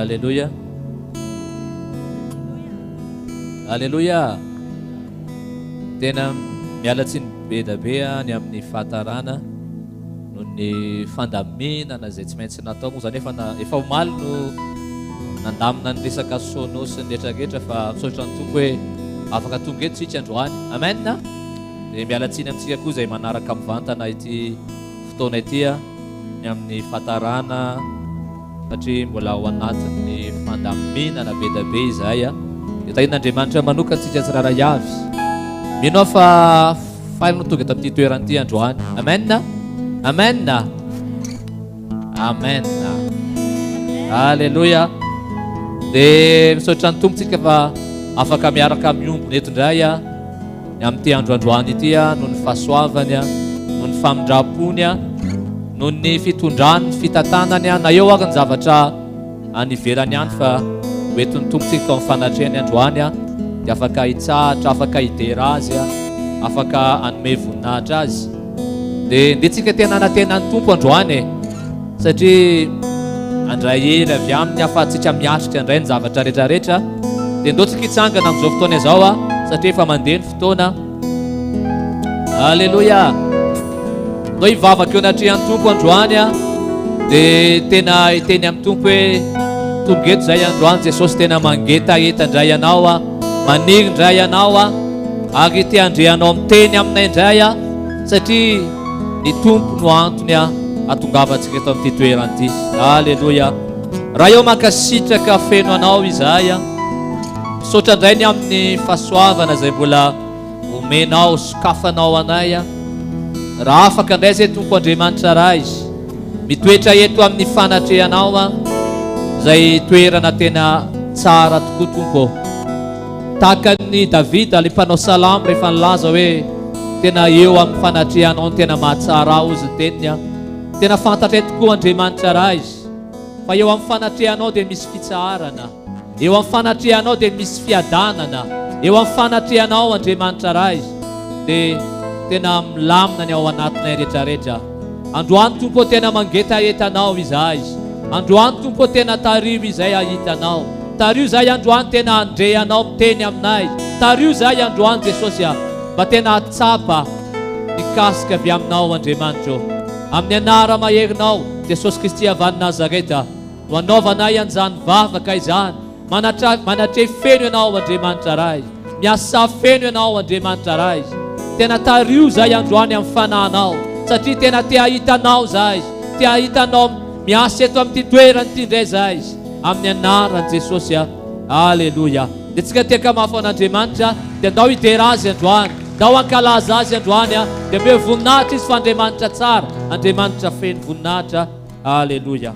Alléluia. Alléluia. Tena mialatsiny be da be ny amin'ny fahatarana no ny fandaminana zay tsy maintsy natao moa zany efa omaly no nandamina ny resaka sono sy ny retraretra fa misaotra ny tompo hoe afaka tonga eto tsika androany. Amen. Dia mialatsiny amintsika koa zay manaraka mivantana ity fotoana ity ny amin'ny fahatarana satria mbola ao anatin'ny fandaminana be da be izay dia tahin'Andriamanitra manokana tsika tsirairay avy. Mino fa faino tonga eto amin'ity toerana ity androany. Amen. Amen. Amen. Alléluia. Dia misaotra ny tompontsika fa afaka miaraka miombona eto indray ny amin'ity androandroany ity noho ny fahasoavany noho ny famindrapony noho ny fitondrany ny fitantanany na eo ary ny zavatra aniverany ihany fa hoentin'ny tompontsika tao amin'ny fanatrehany androany dia afaka hitsahatra, afaka hidera azy, afaka hanome voninahitra azy. Dia ndetsika tena anatenan'ny tompo androany satria andray hery avy aminy afahantsika miatrika indray ny zavatra rehetrarehetra. Dia ndotsika hitsangana amin'izao fotoana izao satria efa mandeha ny fotoana. Alléluia. Ndao hivavaka eo anatrehan'ny tompo androany dia tena hiteny amin'ny tompo hoe tonga eto zay androany Jesosy tena mangeta entandray ianao maniry indray ianao ary te handrehanao miteny aminay indray satria ny tompo no antony atongavantsika eto amin'ity toerana ity. Alléluia. Raha eo mankasitraka feno anao izahay misaotra indray ny amin'ny fahasoavana zay mbola omenao sokafanao anay. Raha afaka indray zay tompo Andriamanitra ray mitoetra eto amin'ny fanatrehanao zay toerana tena tsara tokoa tompo. Tahaka ny Davida ilay mpanao salamo rehefa nilaza hoe tena eo amin'ny fanatrehanao ny tena mahatsara ao izy teniny tena fantatray tokoa Andriamanitra ray fa eo amin'ny fanatrehanao dia misy fitsaharana, eo amin'ny fanatrehanao dia misy fiadanana, eo amin'ny fanatrehanao Andriamanitra ray dia tena milamina ny ao anatinay rehetrarehetra. Androany tompo tena mangeta entanao izahay, androany tompo tena tario izay ahitanao, tario zay androany tena andrehanao miteny aminay, tario zay androany Jesosy mba tena atsapa mikasika avy aminao Andriamanitra amin'ny anara maherinao Jesosy Kristy avy any Nazareta ho anaovanay an'izany vavaka izany manatre feno ianao Andriamanitra ray, miasa feno ianao Andriamanitra ray. Tena tario zay androany amin'ny fanahinao satria tena te ahitanao zay, te ahitanao miasa eto amin'ity toerana ity indray zay amin'ny anaran'i Jesosy. Alléluia. Dia tsika tiaka mafy an'Andriamanitra dia ndao hidera azy androany, ndao hankalaza azy androany dia me voninahitra izy fa Andriamanitra tsara, Andriamanitra feno voninahitra. Alléluia.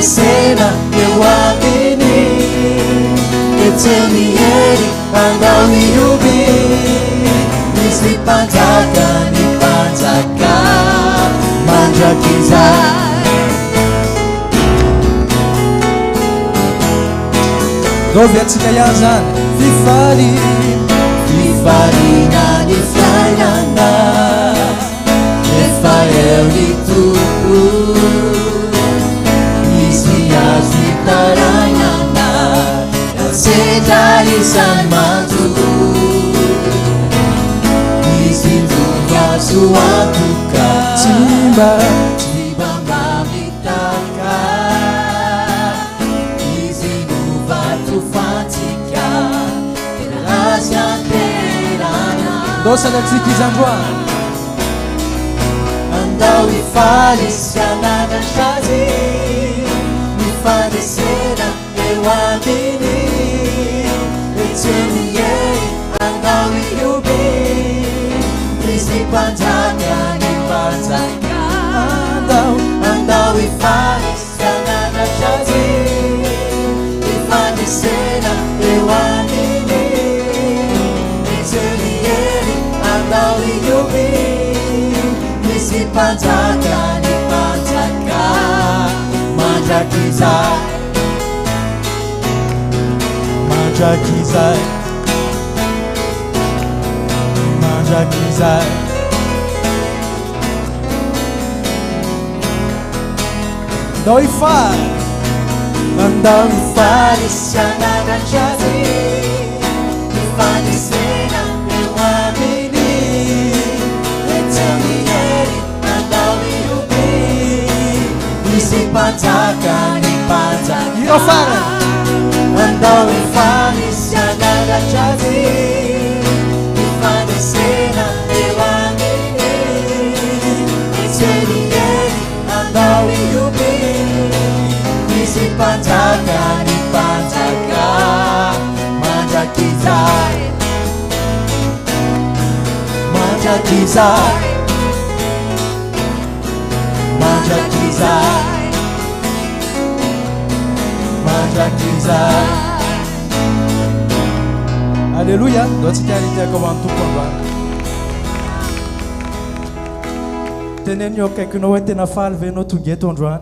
Sena eu amini Ketemieri andau hiubi Nisli panjaka ni panjaka Manjakizai Doviatsika yazan Fifarina ni flainana Efael ni tupu Tarayana, Sedai San Matu, Isinduga Suatuka, Tiba Mavitaka, Isinduva Tufatika, Rosa Zikizandroan andao ifaly sy ananatrazy mifanesena eo aminy etsemiey andao ioby misy mpanjaka ny mpanjaka andao ifaly sy ananatrazy mifanesena eo aminy etsemiey andao ioby misy mpanjaka ny mpanjaka mandrakizay mandrakizay mandrakizay andao ifaly andao ifaly sy ananatrazy mifanesena eo aminy etsamihery andao ioby misy mpanjaka ny mpanjaka iro fara andao ifaly sy ananatrazy mifanesena eo aminy etsamihery andao ioby misy mpanjaka ny mpanjaka mandrakizay mandrakizay mandrakizay mandrakizay Alléluia do tsika itiako amin'ny tompo androany tenenio akaikinao hoe tena faly ve anao tonga eto androany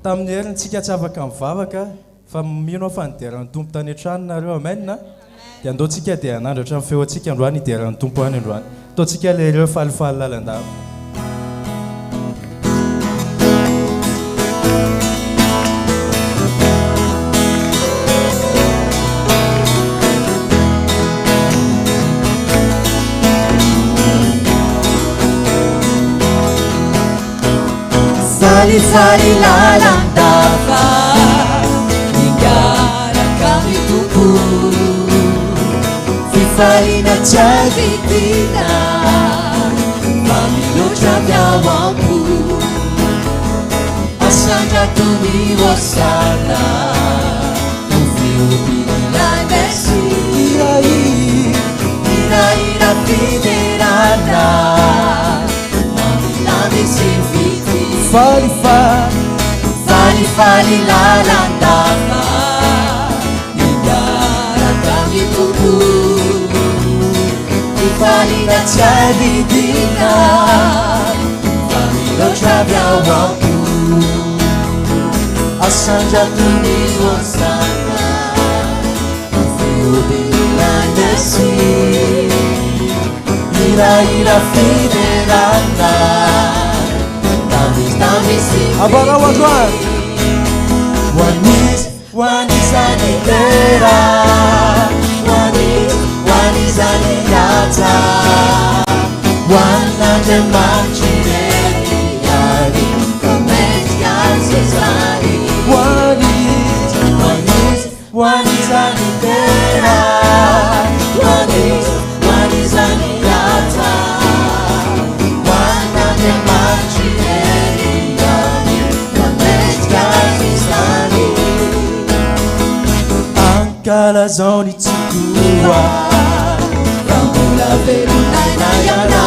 tamin'ny heriny tsika tsy afaka mivavaka fa mino fa nideran'ny tompo tany an-trano nareo amenna dia andaontsika dia hanandratra amin'ny feo antsika androany hideran'ny tompo any androany ataontsika le ireo falifaly lalandava Fali lalandava migaraka mitompo fifaliana tsy avidina mamiloatra miao ampo asandrato ny hosana no fiombililay mesy iraira fiderana mamilamy sy vity fali lalandava migaraka mitompo fifaliana tsy avidina mamiloatra miao ampo asandrato ny hosana no fiombililay mesy iraira fiderana abarao androany wanizani lera wanizani yata wanandemancireni yari kametiazezani wanizani lera wanizani yata wanandemancireni ankalazao ny tsikoa rambola velonanayana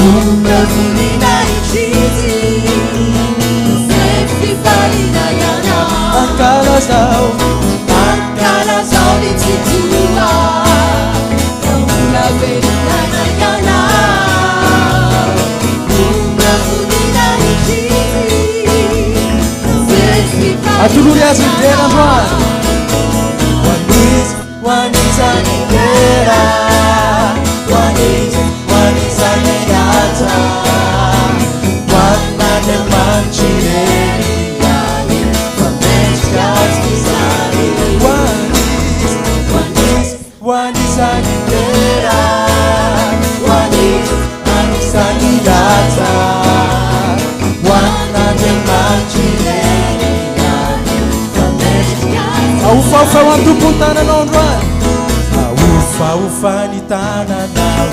umevunina ichizi fefifalina ankalazao ny tsikoa rambola velonanayana umevunina ichizi atolory azy midera androany wanizani lera wanizani yata wanandemancireni yani fameskazizani wanizani lera wanizani yata wanandemancireni aufafao amin'ny tompontananao androany ufany tananao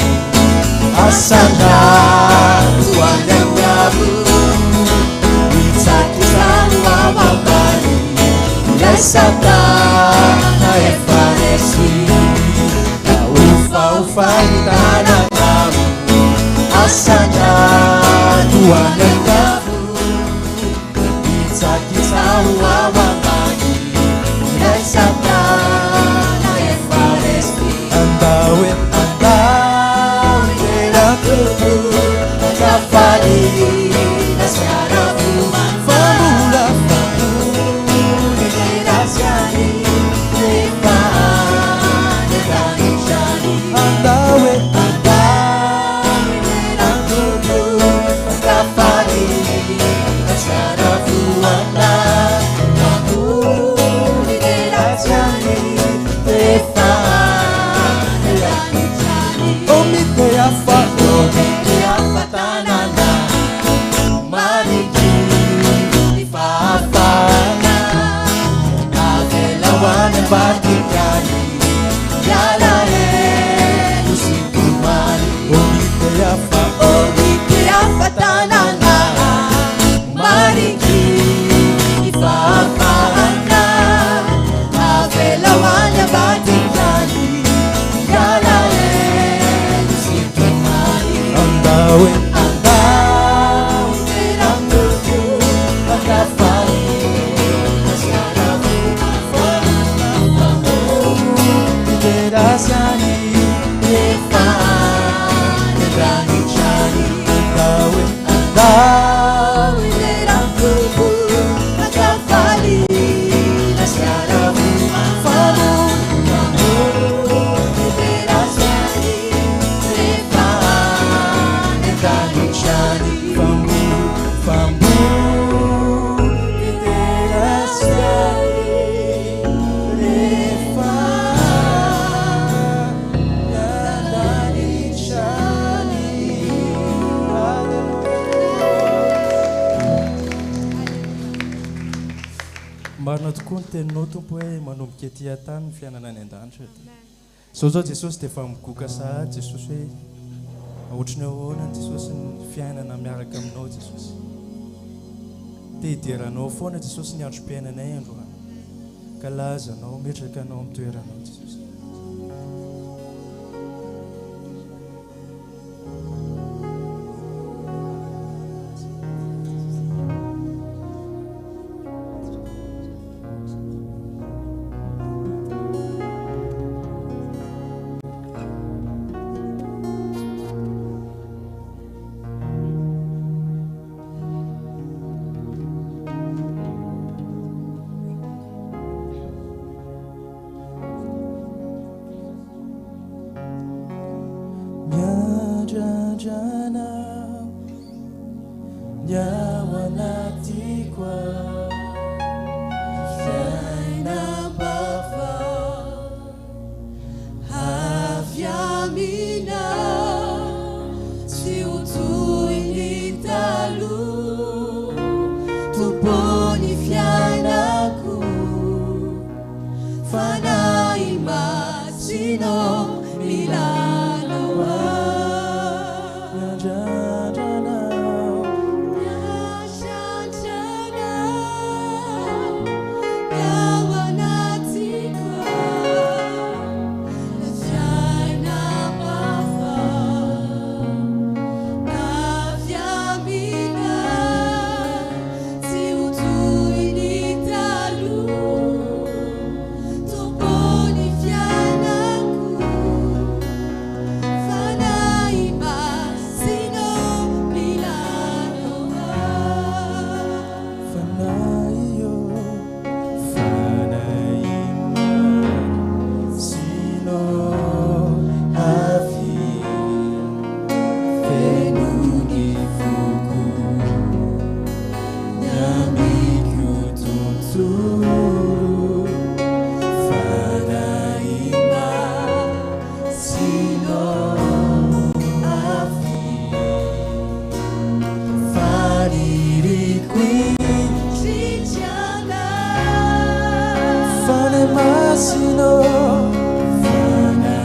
asandrano anyangavo itsakizano amambany ilay satana efa resy na ufany tananao asandrano anyangavo itsakizano amambany ilay satana efa resy andao Kafalina siarafu famula famuli derasiani nefane ganishani andawe andawe Kafalina siarafu famuli derasiani nefane ganishani omite afa tanana mariki ifafana navelawane batikani yalae usikumani omite yafa tanana mariki ifafana navelawane batikani yalae usikumani andawe marina tokoa ny teninao tompo hoe manomboka ety an-tany ny fiainana any an-danitra zao zao Jesosy dia efa migoka sahady Jesosy hoe ohatrany ahoana ny Jesosy ny fiainana miaraka aminao Jesosy dia hidiranao foana Jesosy ny androm-piainanay androany ka lazanao metraka anao amin'ny toeranao Jesosy Masino, Fana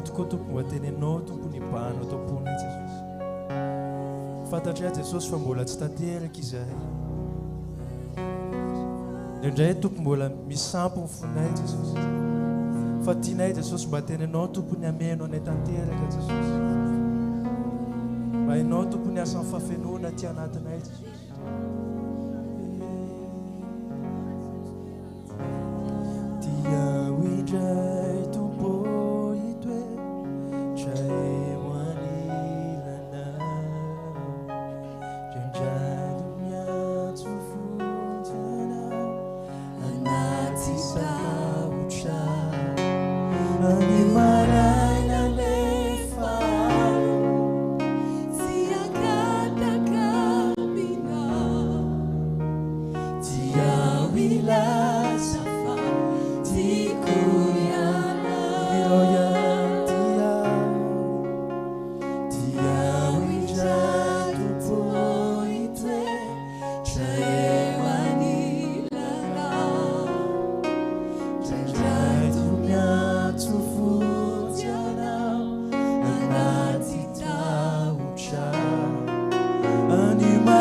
tokoa tompo mba tenenao tompony banao tomponay Jesosy. Fantatray Jesosy fa mbola tsy tanteraka izahay. Indraindray tompo mbola misampy ny fonay Jesosy. Fa tianay Jesosy mba tenenao tompony ameno anay tanteraka Jesosy. Mba hainao tompony asa ny fafenoana aty anatinay Jesosy.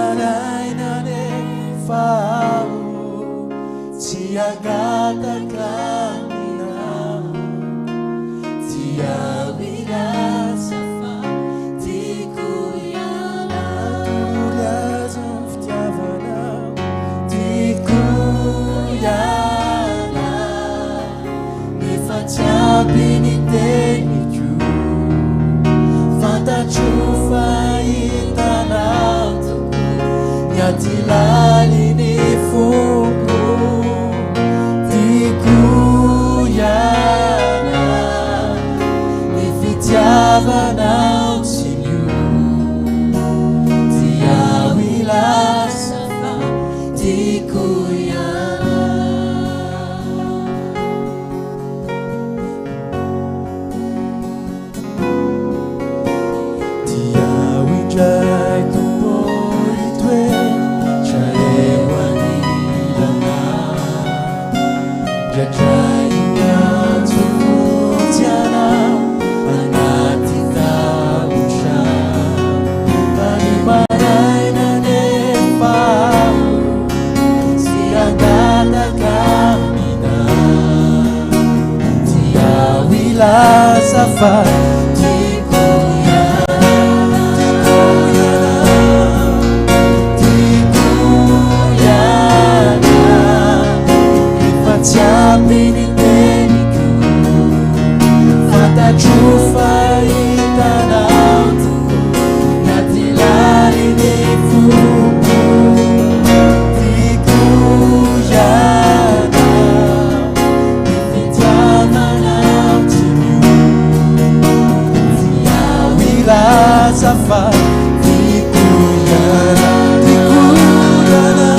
marainane fao tsy agata kamina tsy avilasa fa tiako iala toliaza fitiavana tiako iala nefa tsy ampy ny teniko fantatro fahitanao ati laliny fombo tiako iala ny fitiavanao tsy mio ty ao ilasa fa tiako iala ty ao indray tompoi toe Jajainyatsofotiana anaty tabotra any marainane fao tsy angataka mina ty ao ilasa fa tiako iala tiako iala efa tsy ampy ny teniko fantatro fahitanao naty laliny fombo tiako iala ny fitiavanao tsy mio ty ao ilasa fa tiako iala tiako iala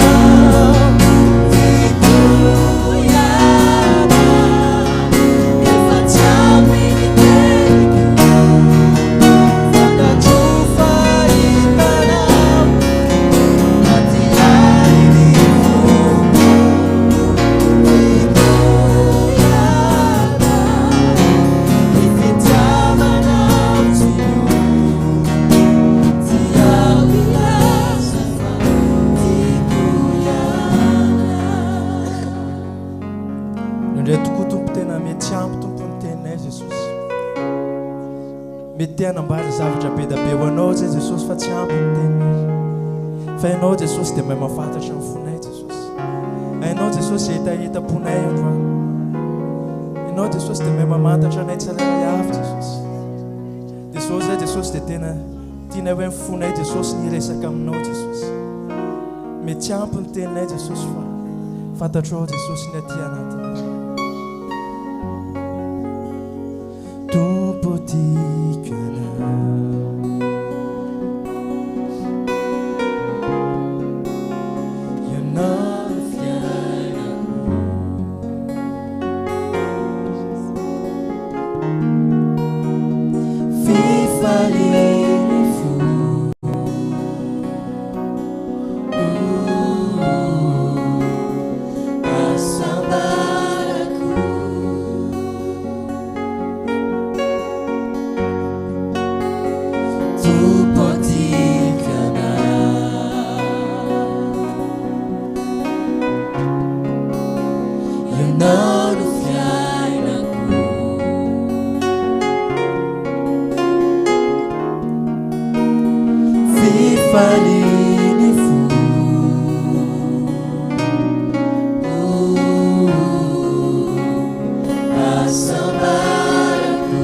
mety anambara zavatra be da be ho anao zay Jesosy fa tsy ampy ny teniny fa ianao Jesosy dia mahay mafantatra ny fonay Jesosy hainao Jesosy zay hitahita-ponay androany ianao Jesosy dia mahay mamantatra anay tsirairay avy Jesosy dia zao zay Jesosy dia tena tianay hoe mifonay Jesosy ny resaka aminao Jesosy mety tsy ampy ny teninay Jesosy fa fantatrao Jesosy ny aty anatiny Tompo tiako ianao fiainako fifaliany fo asambarako tupotikana ianao no fiainako fifaliany fo asambarako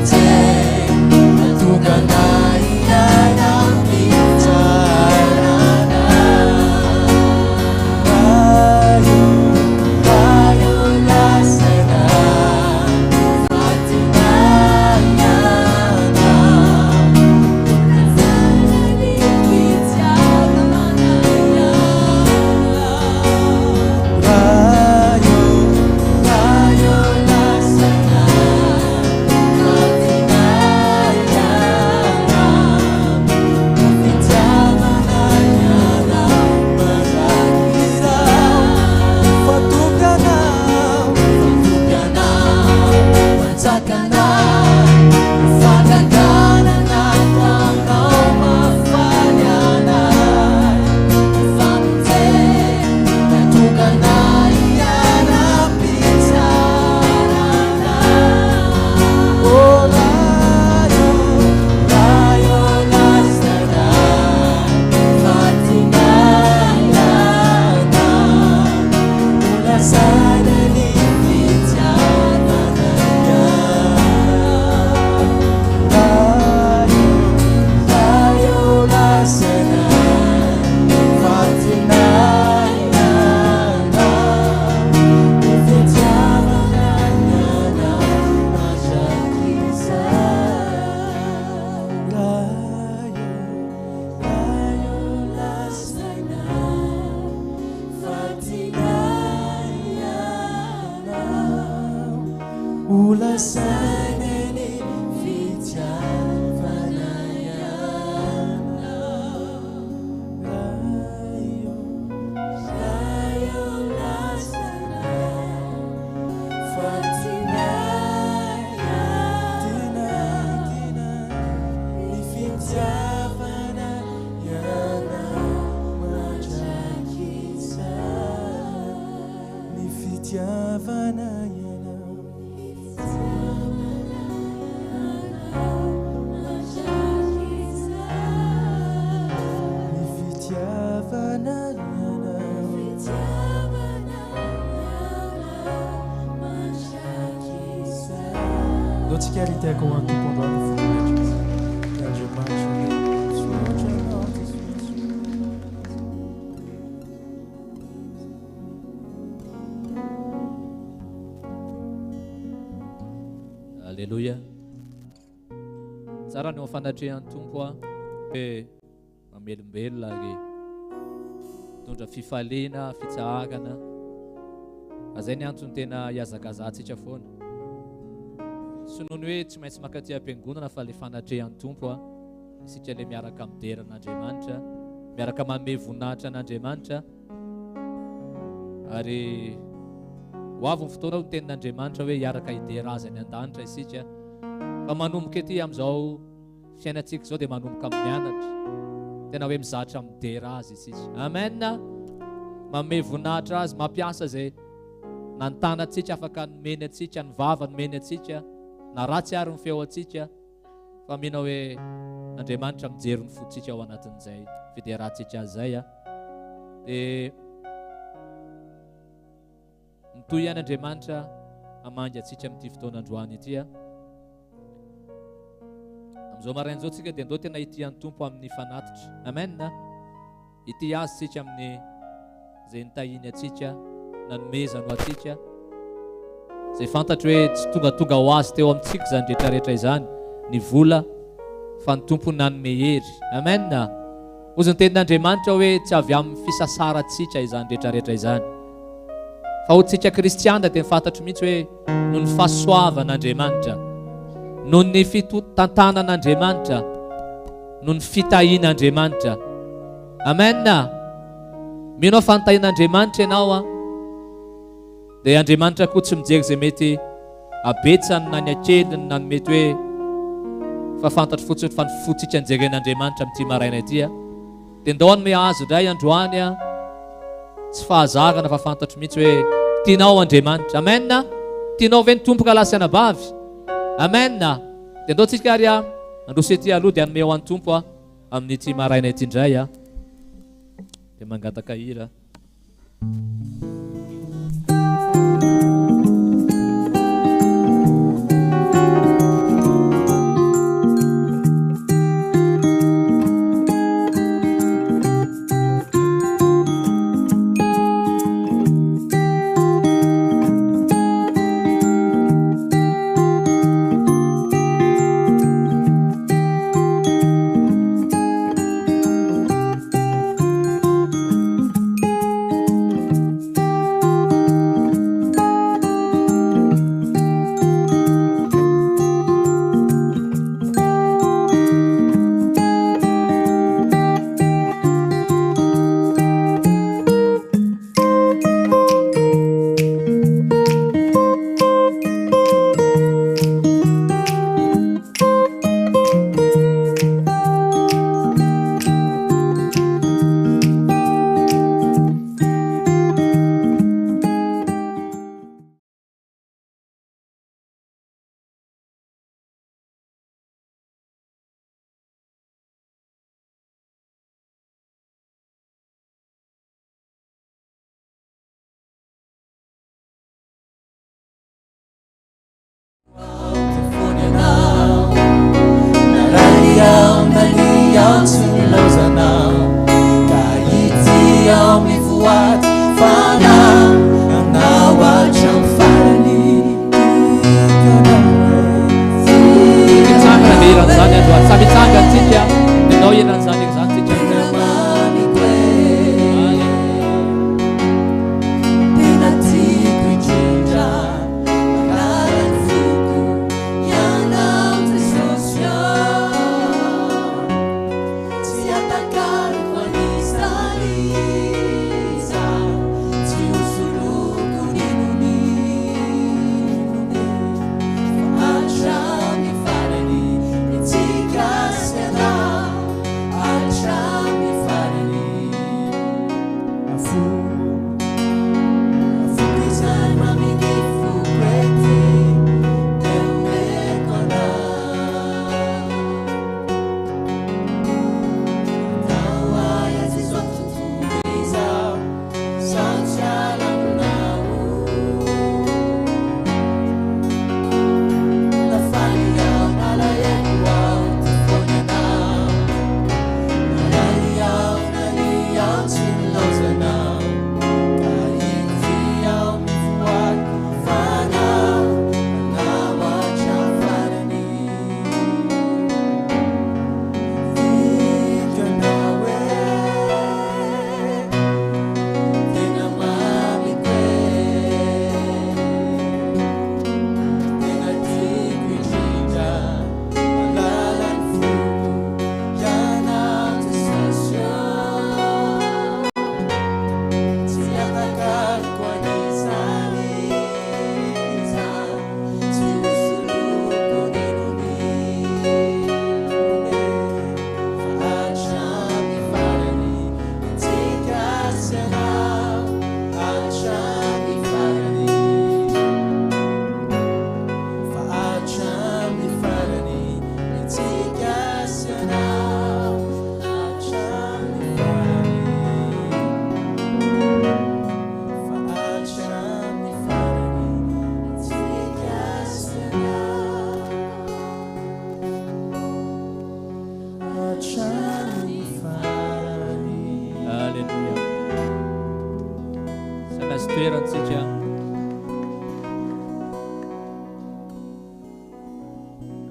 Take antsika riteko ho antompondroany fotoretra Alléluia. Tsara ny fanatrehan'ny tompo a hoe mamelombelona ary mitondra fifaliana, fitsahakana. Azay ny antony tena hiazakazahantsika foana. Sy nohony hoe tsy maintsy mankaty am-piangonana fa le fanatrehan'ny tompo a isika le miaraka mideran'Andriamanitra, miaraka manome voninahitra an'Andriamanitra. Ary ho avy ny fotoana ny tenin'Andriamanitra hoe hiaraka hidera azy any an-danitra isika. Fa manomboka ety amin'izao fiainantsika izao dia manomboka mianatra. Tena hoe mizatra midera azy isika. Amen. Manome voninahitra azy, mampiasa izay nantanantsika afaka nomeny antsika, ny vava nomeny antsika, na ratsy ary ny feo antsika. Fa mino hoe Andriamanitra mijery ny fotsika ao anatin'izay fiderahantsika azy zay. Dia mitoy ihany Andriamanitra hamangy antsika amin'ity fotoanandroany ity. Amin'izao marain'izao tsika dia andao tena ity an'ny tompo amin'ny fanatitra. Amen. Ity azy tsika amin'ny izay nitahiny atsika, nanomezana ho atsika, izay fantatro hoe tsy tonga ho azy teo amintsika izany rehetrarehetra izany ny vola, fa ny tompo nanome hery. Amen. Ozy ny tenin'Andriamanitra hoe tsy avy amin'ny fisasarantsika izany rehetrarehetra izany, fa ho tsika kristiana dia fantatro mihitsy hoe noho ny fahasoavan'Andriamanitra, noho ny fitantanan'Andriamanitra, noho ny fitahian'Andriamanitra. Amen. Mino fa nitahian'Andriamanitra ianao dia Andriamanitra koa tsy mijery izay mety abetsany na ny akeliny na ny mety hoe fa fantatro fotsiny fa ny fotsika nijeren'Andriamanitra amin'ity maraina ity. Dia ndao hanome azy indray androany tsy fahazarana fa fantatro mihitsy hoe tianao Andriamanitra. Amen. Tianao ve ny tompo ka lasa anabavy. Amen. Dia ndao tsika ary androso ety aloha dia hanome ho an'ny tompo amin'ity maraina ity indray dia mangataka hira.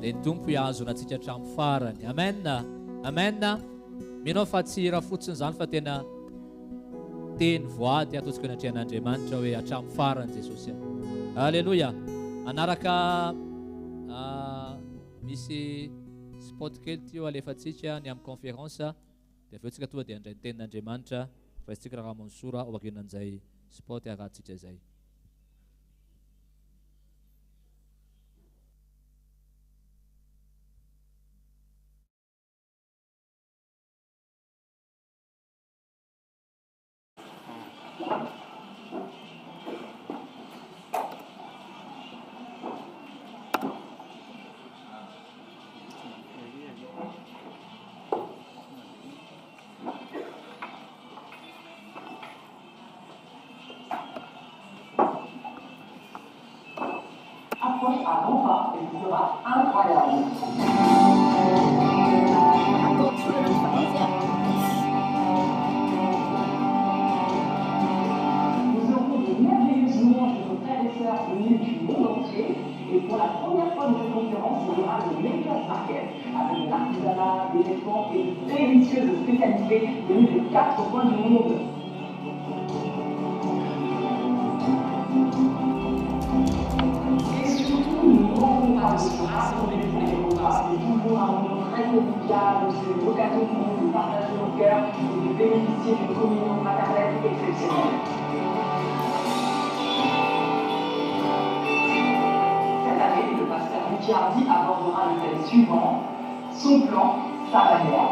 dia ny tompo hiazona antsika hatramin'ny farany. Amen. Amen. Minao fa tsy raha fotsiny zany fa tena teny voady ataontsika ny atrehan'Andriamanitra hoe hatramin'ny farany Jesosy. Alleluia. Anaraka misy spot kely teo alefantsika ny amin'ny conférence dia aveo tsika tonga dia andray ny tenin'Andriamanitra fa isitsika raha mansora ao akinan'izay spot arahantsika izay. Approche à grands pas et ce sera incroyable. Nous aurons de merveilleuses louanges de nos frères et sœurs venus du monde entier. Et pour la première fois dans cette conférence, il y aura le make-up market avec de l'artisanat, des vêtements et de délicieuses spécialités venues des 4 coins du monde. Nous rendons par ce rassembler pour les repas. C'est toujours un moment très convivial, c'est l'occasion pour nous de partager nos cœurs et de bénéficier d'une communion fraternelle exceptionnelle. Cette année, le pasteur Ricciardi abordera le thème suivant, son plan, sa manière.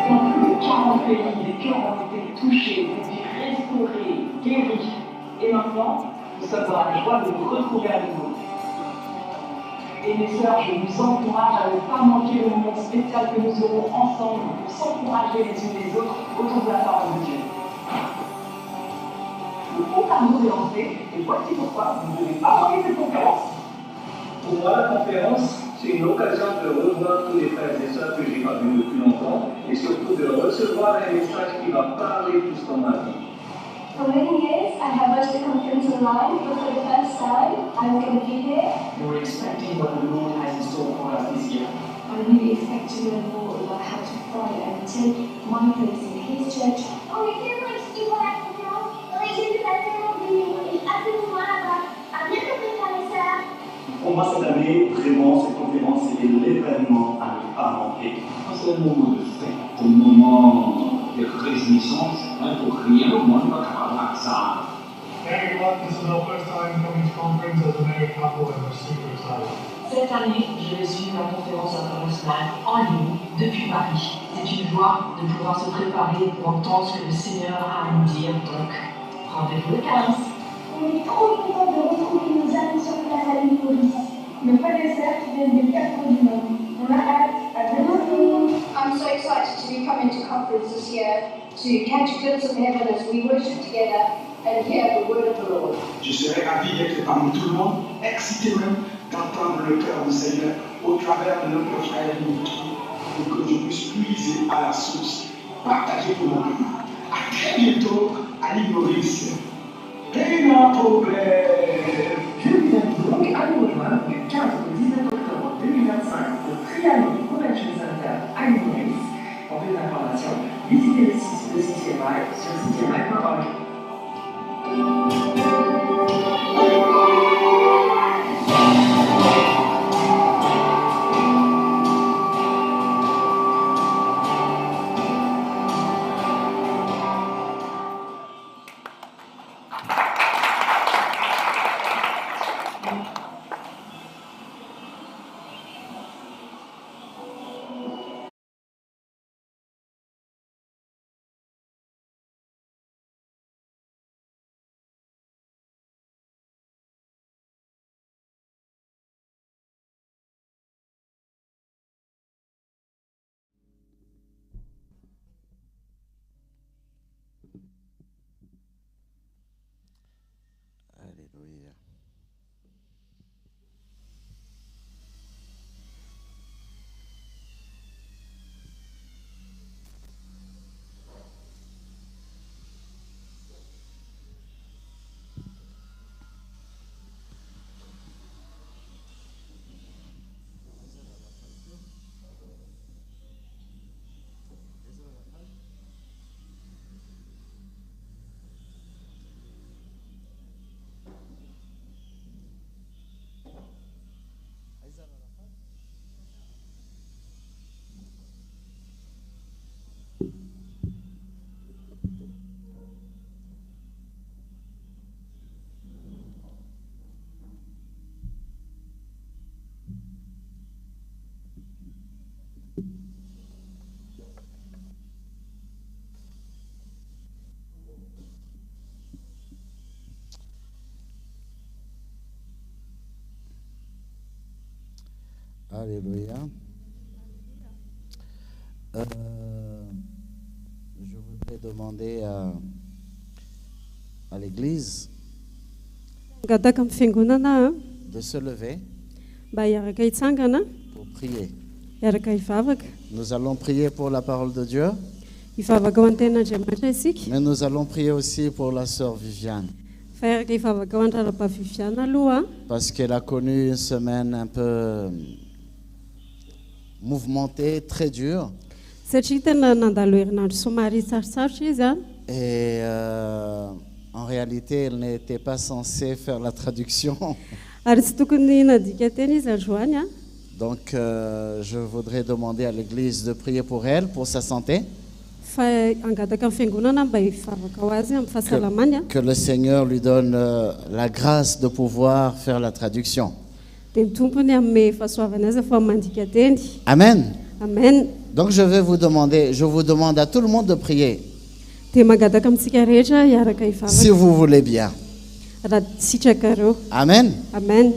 Dans plus de 40 pays, les cœurs ont été touchés, des vies restaurées, guéries. Et maintenant, nous sommes dans la joie de nous retrouver à nouveau. Et mes sœurs, je vous encourage à ne pas manquer le moment spécial que nous aurons ensemble pour s'encourager les unes les autres autour de la parole de Dieu. Le compte à nous est lancé, et voici pourquoi vous ne devez pas manquer cette conférence. Pour moi, la conférence, c'est une occasion de revoir tous les frères et sœurs que je n'ai pas vus depuis longtemps, et surtout de recevoir un message qui va parler plus dans ma vie. For many years, I have watched the conference online, but for the first time, I'm going to be here. We're expecting what the Lord has in store for us this year. I really expect to learn more about how to pray and take my place in His church. On était motivés pour la conférence, on était tellement bénis et absolument là-bas, à bien préparer ça. Pour moi, cette année, vraiment, cette conférence, c'était l'événement à ne pas manquer. C'est un moment de fête, un moment de réjouissance, pour rien au monde va capable de ça. Hey everyone, this is our first time coming to conference as a married couple and we're super excited. Cette année, je vais suivre la conférence internationale en ligne depuis Paris. C'est une joie de pouvoir se préparer pour entendre ce que le Seigneur a à nous dire, donc rendez-vous le 15. On est trop contents de retrouver nos amis sur place à Minneapolis. Nos frères et sœurs qui viennent des 4 coins du monde. On a hâte. À bientôt. I'm so excited to be coming to conference this year to catch a glimpse of heaven as we worship together and hear the word of the Lord. Je serai ravi d'être parmi tout le monde, excité même d'entendre le cœur du Seigneur au travers de notre frère Dimitri, pour que je puisse puiser à la source, partager pour mon pays. À très bientôt à l'île Maurice. Et non problème. Je vous invite donc à nous rejoindre du 15 au 19 octobre 2025 au Triangle Convention Center à Limoges. Pour plus d'informations, visitez le site de CCMI sur ccmi.org. Alléluia. Alléluia. Je voudrais demander à l'église de se lever pour prier. Nous allons prier pour la parole de Dieu, mais nous allons prier aussi pour la sœur Viviane, parce qu'elle a connu une semaine un peu mouvementée, très dure. Et en réalité, elle n'était pas censée faire la traduction. Donc, je voudrais demander à l'église de prier pour elle, pour sa santé. Que le Seigneur lui donne la grâce de pouvoir faire la traduction. Amen. Amen. Donc je vous demande à tout le monde de prier. Si vous voulez bien. Amen. Amen.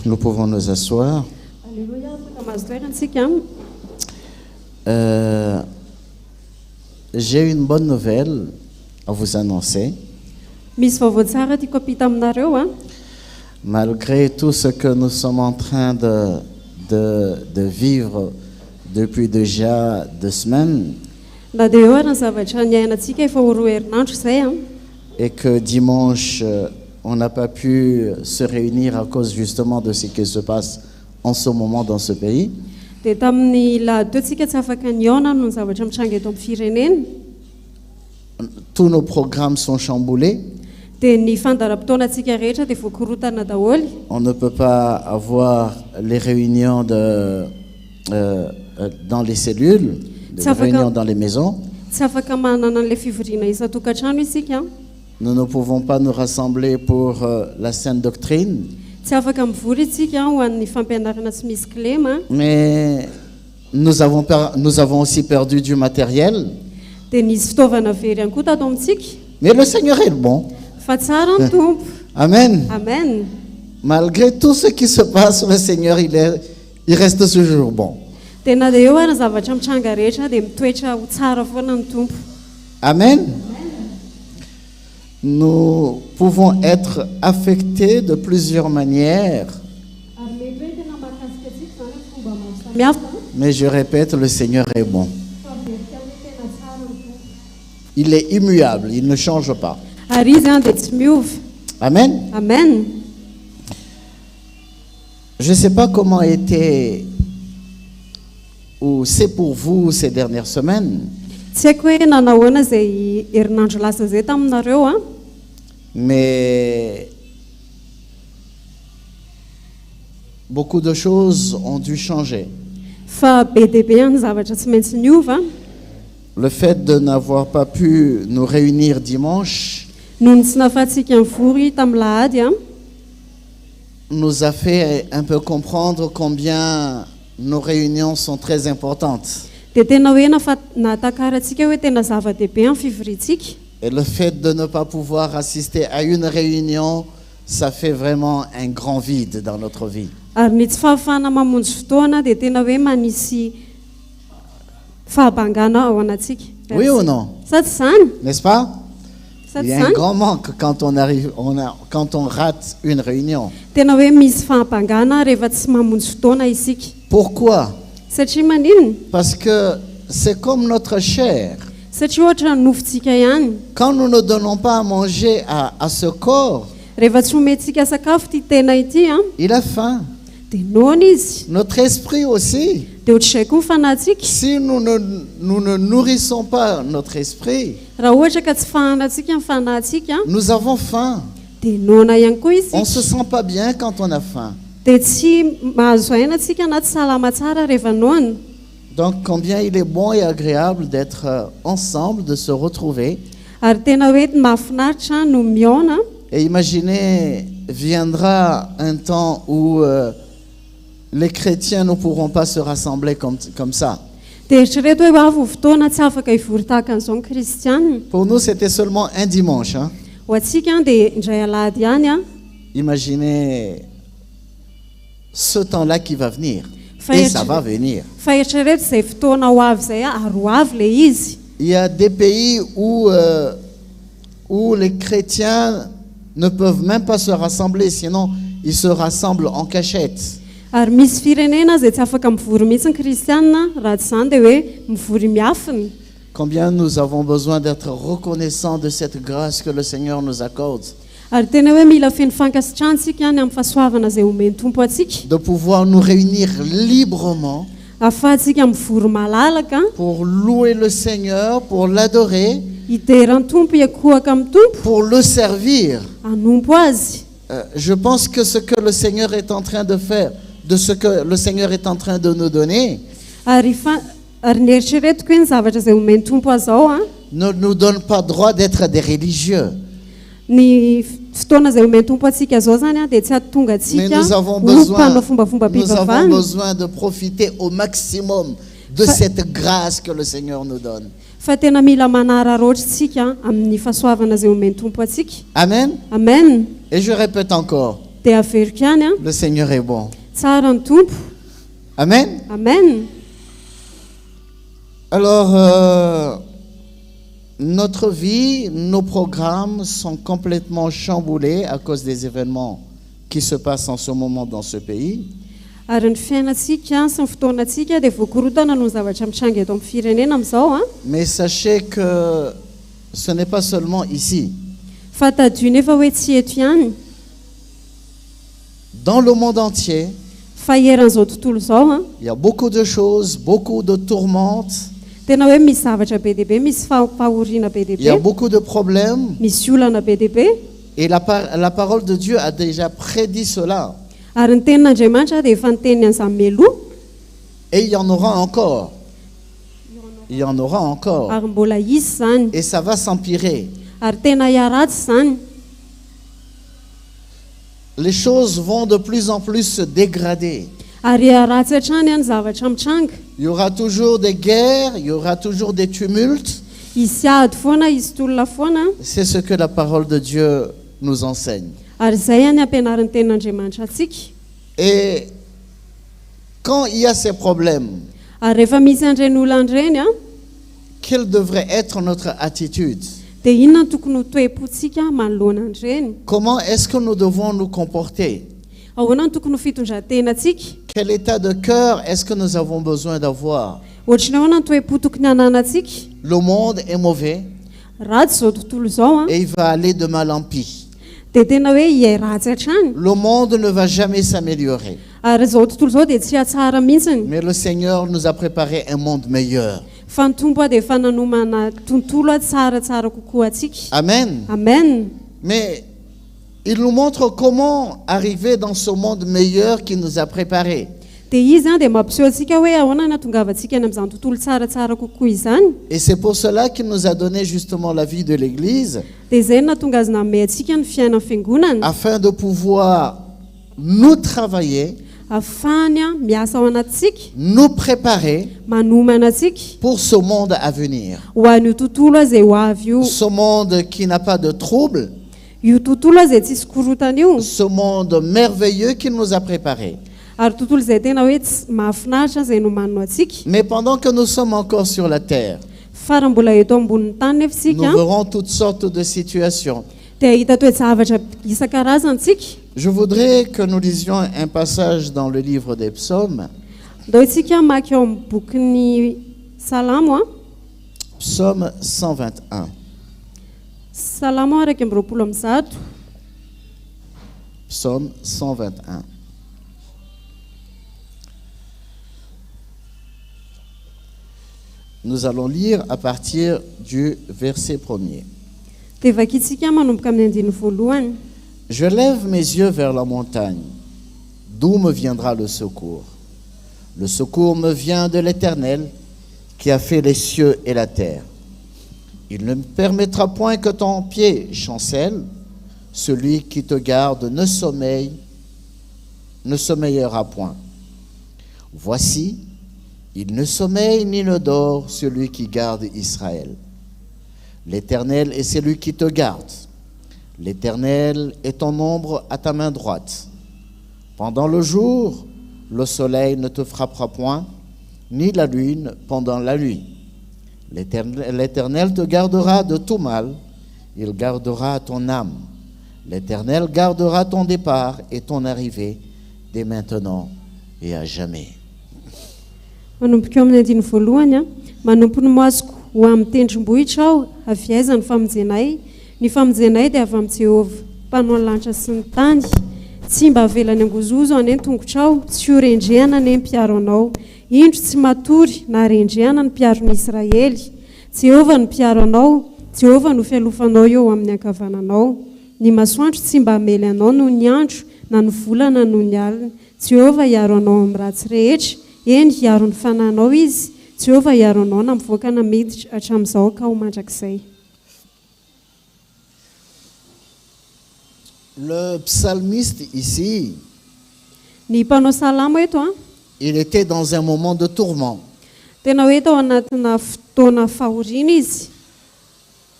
Nous pouvons nous asseoir. J'ai une bonne nouvelle à vous annoncer. Malgré tout ce que nous sommes en train de vivre depuis déjà 2 semaines, et que dimanche on n'a pas pu se réunir à cause justement de ce qui se passe en ce moment dans ce pays. Tous nos programmes sont chamboulés. On ne peut pas avoir les réunions dans les cellules, les réunions dans les maisons. Nous ne pouvons pas nous rassembler pour la sainte doctrine. Mais nous avons aussi perdu du matériel. Mais le Seigneur est bon. Amen. Amen. Malgré tout ce qui se passe, le Seigneur, il reste toujours bon. Amen. Nous pouvons être affectés de plusieurs manières. Mais je répète, le Seigneur est bon. Il est immuable, il ne change pas. Amen. Amen. Je ne sais pas comment était ou c'est pour vous ces dernières semaines. Mais beaucoup de choses ont dû changer. Fa be dia be ny zavatra tsy maintsy niova. Le fait de n'avoir pas pu nous réunir dimanche Noho ny tsy nahafahantsika mivory tamin'ny lahady nous a fait un peu comprendre combien nos réunions sont très importantes. dia tena hoe nahatakarantsika hoe tena zava-dehibe amin'ny fivorintsika. Et le fait de ne pas pouvoir assister à une réunion, ça fait vraiment un grand vide dans notre vie. Ary ny tsy fahafahana mamonjy fotoana dia tena hoe manisy fahabangana ao anatsika. Oui ou non? Sa tsy zany? N'est-ce pas? Sa Il tsy y a un zany? grand manque quand quand on rate une réunion. Tena hoe misy fahabangana rehefa tsy mamonjy fotoana isika. Pourquoi? Satria maninona? Parce que c'est comme notre chair. Satria ohatra ny nofontsika ihany. Quand nous ne donnons pas à manger à ce corps, Rehefa tsy omentsika sakafo ty tena ity il a faim. dia noana izy. Notre esprit aussi. Dia ohatr'izay koa ny fanahintsika. Si nous ne nourrissons pas notre esprit, Raha ohatra ka tsy fahanantsika ny fanahintsika nous avons faim. dia noana ihany koa izy. On ne se sent pas bien quand on a faim. Dia tsy mahazo aina antsika na tsy salama tsara rehefa noana. Donc combien il est bon et agréable d'être ensemble, de se retrouver. Ary tena hoe mahafinaritra no miaona. Et imaginez, viendra un temps où les chrétiens ne pourront pas se rassembler comme ça. Dia eritrereto hoe avy fotoana tsy afaka hivory tahaka an'izao ny kristianina. Pour nous, c'était seulement un dimanche. Hein? Ho antsika dia indray alahady ihany Imaginez ce temps-là qui va venir. Et ça va venir. fa eritrereto izay fotoana ho avy izay ary ho avy le izy. Il y a des pays où les chrétiens ne peuvent même pas se rassembler, sinon ils se rassemblent en cachette. Ary misy firenena izay tsy afaka mivory mihitsy ny kristianina raha tsy izany dia hoe mivory miafiny. Combien nous avons besoin d'être reconnaissants de cette grâce que le Seigneur nous accorde. Ary tena hoe mila feno fankasitrahantsika ihany amin'ny fahasoavana izay omeny tompo atsika. De pouvoir nous réunir librement Ahafahantsika mivory malalaka pour louer le Seigneur, pour l'adorer, hiderany tompo hiakohaka amin'ny tompo pour le servir. hanompo azy. Je pense que ce que le Seigneur est en train de faire, de ce que le Seigneur est en train de nous donner, Ary ny eritreretiko hoe ny zavatra izay omeny tompo azao ne nous donne pas droit d'être des religieux. ny fotoana izay omeny tompo atsika zao zany dia tsy atonga Mais atsika nous avons ompanao fombafomba-pivavahana besoin de profiter au maximum de cette grâce que le Seigneur nous donne. fa tena mila manararoatra tsika amin'ny fahasoavana izay omeny tompo atsika. Amen. Amen. Et je répète encore, Dia averiko ihany le Seigneur est bon. tsara ny tompo. Amen. Amen. Alors, notre vie, nos programmes sont complètement chamboulés à cause des événements qui se passent en ce moment dans ce pays. Ary ny fiainantsika sy ny fotoanantsika dia voakorotana noho ny zavatra mitrangy eto amin'ny firenena amin'izao Mais sachez que ce n'est pas seulement ici. fa tadio nefa hoe tsy eto ihany Dans le monde entier, fa eran'izao tontolo izao il y a beaucoup de choses, beaucoup de tourmentes, tena hoe misy zavatra be dehibe, misy fahoriana be il y a dehibe, beaucoup de problèmes. misy olana be dehibe. Et la parole de Dieu a déjà prédit cela. Ary ny tenin'Andriamanitra dia efa niteniny an'izany meloha. Et il y en aura encore. Il y en aura encore. Ary mbola izy zany. Et ça va s'empirer. Ary tena hiaratsy zany. Les choses vont de plus en plus se dégrader. Ary hiaratsy hatrany any zavatra mitranga. Il y aura toujours des guerres, il y aura toujours des tumultes. Hisy ady foana, hisy tolona foana. C'est ce que la parole de Dieu nous enseigne. Ary izay any ampianarin'ny tenin'Andriamanitra atsika. Et quand il y a ces problèmes, Ary rehefa misy an'ireny olana ireny quelle devrait être notre attitude? dia inona no tokony ho toe-pontsika manoloana an'ireny? Comment est-ce que nous devons nous comporter? Ahoana no tokony ho fitondran-tenantsika? Quel état de cœur est-ce que nous avons besoin d'avoir? Ohatrany ahoana no toe-po tokony hananantsika? Le monde est mauvais Ratsy izao tontolo izao et il va aller de mal en pis. dia tena hoe hiay ratsy hatrany. Le monde ne va jamais s'améliorer. Ary izao tontolo izao dia tsy hatsara mihitsiny. Mais le Seigneur nous a préparé un monde meilleur. Fa ny tompo dia efa nanomana tontolo tsaratsara kokoa atsika. Amen. Amen. Mais Il nous montre comment arriver dans ce monde meilleur qu'il nous a préparé. Dia izy dia mampiseho antsika hoe ahoana nahatongavantsika any amin'izany tontolo tsaratsara kokoa izany. Et c'est pour cela qu'il nous a donné justement la vie de l'Église, Dia zay nahatonga azy nanome antsika ny fiainana fiangonana afin de pouvoir nous travailler, ahafahany miasa ao anatsika, nous préparer manomana antsika pour ce monde à venir. ho an'io tontolo izay ho avy io. Ce monde qui n'a pas de trouble, Io tontolo izay tsisy korotana io, ce monde merveilleux qu'il nous a préparé. ary tontolo izay tena hoe tsy mahafinaritra izay nomanino antsika. Mais pendant que nous sommes encore sur la terre, Fa raha mbola eto ambonin'ny tany nefa nous isika verrons toutes sortes de situations. dia hita toe-javatra isan-karazany tsika. Je voudrais que nous lisions un passage dans le livre des psaumes, Ndao isika maky eo amin'ny bokin'ny Salamo a. psaume 121. Salamo araky amby roapolo amby zato. Psaume 121. Nous allons lire à partir du verset 1er. Dia vakitsika manomboka amin'ny andiny voalohany. Je lève mes yeux vers la montagne. D'où me viendra le secours? Le secours me vient de l'Éternel qui a fait les cieux et la terre. Il ne permettra point que ton pied chancelle. Celui qui te garde ne sommeillera point. Voici, il ne sommeille ni ne dort celui qui garde Israël. L'Éternel est celui qui te garde. L'Éternel est ton ombre à ta main droite. Pendant le jour, le soleil ne te frappera point, ni la lune pendant la nuit. L'Éternel te gardera de tout mal, il gardera ton âme. L'Éternel gardera ton départ et ton arrivée dès maintenant et à jamais. Manomboka eo amin'ny andiny voalohany a. Manompo ny masoko ho amin'ny tendrombohitra aho, avy aiza ny famonjenay. Ny famonjenay dia avy amin'ny Jehovah, mpanao ny lanitra sy ny tany. Tsy mba avelany angozozo ane ny tongotrao, tsy ho rendrehana ane ny mpiaro anao. Indro tsy matory na rendrehana ny mpiaron'i Israely. Jehovah no mpiaro anao, Jehovah no fialofanao eo amin'ny ankavananao. Ny masoandro tsy mba hamely anao noho ny andro, na ny volana noho ny alina. Jehovah hiaro anao amin'ny ratsy rehetra, eny hiaro ny fananao izy. Jehovah hiaro anao na mivoaka na miditra hatramin'izao ka ho mandrakizay. Le psalmiste ici, Ny mpanao salamo eto a, il était dans un moment de tourment. tena hoe tao anatina fotoana fahoriana izy.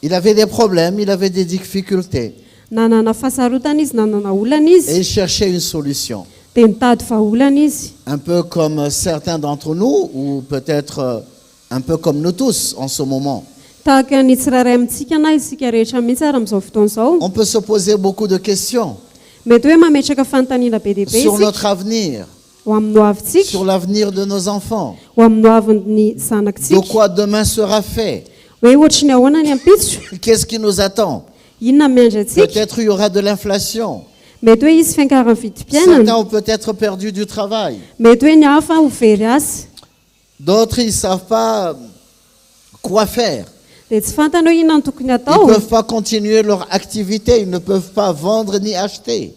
Il avait des problèmes, il avait des difficultés. Nanana fahasarotana izy, nanana olana izy. Et il cherchait une solution. Dia nitady vahaolana izy. Un peu comme certains d'entre nous, ou peut-être un peu comme nous tous en ce moment. Tahaka ny tsirairay amintsika na isika rehetra mihitsy ary amin'izao fotoana izao. On peut se poser beaucoup de questions Mety hoe mametraka fanontaniana be dia be sur isika notre avenir, ho amin'ny ho avintsika, sur l'avenir de nos enfants. ho amin'ny ho avin'ny De zanakitsika. quoi demain sera fait? Hoe ohatry ny ahoana ny ampitso, Qu'est-ce qui nous attend? inona miandry antsika. Peut-être il y aura de l'inflation. Mety hoe izy fiankaran'ny Certains vidim-piainana. ont peut-être perdu du travail. Mety hoe ny hafa ho very asa. D'autres, ils ne savent pas quoi faire. Dia tsy fantana hoe inona no tokony Ils ne atao. peuvent pas continuer leur activité. Ils ne peuvent pas vendre ni acheter.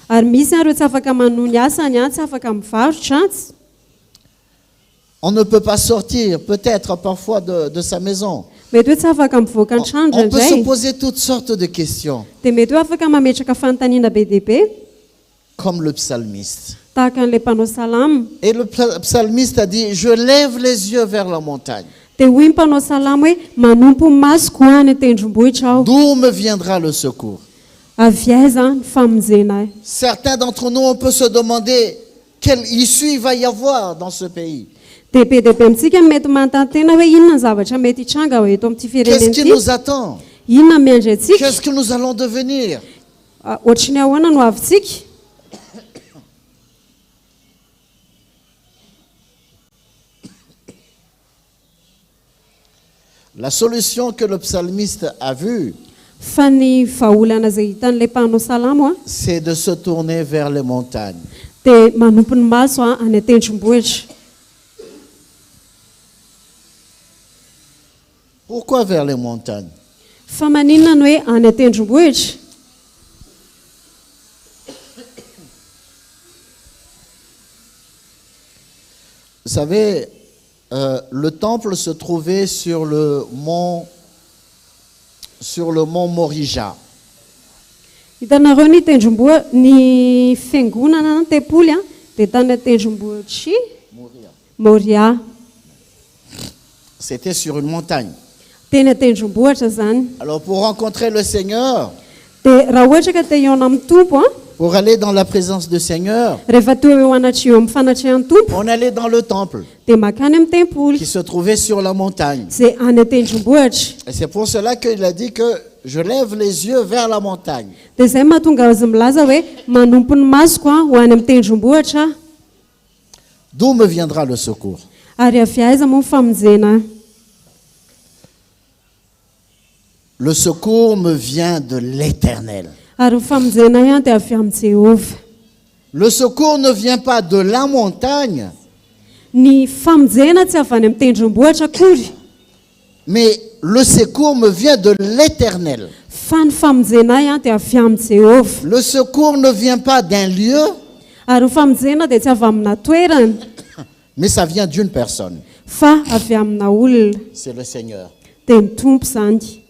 Ary misy ireo tsy afaka manohy ny asany a, tsy afaka mivarotra tsy. On ne peut pas sortir, peut-être parfois de sa maison. Mety hoe tsy afaka mivoaka ny trano On peut se indraindray. poser toutes sortes de questions, Dia mety hoe afaka mametraka fanontaniana be dia be, comme le psalmiste. tahaka an'ilay mpanao salamo. Et le psalmiste a dit, je lève les yeux vers la montagne. Dia hoy ny mpanao salamo hoe manompo ny masoko any an-tendrombohitra aho. D'où me viendra le secours? Avy aiza ny famonjena. Certains d'entre nous, on peut se demander quelle issue il va y avoir dans ce pays. Dia be dia be amintsika mety manontany tena hoe inona ny zavatra mety hitranga ho eto amin'ity Qu'est-ce firenena qui ity. nous attend? Inona miandry antsika. Qu'est-ce que nous allons devenir? Ohatry ny ahoana no avintsika. La solution que le psalmiste a vue, Fa ny vahaolana izay hitan'ilay mpanao salamo a, c'est de se tourner vers les montagnes. dia manompo ny maso a any an-tendrombohitra. Pourquoi vers les montagnes? Fa maninona ny hoe any an-tendrombohitra? Vous savez, le temple se trouvait sur le mont Morija. Hitanareo ny tendromboa ny fiangonana ny tempoly dia tany tendrombohitry Moria. C'était sur une montagne. Teny tendrombohitra zany. Alors pour rencontrer le Seigneur, dia raha ohatra ka te hiona amin'ny tompo pour aller dans la présence du Seigneur, rehefa toa eo anatra eo amin'ny fanatrehan'ny tompo, on allait dans le temple dia makany amin'ny tempoly qui se trouvait sur la montagne. izay any tendrombohitra. Et c'est pour cela qu'il a dit que je lève les yeux vers la montagne. Dia izay mahatonga azy milaza hoe manompo ny masoko ho any amin'ny tendrombohitra. D'où me viendra le secours? Ary avy aiza moa ny famonjena? Le secours me vient de l'Éternel. Ary ny famonjena ihany dia avy amin'ny Jéhovah. Le secours ne vient pas de la montagne, Ny famonjena tsy avy any amin'ny tendrombohitra akory, mais le secours me vient de l'Éternel. fa ny famonjena ihany dia avy amin'ny Jéhovah. Le secours ne vient pas d'un lieu, Ary ny famonjena dia tsy avy amina toerana, mais ça vient d'une personne. fa avy amina olona. C'est le Seigneur. Dia ny tompo zany.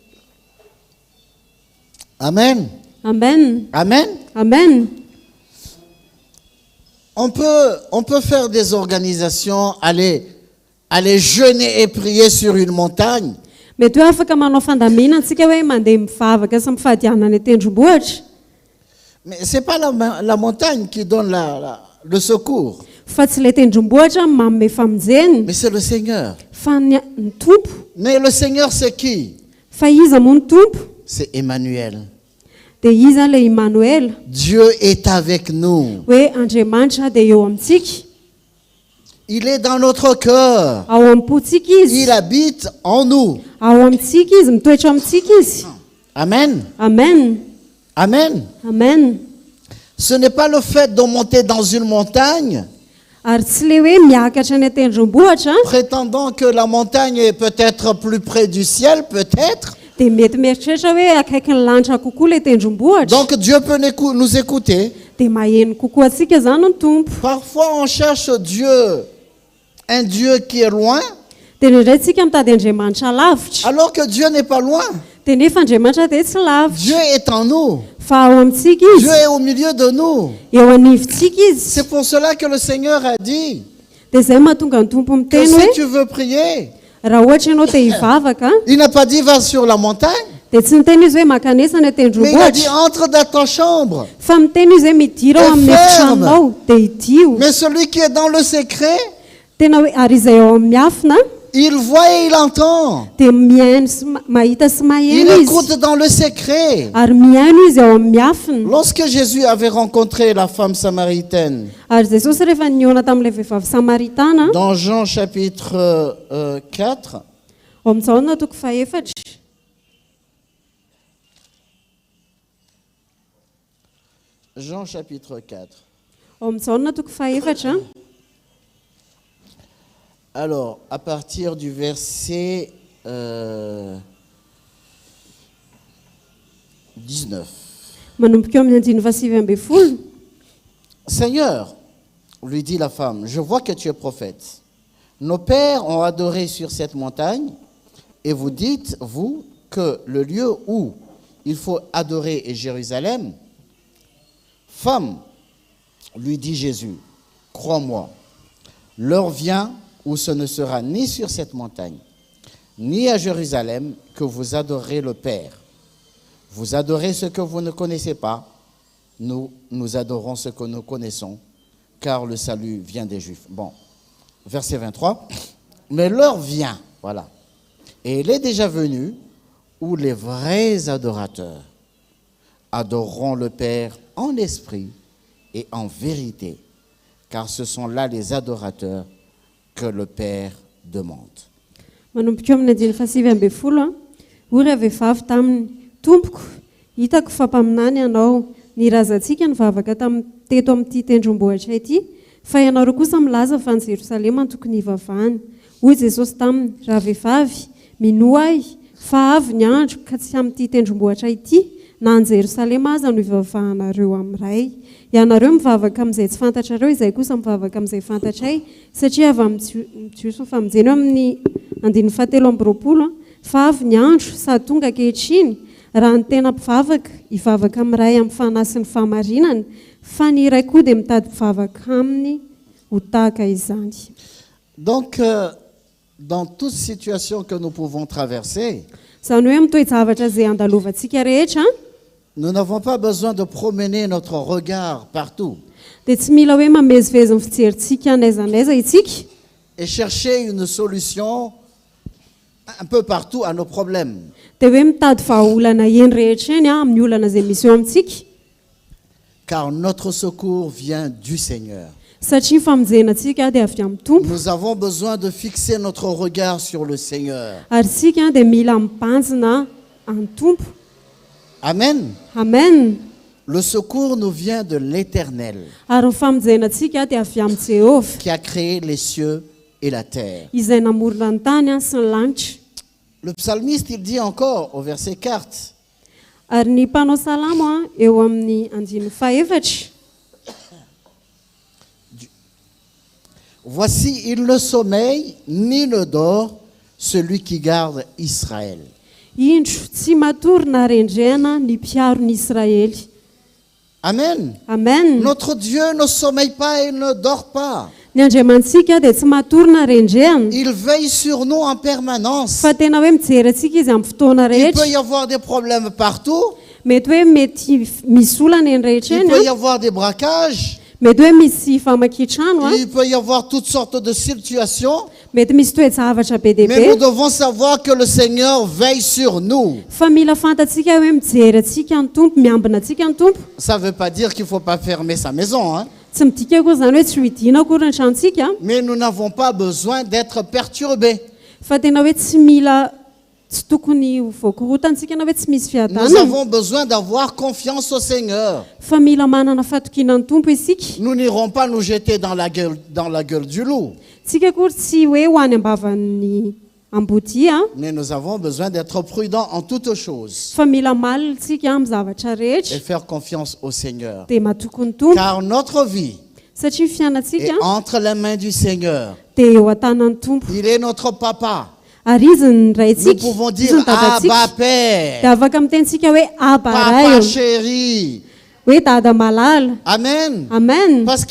Amen. Amen. Amen. Amen. On peut faire des organisations, aller jeûner et prier sur une montagne. Mety hoe afaka manao fandaminana antsika hoe mandeha mivavaka sy mifadiana any tendrombohitra. Mais ce n'est pas la montagne qui donne le secours, Fa tsy ilay tendrombohitra manome famonjeny, mais c'est le Seigneur. fa ny tompo. Mais le Seigneur, c'est qui? Fa iza moa ny tompo? C'est Emmanuel. Dia iza ilay Emmanuel, Dieu est avec nous. hoe Andriamanitra dia eo amintsika. Il est dans notre cœur. Ao am-pontsika izy. Il habite en nous. Ao amintsika izy, mitoetra amintsika izy. Amen. Amen. Amen. Amen. Ce n'est pas le fait de monter dans une montagne, Ary tsy ilay hoe miakatra any tendrombohitra, prétendant que la montagne est peut-être plus près du ciel, peut-être. dia mety mieritreritra hoe akaiky ny lanitra kokoa ilay tendrombohitra. Donc Dieu peut nous écouter. Dia maheno kokoa antsika zany ny tompo. Parfois on cherche Dieu, un Dieu qui est loin, Dia indraindray tsika mitady Andriamanitra lavitra, alors que Dieu n'est pas loin. dia nefa Andriamanitra dia tsy lavitra, Dieu est en nous. fa ao amintsika Dieu izy, est au milieu de nous. eo anivontsika izy. C'est pour cela que le Seigneur a dit Dia izay mahatonga ny tompo que miteny si hoe tu veux prier, raha ohatra ianao te hivavaka, il n'a pas dit va sur la montagne, dia tsy miteny izy hoe makanesana mais il a dit tendrombohitra, entre dans ta chambre. fa miteny izy hoe midira ao amin'ny efitranonao dia idio. Mais celui qui est dans le secret, Tena hoe ary izay ao amin'ny afina il voit et il entend. dia mihaino sy mahita sy Il maheno izy, écoute dans le secret. ary mihaino izy ao amin'ny afina. Lorsque Jésus avait rencontré la femme samaritaine, Ary Jesosy rehefa niona tamin'ilay vehivavy Samaritana, dans Jean chapitre 4, ao amin'ny Jaona toko faefatra, Jean chapitre 4. ao amin'ny Jaona toko faefatra, Alors, à partir du verset 19. manomboka eo amin'ny 19:20. Seigneur, lui dit la femme, je vois que tu es prophète. Nos pères ont adoré sur cette montagne, et vous dites, vous, que le lieu où il faut adorer est Jérusalem. Femme, lui dit Jésus, crois-moi, l'heure vient où ce ne sera ni sur cette montagne, ni à Jérusalem que vous adorerez le Père. Vous adorez ce que vous ne connaissez pas, nous adorons ce que nous connaissons, car le salut vient des Juifs. Bon, verset 23. Mais l'heure vient, voilà, et elle est déjà venue, où les vrais adorateurs adoreront le Père en esprit et en vérité, car ce sont là les adorateurs que le Père demande. Manomboka eo amin'ny 19:20. Ory vehivavy taminy, tompoko, hitako fampaminany ianao, ny razantsika nivavaka teto amin'ity tendrombohitra ity, fa ianareo kosa milaza fa ny Jerosalema no tokony hivavahany. Hoy Jesosy taminy, raha vehivavy, minoa ahy, fa avy ny andro ka tsy amin'ity tendrombohitra ity na an Jerosalema aza no ivavahanareo amin'iray. Ianareo mivavaka amin'izay tsy fantatrareo, izay kosa mivavaka amin'izay fantatray, satria avy amin'ny famonjeny amin'ny 17 fa avy ny andro sady tonga ankehitriny raha ny tena mpivavaka hivavaka amin'iray amin'ny fanahy fahamarinana, fa ny iray koa dia mitady mpivavaka aminy ho tahaka izany. Donc, dans toute situation que nous pouvons traverser, zany hoe mitoejavatra izay andalovantsika rehetra, nous n'avons pas besoin de promener notre regard partout dia tsy mila hoe mamezivezy ny fijerintsika n'aiza n'aiza itsika et chercher une solution un peu partout à nos problèmes. dia hoe mitady vahaolana eny rehetra eny amin'ny olana izay misy eo amintsika, Car notre secours vient du Seigneur. satria famonjenantsika dia avy amin'ny Tompo. Nous avons besoin de fixer notre regard sur le Seigneur. Ary sika dia mila mibanjina amin'ny Tompo. Amen. Amen. Le secours nous vient de l'Éternel Ary ny famonjenantsika dia avy amin'ny Jehovah qui a créé les cieux et la terre. izay namorona ny tany sy ny lanitra. Le psalmiste, il dit encore au verset 4, Ary ny mpanao salamo eo amin'ny 4, voici, il ne sommeille ni ne dort celui qui garde Israël. indro tsy matory na rendrena ny mpiaro ny Israely. Amen. Amen. Notre Dieu ne sommeille pas et ne dort pas. Ny Andriamantsika dia tsy matory na rendrena, Il veille sur nous en permanence. fa tena hoe mijery antsika izy amin'ny fotoana Il peut rehetra. y avoir des problèmes partout. Mety hoe mety misy olana eny rehetra Il peut y eny, avoir des braquages. mety hoe misy famakitrano, Il peut y avoir toutes sortes de situations. mety misy toe-javatra be dia Mais nous be, devons savoir que le Seigneur veille sur nous. fa mila fantatsika hoe mijery antsika ny Tompo, miambina antsika ny Tompo. Ça ne veut pas dire qu'il ne faut pas fermer sa maison, hein? Tsy midika koa zany hoe tsy ho idiana akory ny tranontsika, Mais nous n'avons pas besoin d'être perturbés. fa tena hoe tsy mila, tsy tokony ho voakorotantsika na hoe tsy misy Nous fiadanana, avons besoin d'avoir confiance au Seigneur. fa mila manana fatokiana ny Tompo isika. Nous n'irons pas nous jeter dans la gueule du loup. Tsika akory tsy hoe ho any ambavan'ny ambodia, Mais nous avons besoin d'être prudents en toutes choses fa mila malina tsika amin'ny zavatra et rehetra faire confiance au Seigneur. dia matoky ny Tompo, Car notre vie satria ny est fiainantsika entre les mains du Seigneur. dia eo an-tanan'ny Tompo. Il est notre papa. Ary izy ny Nous raitsika, pouvons izy dire ny dadatsika, Abba Père, dia afaka mitentsika hoe aba Papa ray, chéri. hoe dada malala. Amen. Amen. Parce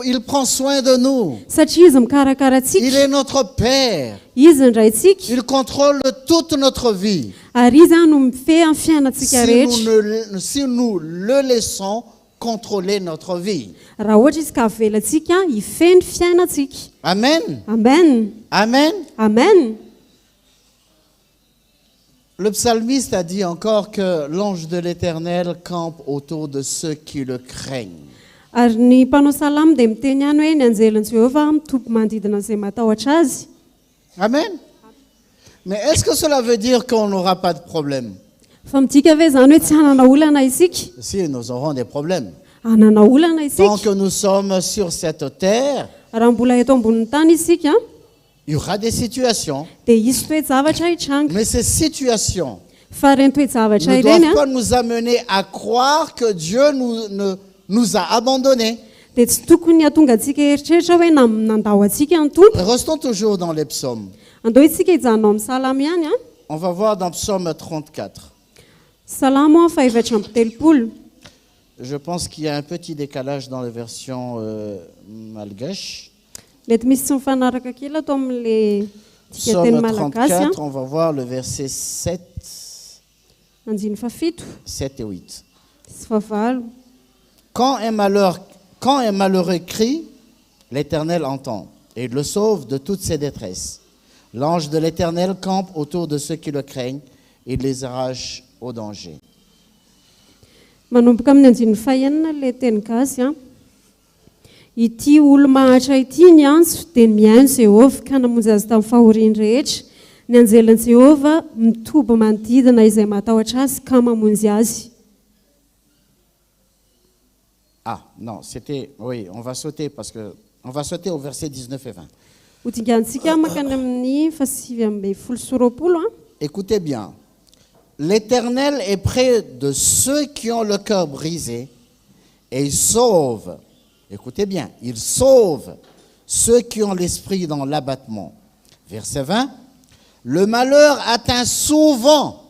il prend soin de nous. Satria izy mikarakara Il antsika, est notre Père. izy ny raitsika, Il contrôle toute notre vie. ary izy no mifehy amin'ny fiainantsika rehetra. Si nous le laissons contrôler notre vie. Raha ohatra izy ka avelantsika hifehy ny fiainantsika. Amen. Amen. Amen. Amen. Le psalmiste a dit encore que l'ange de l'Éternel campe autour de ceux qui le craignent. Ary ny mpanao salamo dia miteny ihany hoe ny anjelin'i Jehovah mitompy manodidina izay matahotra azy. Amen. Mais est-ce que cela veut dire qu'on n'aura pas de problème? Fa midika ve zany hoe tsy hanana olana isika? Si, nous aurons des problèmes. Hanana olana Tant isika. que nous sommes sur cette terre, Raha mbola eto ambonin'ny tany isika, il y aura des situations. dia hisy toe-javatra hitranga. Mais ces situations Fa ireny toe-javatra ne ireny doivent pas nous amener à croire que Dieu nous a abandonnés. dia tsy tokony hatonga antsika eritreritra hoe nandao antsika ny Tompo. Restons toujours dans les psaumes. Andao isika hijanona amin'ny salamo ihany a. On va voir dans Psaume 34. Salamo 430. Je pense qu'il y a un petit décalage dans la version malgache. Mety misy tsy mifanaraka kely ato amin'le tika teny Psaume malagasy a. 34, on va voir le verset 7, 7 et 8. sy favalo. Quand un malheureux crie, l'Éternel entend et il le sauve de toutes ses détresses. L'ange de l'Éternel campe autour de ceux qui le craignent et les arrache au danger. Manomboka amin'ny 9 le teny gasy a. Ity olo mahatra ity ny antso dia mihaino Jehovah ka namonjy azy tamin'ny fahoriany rehetra. Ny anjelin'i Jehovah mitoby manodidina izay matahotra azy ka mamonjy azy. Ah, non, c'était... Oui, on va sauter au verset 19 et 20. Ho dingantsika makany amin'ny 7 ambin'ny 20 sy 20. Écoutez bien. l'Éternel est près de ceux qui ont le cœur brisé et il sauve, écoutez bien, il sauve ceux qui ont l'esprit dans l'abattement. Verset 20, le malheur atteint souvent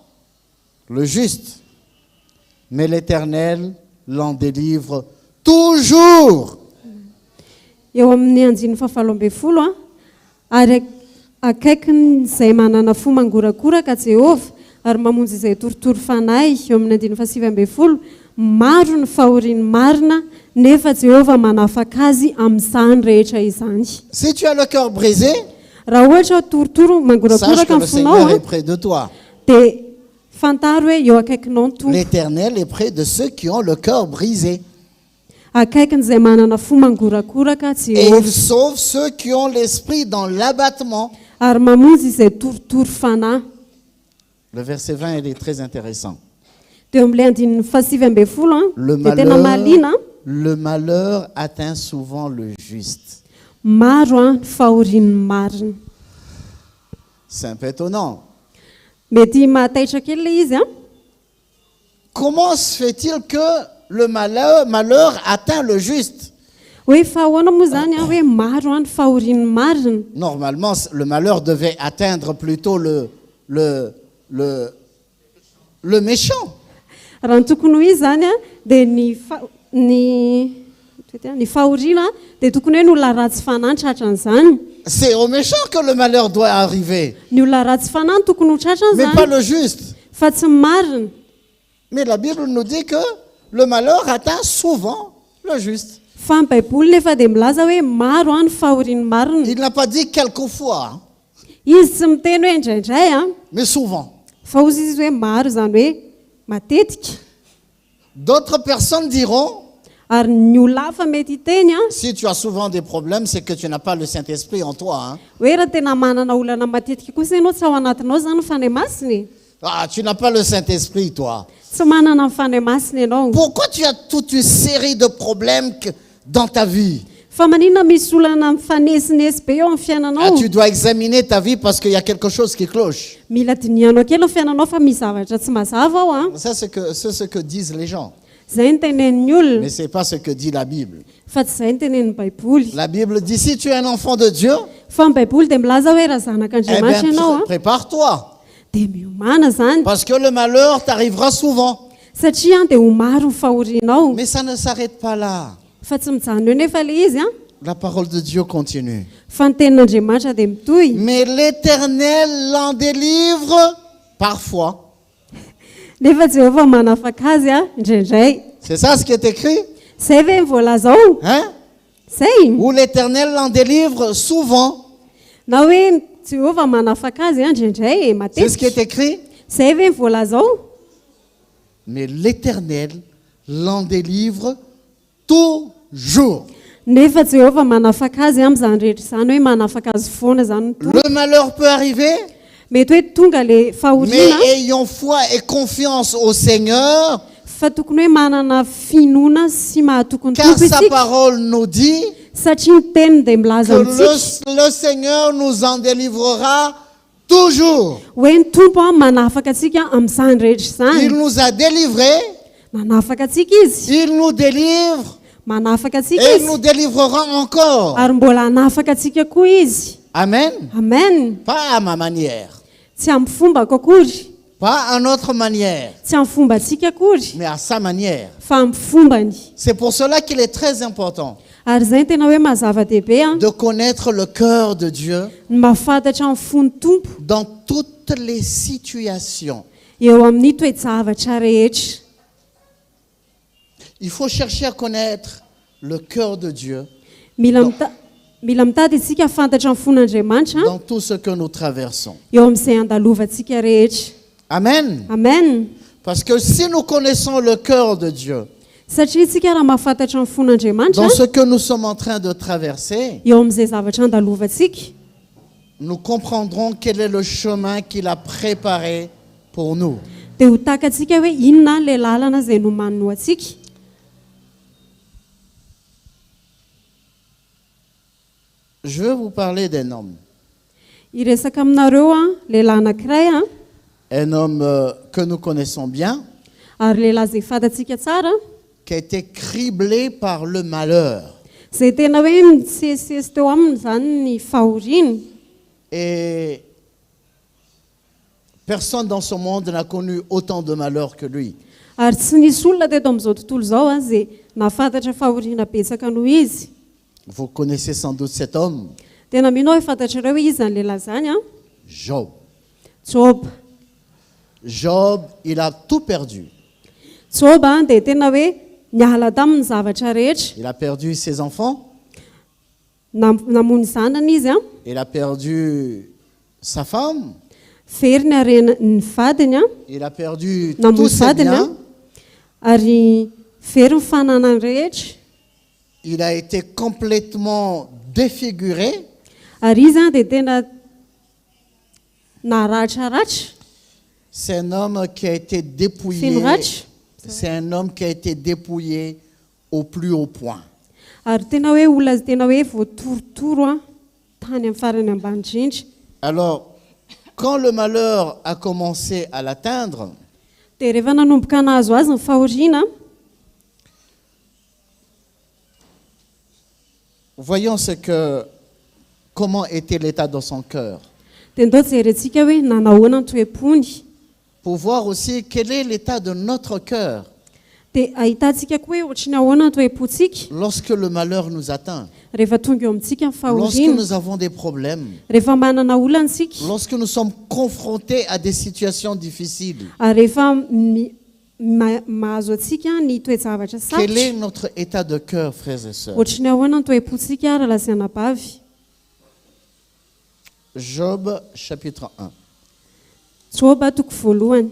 le juste, mais l'Éternel l'en délivre toujours. Eo amin'ny andiny fahavalo ambin'ny folo ary akaikiny izay manana fo mangorakoraka Jehova ary mamonjy izay torotoro fanahy. Eo amin'ny andiny fahasivy ambin'ny folo, maro ny fahoriany marina nefa Jehova manafaka azy amin'izany rehetra izany. Si tu as le cœur brisé, raha ohatra torotoro sache mangorakoraka que le amin'ny Seigneur fonao est près de toi. dia fantaro hoe eo akaikinao ny tompo. L'Éternel est près de ceux qui ont le cœur brisé. Akaikiny izay manana fo mangorakoraka Et Jehova il sauve ceux qui ont l'esprit dans l'abattement. ary mamonjy izay torotoro fanahy. Le verset 20, il est très intéressant. Dia eo amin'ilay andiny fahasivy ambin'ny folo Le dia tena mahaliana. le malheur atteint souvent le juste. Maro ny fahoriany marina. C'est un peu étonnant. Mety mahataitra kely ilay izy Comment se fait-il que le malheur atteint le juste? hoe fa ahoana moa zany hoe maro ny fahoriany marina. Normalement, le malheur devait atteindre plutôt le méchant. Raha ny tokony ho izy zany dia ny fahoriana dia tokony hoe ny olona ratsy fanahy ny tratran'izany. C'est au méchant que le malheur doit arriver, Ny olona ratsy fanahy ny tokony ho mais pas tratran'izany le juste. fa tsy marina. Mais la Bible nous dit que le malheur atteint souvent le juste. Fa ny baiboly nefa dia milaza hoe maro ny fahoriany marina. Il n'a pas dit quelquefois, Izy tsy miteny hoe indraindray mais souvent. fa ozy izy hoe maro zany hoe matetika. D'autres personnes diront, Ary ny olona hafa mety hiteny si tu as souvent des problèmes, c'est que tu n'as pas le Saint-Esprit en toi. hoe raha tena manana olana matetika kosa ianao tsy ao anatinao zany fanahy masiny. Ah, tu n'as pas le Saint-Esprit, toi. Tsy manana ny fanahy masiny ianao. Pourquoi tu as toute une série de problèmes dans ta vie? Fa maninona misy olana mifanesinesy be eo amin'ny Ah, fiainanao. tu dois examiner ta vie parce qu'il y a quelque chose qui cloche. Mila dinihanao kely ny fiainanao fa misy zavatra tsy mazava ao Ça, c'est ce que disent les gens. Zay ny tenenin'ny olona Mais ce n'est pas ce que dit la Bible. fa tsy zay ny tenenin'ny baiboly. La Bible dit, si tu es un enfant de Dieu, Fa ny baiboly dia milaza hoe raha eh zanak'Andriamanitra bien, ianao prépare-toi. dia miomana zany Parce que le malheur t'arrivera souvent. satria dia ho maro ny fahorianao. Mais ça ne s'arrête pas là. Fa tsy mijano eo nefa ilay izy La parole de Dieu continue. fa ny tenin'Andriamanitra dia mitohy. Mais l'Éternel l'en délivre parfois. Nefa Jehova manafaka azy indraindray. C'est ça ce qui est écrit? Zay ve ny voalaza ao? Hein? Zay. Où l'Éternel l'en délivre souvent. Na hoe Jehova manafaka azy indraindray C'est ce qui matetika. est écrit? Zay ve ny voalaza ao? Mais l'Éternel l'en délivre toujours. Nefa Jehova manafaka azy amin'izany rehetra izany hoe manafaka azy foana zany ny tompo. Le malheur peut arriver, Mety hoe tonga le mais fahoriana ayons foi et confiance au Seigneur, fa tokony hoe manana finoana sy mahatokony car tompo sa isika parole nous dit satria ny teniny dia milaza que amintsika le Seigneur nous en délivrera toujours. hoe ny tompo manafaka atsika amin'izany rehetra Il izany. nous a délivrés, Manafaka atsika izy. il nous délivre Manafaka atsika et il izy. nous délivrera encore. Ary mbola hanafaka atsika koa izy. Amen. Amen. Pas à ma manière, Tsy amin'ny fombako akory. pas à notre manière, Tsy amin'ny fomba atsika akory. mais à sa manière. Fa amin'ny fombany. C'est pour cela qu'il est très important Ary zay ny tena hoe mazava-dehibe de connaître le cœur de Dieu ny mahafantatra amin'ny fon'ny tompo dans toutes les situations. eo amin'ny toe-javatra rehetra. Il faut chercher à connaître le cœur de Dieu Mila mitady isika fantatra amin'ny fon'Andriamanitra dans tout ce que nous traversons. eo amin'izay andalovantsika rehetra. Amen. Amen. Parce que si nous connaissons le cœur de Dieu Satria isika raha mahafantatra amin'ny fon'Andriamanitra dans ce que nous sommes en train de traverser, eo amin'izay zavatra andalovantsika nous comprendrons quel est le chemin qu'il a préparé pour nous. dia ho takatsika hoe inona ilay lalana izay nomanino atsika. Je veux vous parler d'un homme. Hiresaka aminareo lehilahy anankiray un homme que nous connaissons bien, ary lehilahy izay fantatsika tsara qui a été criblé par le malheur. izay tena hoe mitsesisesy teo aminy zany ny fahoriany. Et personne dans ce monde n'a connu autant de malheur que lui. Ary tsy nisy olona teto amin'izao tontolo izao a izay nahafantatra fahoriana betsaka noho izy. Vous connaissez sans doute cet homme, Tena mino hoe fantatrareo hoe izy zany lehilahy zany a. Job. Job. Job, il a tout perdu. Job a dia tena hoe niala tamin'ny zavatra rehetra. Il a perdu ses enfants, Namony zanany izy a. il a perdu sa femme, Very ny arena ny vadiny a. il a perdu Namony tous ses vadiny a. biens, Ary very ny fananany rehetra. il a été complètement défiguré. Ary izy a dia tena naratraratra. C'est un homme qui a été dépouillé. Finoratro. C'est un homme qui a été dépouillé au plus haut point. Ary tena hoe olona tena hoe voatorotoro a tany amin'ny farany ambany indrindra. Alors, quand le malheur a commencé à l'atteindre, Dia rehefa nanomboka nahazo azy ny fahoriana, voyons comment était l'état de son cœur. dia ndao jerentsika hoe nanahoana ny toe-pony. Pour voir aussi quel est l'état de notre cœur Dia ahitantsika koa hoe ohatry ny ahoana ny toe-pontsika lorsque le malheur nous atteint, rehefa tonga eo amintsika ny lorsque fahoriana, nous avons des problèmes, rehefa manana olana isika, lorsque nous sommes confrontés à des situations difficiles. ary rehefa mahazo atsika ny toe-javatra Quel est sarotra, notre état de cœur, frères et sœurs? ohatry ny ahoana ny toe-pontsika raha lasanabavy. Job, chapitre 1. Job toko voalohany.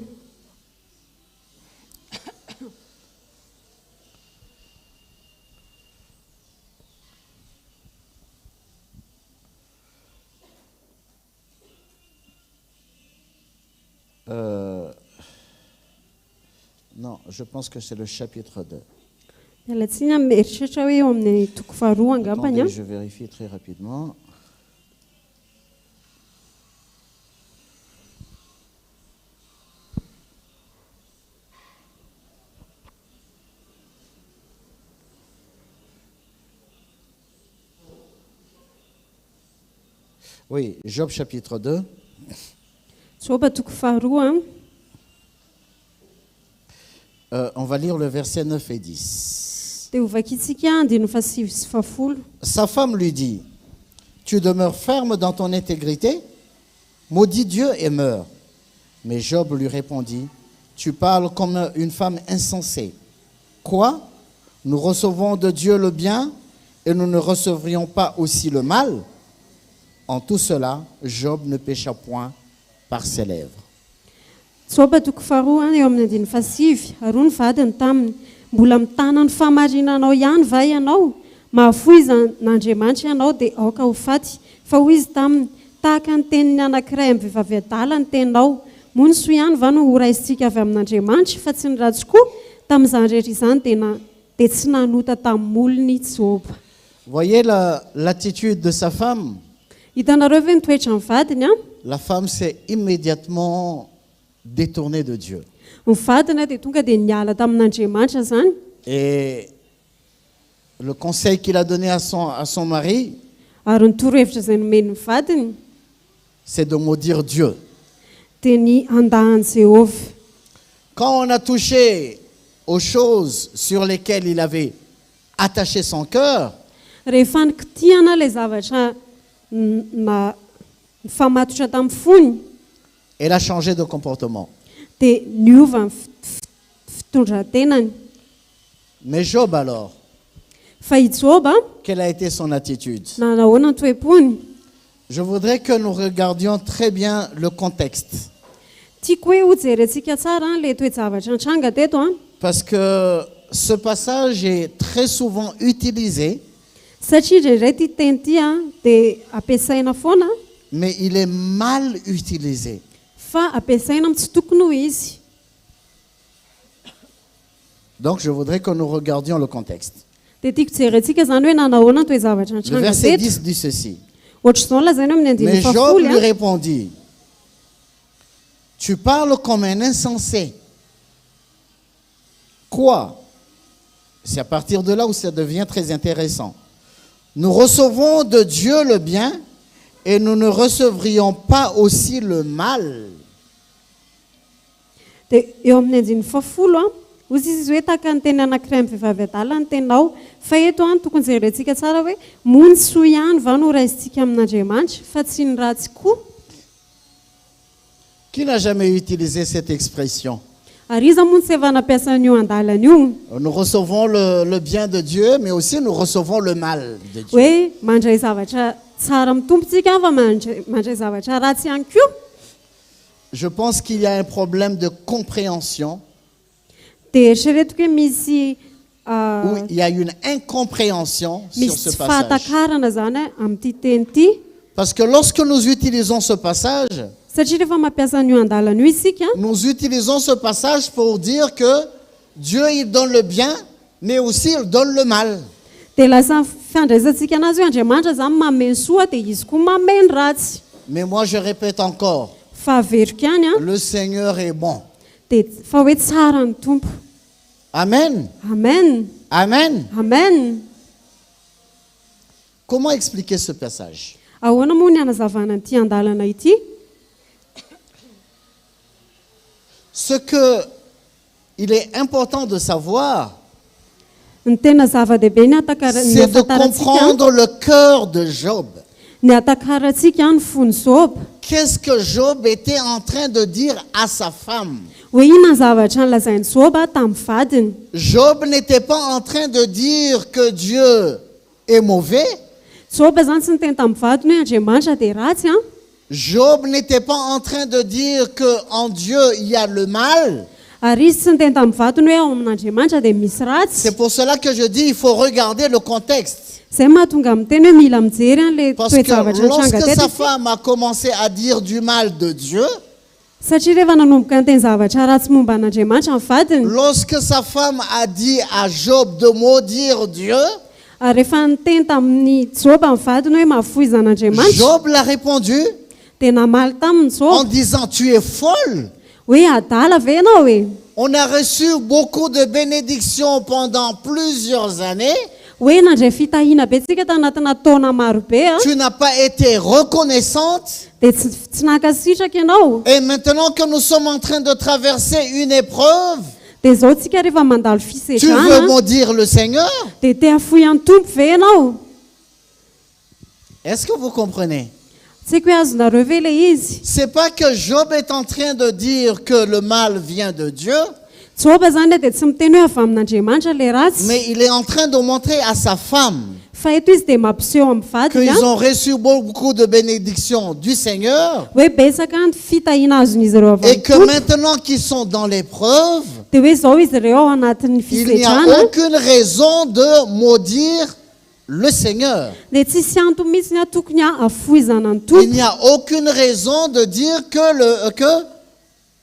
Non, je pense que c'est le chapitre 2. Mialatsiny a mieritreritra hoe eo amin'ny toko faharoa angambany a. Attendez, je vérifie très rapidement. Oui, Job chapitre 2. Job toko faharoa a. On va lire le verset 9 et 10. Dia hovakitsika andino fahasivy sy fahafolo. Sa femme lui dit, tu demeures ferme dans ton intégrité, maudis Dieu et meurs. Mais Job lui répondit, tu parles comme une femme insensée. Quoi? Nous recevons de Dieu le bien et nous ne recevrions pas aussi le mal? En tout cela, Job ne pécha point par ses lèvres. Job toko faharoa eo amin'ny andiny fahasivy. Aroa ny vadiny taminy, mbola mitana ny fahamarinanao ihany va ianao? Mahafoy n'Andriamanitra ianao dia aoka ho faty. Fa hoy izy taminy, tahaka ny teniny anankiray amin'ny vehivavy adala ny teninao. Moa ny soa ihany va no ho raisitsika avy amin'Andriamanitra, fa tsy ny ratsy koa tamin'izany rehetra izany dia tsy nanota tamin'ny olony Job. Voyez l'attitude de sa femme. Hitanareo ve ny toetra ny vadiny a? La femme s'est immédiatement détournée de Dieu. Ny vadiny dia tonga dia niala tamin'Andriamanitra zany. Et le conseil qu'il a donné à son mari, Ary ny torohevitra izay nomeny ny vadiny c'est de maudire Dieu. dia ny andahany Jéhovah. Quand on a touché aux choses sur lesquelles il avait attaché son cœur, Rehefa nikitiana ilay zavatra famatotra tamin'ny fony, elle a changé de comportement. dia niova ny fitondran-tenany. Mais Job alors, Fa i Job a, quelle a été son attitude? nanahoana ny toe-pony? Je voudrais que nous regardions très bien le contexte. Tiako hoe ho jerentsika tsara ilay toe-javatra nitranga teto a, Parce que ce passage est très souvent utilisé, satria indraindray ity teny ity a dia ampiasaina foana, mais il est mal utilisé. fa ampiasaina amin'ny tsy tokony ho izy. Donc je voudrais que nous regardions le contexte. Dia tiako jerentsika zany hoe nanahoana ny toe-javatra Le nitranga verset teto. 10 dit ceci. Ohatr'izao lazaina amin'ny andiny Mais Job fahafolo lui a. répondit, Tu parles comme un insensé. Quoi? C'est à partir de là où ça devient très intéressant. Nous recevons de Dieu le bien et nous ne recevrions pas aussi le mal. Dia eo amin'ny andiny fafolo ozy izy hoe tahaka ny teny anankiray amin'ny vehivavy adala ny tenao fa eto tokony jerentsika tsara hoe mony soa ihany va no raisitsika amin'Andriamanitra fa tsy ny ratsy koa. Qui n'a jamais utilisé cette expression? Ary iza moa tsy efa nampiasa an'io andalana io. Nous recevons le bien de Dieu, mais aussi nous recevons le mal de Dieu. Hoe mandray zavatra tsara amin'ny tompontsika fa mandray zavatra ratsy ihany koa. Je pense qu'il y a un problème de compréhension. Dia eritreretiko hoe misy où il y a une incompréhension sur ce misy passage. fahatakarana zany amin'ity teny ity. Parce que lorsque nous utilisons ce passage, Satria rehefa mampiasa an'io andalana io isika, nous utilisons ce passage pour dire que Dieu, il donne le bien, mais aussi il donne le mal. dia lasa fiandraisantsika anazy hoe Andriamanitra zany mameno soa dia izy koa mameno ratsy. Mais moi, je répète encore, Fa averiko ihany le Seigneur est bon. dia fa hoe tsara ny tompo. Amen. Amen. Amen. Amen. Comment expliquer ce passage? Ahoana moa ny anazavana an'ity andalana ity? Ce que il est important de savoir, Ny tena zava-dehibe ny c'est de comprendre le cœur de Job. ny atakaratsika ny fony Job. Qu'est-ce que Job était en train de dire à sa femme? Hoe inona ny zavatra nolazainy Job tamin'ny vadiny. Job n'était pas en train de dire que Dieu est mauvais. Job zany tsy niteny tamin'ny vadiny hoe Andriamanitra dia ratsy. Job n'était pas en train de dire qu'en Dieu il y a le mal. Ary izy tsy niteny tamin'ny vadiny hoe ao amin'Andriamanitra dia misy ratsy. C'est pour cela que je dis il faut regarder le contexte. Zay mahatonga miteny hoe mila mijery le Parce que toejavatra lorsque nitranga sa teto. femme a commencé à dire du mal de Dieu, Satria rehefa nanomboka niteny zavatra ratsy momba an'Andriamanitra ny vadiny. lorsque sa femme a dit à Job de maudire Dieu, Ary rehefa niteny tamin'ny Job amin'ny vadiny hoe mahafoizan'Andriamanitra. Job l'a répondu Dia namaly taminy en Job disant tu es folle. hoe adala ve ianao hoe? On a reçu beaucoup de bénédictions pendant plusieurs années. Hoe nandray fitahiana betsika tanatina taona maro be. Tu n'as pas été reconnaissante. Dia tsy nankasitraka ianao. Et maintenant que nous sommes en train de traverser une épreuve, Dia zao tsika rehefa mandalo tu veux fisejana maudire le Seigneur? dia te hafoy an'ny tompo ve ianao? Est-ce que vous comprenez? Tsy haiko hoe azonareo ve le izy? C'est pas que Job est en train de dire que le mal vient de Dieu, Job zany dia tsy miteny hoe avy amin'Andriamanitra le ratsy. mais il est en train de montrer à sa femme Fa eto izy dia mampiseho amin'ny vadiny qu'ils ont reçu beaucoup de bénédictions du Seigneur hoe betsaka ny fitahiana azon'izy ireo avy et amin'ny que tompo. maintenant qu'ils sont dans l'épreuve, Dia hoe zao izy ireo ao anatin'ny il n'y a fisejana aucune raison de maudire le Seigneur. dia tsisy antony mihitsy ny tokony hafoizana ny tompo. Il n'y a aucune raison de dire que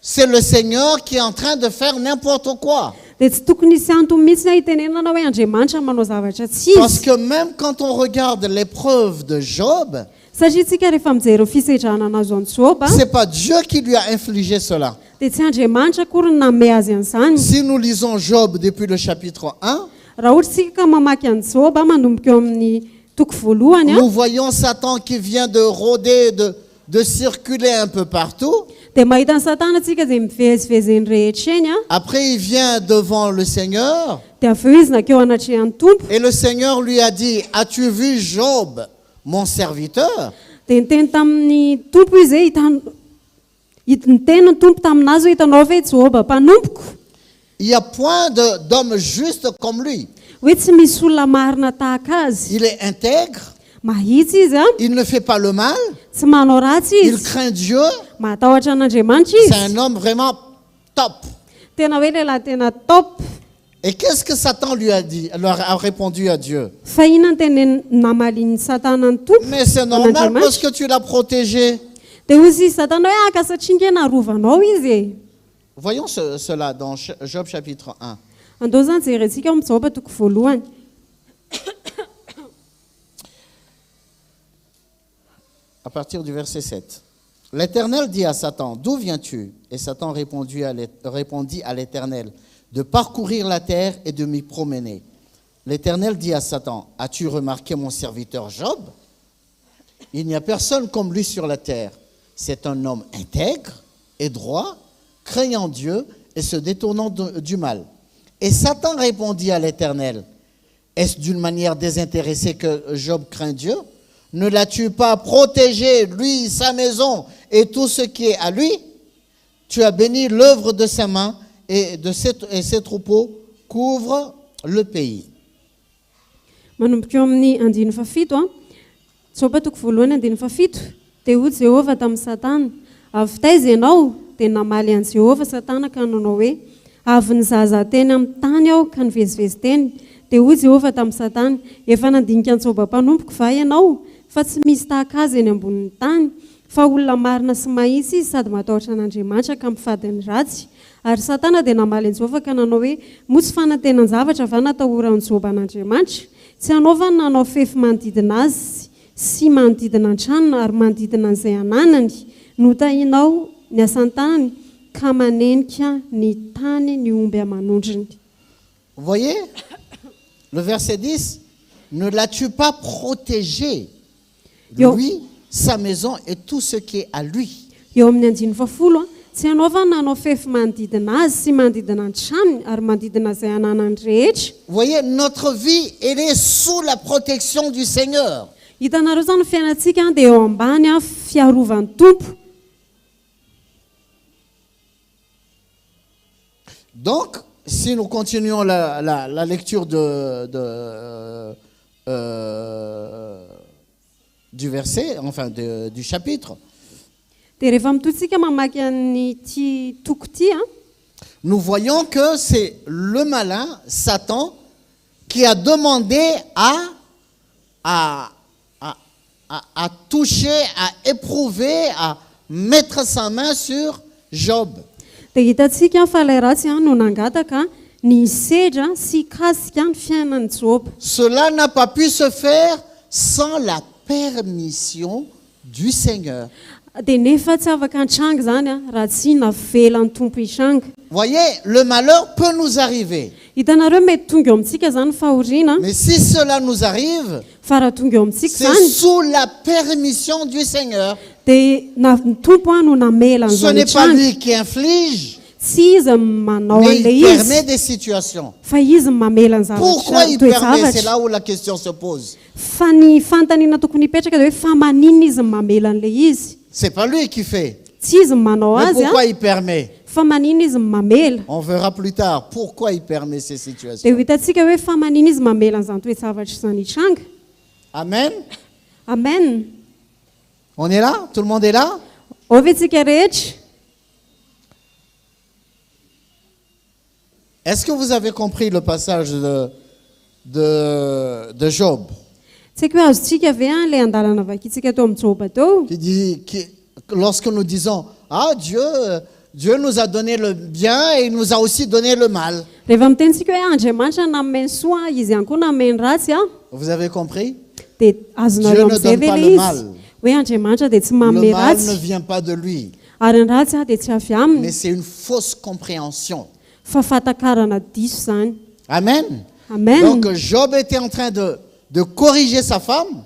c'est le Seigneur qui est en train de faire n'importe quoi. Dia tsy tokony hisy antony mihitsy ny hitenenana hoe Andriamanitra manao zavatra tsy Parce izy. que même quand on regarde l'épreuve de Job, Satria tsika rehefa mijery fisedrana anazy an'i Job c'est pas Dieu qui lui a infligé cela. dia tsy Andriamanitra akory ny nanome azy an'izany. Si nous lisons Job depuis le chapitre 1, Raha ohatra tsika ka mamaky an'i Job manomboka eo amin'ny toko voalohany nous voyons Satan qui vient de rôder, de circuler un peu partout. dia mahita ny Satana tsika izay mivezivezeny rehetra eny Après, il vient devant le Seigneur dia avy eo izy nakeo anatrehan'ny tompo. et le Seigneur lui a dit, as-tu vu Job, mon serviteur? Dia niteny tamin'ny tompo izy hoe niteny ny tompo taminazy hoe hitanao ve Job mpanompoko Il n'y a point d'homme juste comme lui. hoe tsy misy olona marina tahaka azy. Il est intègre, Mahitsy izy il ne fait pas le mal, tsy manao ratsy il izy, craint Dieu. matahotra an'Andriamanitra C'est izy, un homme vraiment top. tena hoe lehilahy tena top. Et qu'est-ce que Satan lui a dit, leur a répondu à Dieu? Fa inona ny teny namalin'ny Satana ny tompo Mais c'est normal parce an'Andriamanitra. que tu l'as protégé. Dia hozy Satana hoe ka satria nge narovanao izy e. Voyons cela dans Job chapitre 1. Andao zany jerentsika amin'ny Job toko voalohany. À partir du verset 7. L'Éternel dit à Satan, d'où viens-tu? Et Satan répondit à l'Éternel, de parcourir la terre et de m'y promener. L'Éternel dit à Satan, as-tu remarqué mon serviteur Job? Il n'y a personne comme lui sur la terre. C'est un homme intègre et droit, craignant Dieu et se détournant du mal. Et Satan répondit à l'Éternel, est-ce d'une manière désintéressée que Job craint Dieu? Ne l'as-tu pas protégé, lui, sa maison et tout ce qui est à lui? Tu as béni l'œuvre de ses mains et ses troupeaux couvrent le pays. Manomboka eo amin'ny 17 Tsoba toko voalohany 17 dia hoy Jehova tamin'ny Satana, avy taiza ianao dia namaly an' Jehova Satana ka nanao hoe avy nizaza teny amin'ny tany aho ka nivezivezy teny. Dia hoy Jehova tamin'ny Satana, efa nandinika an Tsoba mpanompoko va ianao, fa tsy misy tahaka azy eny ambonin'ny tany, fa olona marina sy mahitsy izy sady matahotra an'Andriamanitra ka mifady ny ratsy. Ary Satana dia namaly an Jehova ka nanao hoe mosy fanantenan-javatra va natahoran'i Joba an'Andriamanitra? Tsy anaovany nanao fefy manodidina azy sy manodidina an-tranony ary manodidina an'izay ananany, notahinao ny asan-tanany ka manenika ny tany ny omby amanondriny. Vous voyez, le verset 10, ne l'as-tu pas protégé, lui, sa maison et tout ce qui est à lui? Eo amin'ny 19 tsy anaovany nanao fefy manodidina azy sy manodidina an-tranony ary manodidina izay ananany rehetra. Vous voyez, notre vie, elle est sous la protection du Seigneur. Hitanareo zany ny fiainantsika dia eo ambany fiarovan'ny Tompo. Donc, si nous continuons la lecture du verset, enfin du chapitre, dia rehefa mitotsika mamaky an'ity toko ity, nous voyons que c'est le malin, Satan, qui a demandé à toucher, à éprouver, à mettre sa main sur Job. Dia hitantsika fa ilay ratsy no nangataka ny sedra sy kasika ny fiainan'i Job. Cela n'a pas pu se faire sans la permission du Seigneur. Dia nefa tsy afaka hantranga zany raha tsy navelan'ny Tompo hitranga. Voyez, le malheur peut nous arriver. Hitanareo mety tonga eo amintsika zany fahoriana. Mais si cela nous arrive, fa raha tonga eo amintsika c'est zany, sous la permission du Seigneur. dia ny Tompo no namela Ce an'izany n'est pas hitranga. lui qui inflige, Tsy izy manao mais il an'ilay permet izy, des situations. fa izy mamela ny Pourquoi il permet? C'est toejavatra. là où la question se pose. Fa ny fanontaniana tokony hipetraka dia hoe fa maninona izy mamela an'ilay izy? C'est pas lui qui fait. Tsy izy manao Mais azy, pourquoi il permet? fa maninona izy mamela? On verra plus tard pourquoi il permet ces Dia situations. hitantsika hoe fa maninona izy mamela an'izany toejavatra izany hitranga. Amen. Amen. On est là? Tout le monde est là? Ovy antsika rehetra. Est-ce que vous avez compris le passage de Job? Tsy haiko hoe azontsika ve ilay andalana vakintsika teo amin'ny Job teo? Lorsque nous disons, ah Dieu nous a donné le bien et il nous a aussi donné le mal. Rehefa mitentsika hoe Andriamanitra nameny soa, izy ihany koa nameny ratsy, Vous avez compris? dia azonareo amin'izay ve ilay izy? Hoe Andriamanitra dia tsy Le manome mal ne ratsy, vient pas de lui, ary ny ratsy dia tsy avy aminy, mais c'est une fausse compréhension. fa fatakarana diso zany. Amen. Amen. Donc Job était en train de corriger sa femme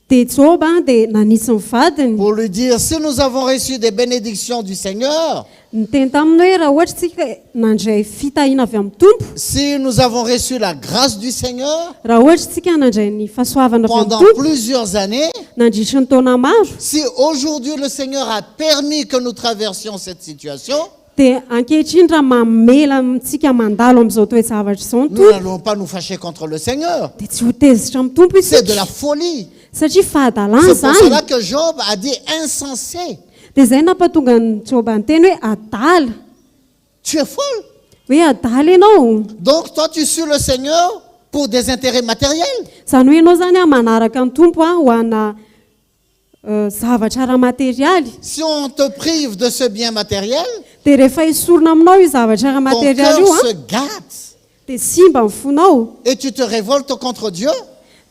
Dia Job dia nanitsy ny vadiny, pour lui dire, si nous avons reçu des bénédictions du Seigneur, niteny taminy hoe raha ohatra tsika nandray fitahiana avy amin'ny Tompo, si nous avons reçu la grâce du Seigneur raha ohatra tsika nandray ny fahasoavana avy amin'ny pendant Tompo plusieurs années, nandritry ny taona maro, si aujourd'hui le Seigneur a permis que nous traversions cette situation, dia ankehitriny raha mamela antsika mandalo amin'izao toejavatra izao ny nous Tompo, n'allons pas nous fâcher contre le Seigneur. dia tsy ho tezitra amin'ny Tompo C'est de isika, la folie. satria fahadalana C'est pour zany. cela que Job a dit insensé. Dia zay nampatonga ny Job nyteny hoe adala, Tu es folle. hoe adala ianao. Donc toi tu suis le Seigneur pour des intérêts matériels. Zany hoe ianao zany manaraka ny Tompo ho ana zavatra raha materialy. Si on te prive de ce bien matériel, Dia rehefa isorona aminao io zavatra raha ton materialy cœur io, se gâte dia simba ny fonao, et tu te révoltes contre Dieu.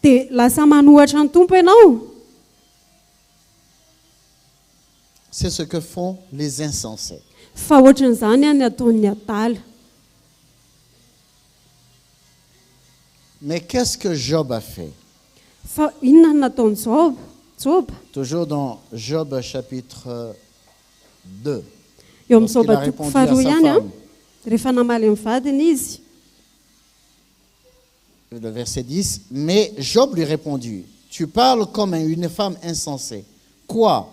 dia lasa manohatra ny Tompo ianao. C'est ce que font les insensés. fa ohatran'izany ny ataon'ny adala. Mais qu'est-ce que Job a fait? Fa inona no nataony Job? Toujours dans Job chapitre 2. Eo amin'ny Lorsqu'il a Job toko répondu à faharoa sa ihany a, femme. rehefa namaly amin'ny vadiny izy. Le verset 10. Mais Job lui répondit, tu parles comme une femme insensée. Quoi?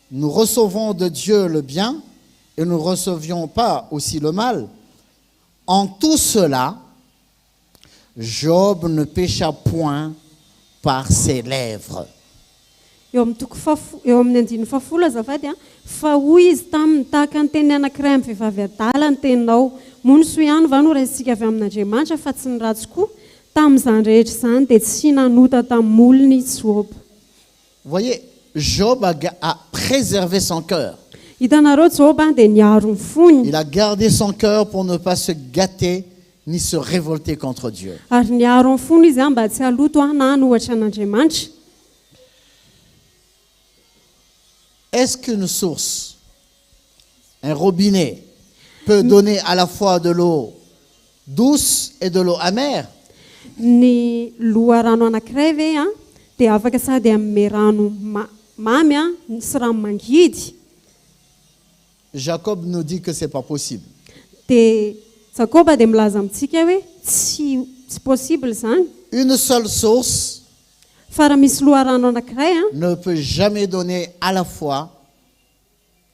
Nous recevons de Dieu le bien et nous ne recevions pas aussi le mal? En tout cela, Job ne pécha point par ses lèvres. Eo amin'ny andiny fahafolo azafady a, fa hoy izy taminy tahaka ny teny anankiray amin'ny vehivavy adala ny teninao, monoso ihany va no raisitsika avy amin'Andriamanitra fa tsy ny ratsy koa. Tamin'izany rehetra izany dia tsy nanota tamin'ny olony Job. Vous voyez, Job a préservé son cœur. Hitanareo Job dia niaro ny fony. Il a gardé son cœur pour ne pas se gâter ni se révolter contre Dieu. Ary niaro ny fony izy mba tsy haloto na hanohatra an'Andriamanitra. Est-ce qu'une source, un robinet, peut donner à la fois de l'eau douce et de l'eau amère? Ny loharano anankiray ve a dia afaka sady amin'ny rano mamy a sy rano mangidy. Jacob nous dit que ce n'est pas possible. Dia Jacob dia milaza amintsika hoe tsy possible zany. Une seule source Fa raha misy loharano anankiray a ne peut jamais donner à la fois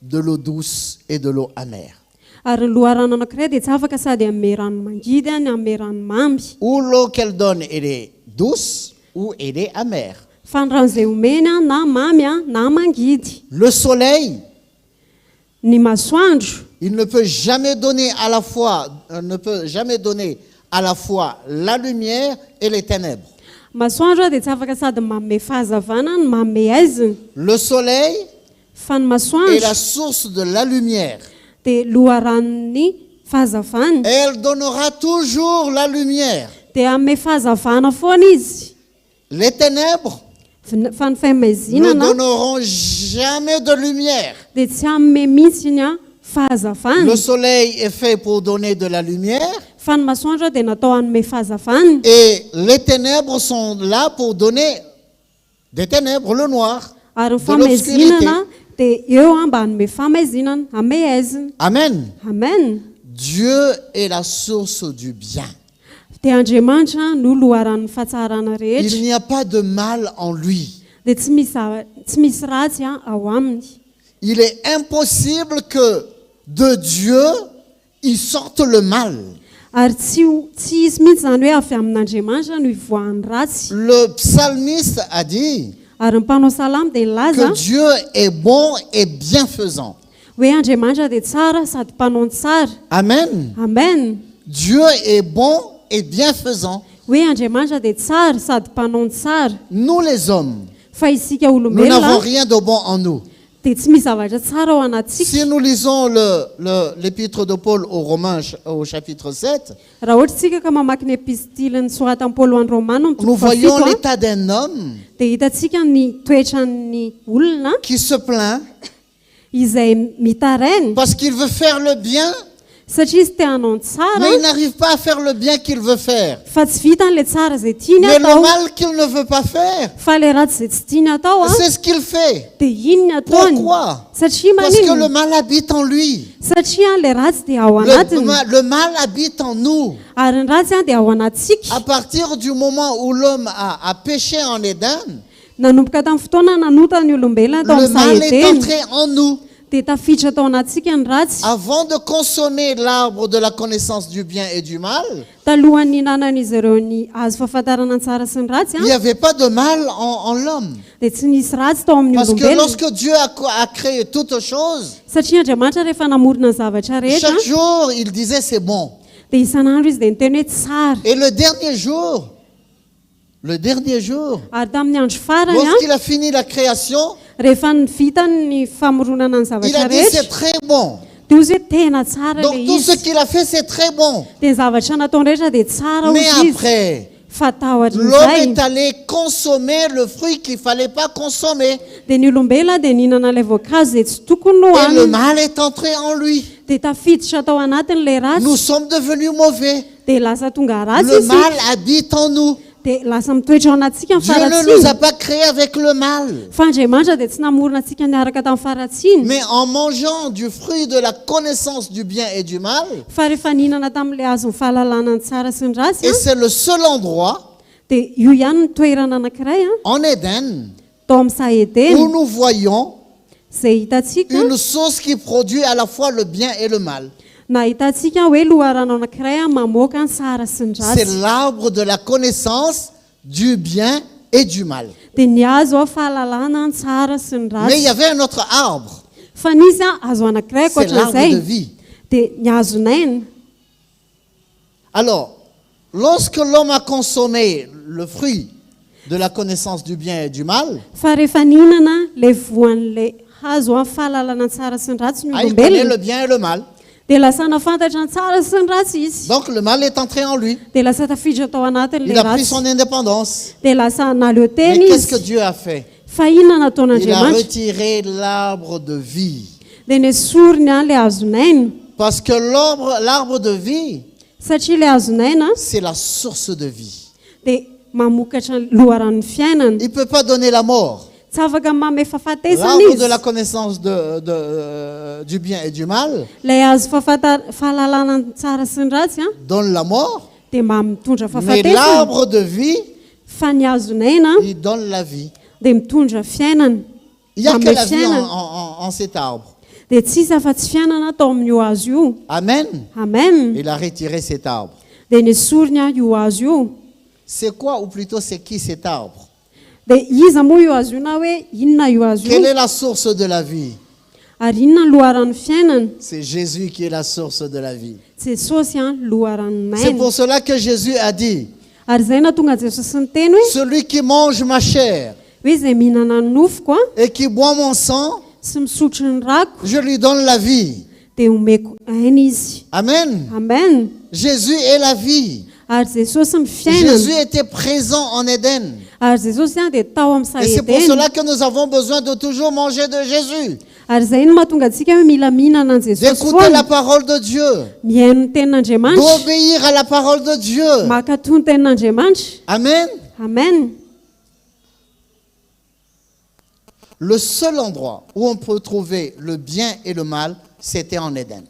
de l'eau douce et de l'eau amère. Ary loharano anankiray dia tsy afaka sady amin'ny rano mangidy ny amin'ny rano mamy. Ou l'eau qu'elle donne, elle est douce ou elle est amère. Fa ny rano izay omeny a na mamy a na mangidy. Le soleil, Ny masoandro il ne peut jamais donner à la fois, la lumière et les ténèbres. masoandro a dia tsy afaka sady manome fahazavana ny manome aiziny. Le soleil Fa ny est masoandro la source de la lumière. dia loharanony fahazavana. Elle donnera toujours la lumière. Dia manome fahazavana foana izy. Les ténèbres Fa ny ne fahamazinana donneront jamais de lumière. dia tsy manome mihitsy a fahazavana. Le soleil est fait pour donner de la lumière Fa ny masoandro dia natao hanome fahazavana. et les ténèbres sont là pour donner des ténèbres, le noir, Ary ny de l'obscurité. fahamazinana dia eo mba hanome fahamazinana hanome aiziny. Amen. Amen. Dieu est la source du bien. Dia Andriamanitra no loharan'ny fahatsarana rehetra. Il n'y a pas de mal en lui. Dia tsy misy ratsy ao aminy. Il est impossible que de Dieu il sorte le mal. Ary tsy izy mihitsy zany hoe avy amin'Andriamanitra no ivoahan'ny ratsy. Le psalmiste a dit Ary ny mpanao salamy dia nilaza que Dieu est bon et bienfaisant. hoe Andriamanitra dia tsara sady mpanao ny tsara. Amen. Amen. Dieu est bon et bienfaisant. Hoe Andriamanitra dia tsara sady mpanao ny tsara. Nous les hommes, Fa isika nous n'avons olombelona rien de bon en nous. dia tsy misy zavatra tsara ao anatsika. Si nous lisons l'épître de Paul aux Romains au chapitre 7, Raha ohatra tsika ka mamaky ny epistiliny soatan'ny Paoly ho an'ny Romana amin'ny nous toko voyons fahafito, l'état d'un homme dia hitantsika ny toetran'ny olona qui se plaint izay mitaraina parce qu'il veut faire le bien, satria izy te hanao ny tsara mais il n'arrive pas à faire le bien qu'il veut faire. fa tsy vitan'le tsara izay tiany Mais le atao mal qu'il ne veut pas faire, fa le ratsy izay tsy tiany atao c'est ce qu'il fait. dia iny ny ataony. Pourquoi? Satria Parce que le manino? mal habite en lui. Satria le ratsy dia ao anatiny Le mal habite en nous. ary ny ratsy dia ao anatsika. À partir du moment où l'homme a péché en Éden, Nanomboka tamin'ny fotoana nanota ny olombelona tao le amin'ny mal est Saheteny entré en nous. dia tafiditra tao anatsika ny ratsy. Avant de consommer l'arbre de la connaissance du bien et du mal, Talohan'ny hinanan'izy ireo ny azo fahafantarana ny tsara sy ny ratsy il n'y avait pas de mal en l'homme. dia tsy nisy ratsy tao amin'ny Parce que olombelona. lorsque Dieu a créé toutes choses, Satria Andriamanitra rehefa namorona ny zavatra rehetra chaque jour, il disait c'est bon. dia isan'andro izy dia niteny hoe tsara. Et le dernier jour, Ary tamin'ny andro farany lorsqu'il a fini la création, rehefa ny vita ny famoronana ny il zavatra a dit rehetra c'est très bon. dia ozy hoe tena tsara Donc le tout ce izy. qu'il a fait, c'est très bon. Dia ny zavatra nataony rehetra dia tsara Mais ozy izy. après, L'homme est allé consommer le fruit qu'il ne fallait pas consommer. Et le mal est entré en lui. Nous sommes devenus mauvais. Le mal habite en nous. Dieu ne nous a pas créés avec le mal. Mais en mangeant du fruit de la connaissance du bien et du mal, et c'est le seul endroit en Éden où nous voyons une source qui produit à la fois le bien et le mal. C'est l'arbre de la connaissance du bien et du mal. Mais il y avait un autre arbre. C'est l'arbre de vie. Alors, lorsque l'homme a consommé le fruit de la connaissance du bien et du mal, il connaît le bien et le mal. Donc le mal est entré en lui. Il a pris son indépendance. Mais qu'est-ce que Dieu a fait? Il a retiré l'arbre de vie. Parce que l'arbre de vie, c'est la source de vie. Il ne peut pas donner la mort. L'arbre de la connaissance du bien et du mal donne la mort, mais l'arbre de vie, il donne la vie. Il n'y a que la vie en cet arbre. Amen. Il a retiré cet arbre. C'est quoi, ou plutôt c'est qui cet arbre? Quelle est la source de la vie? C'est Jésus qui est la source de la vie. C'est pour cela que Jésus a dit, celui qui mange ma chair et qui boit mon sang, je lui donne la vie. Amen. Jésus est la vie. Jésus était présent en Éden. Et c'est pour cela que nous avons besoin de toujours manger de Jésus. D'écouter la parole de Dieu. D'obéir à la parole de Dieu. Amen. Le seul endroit où on peut trouver le bien et le mal, c'était en Éden.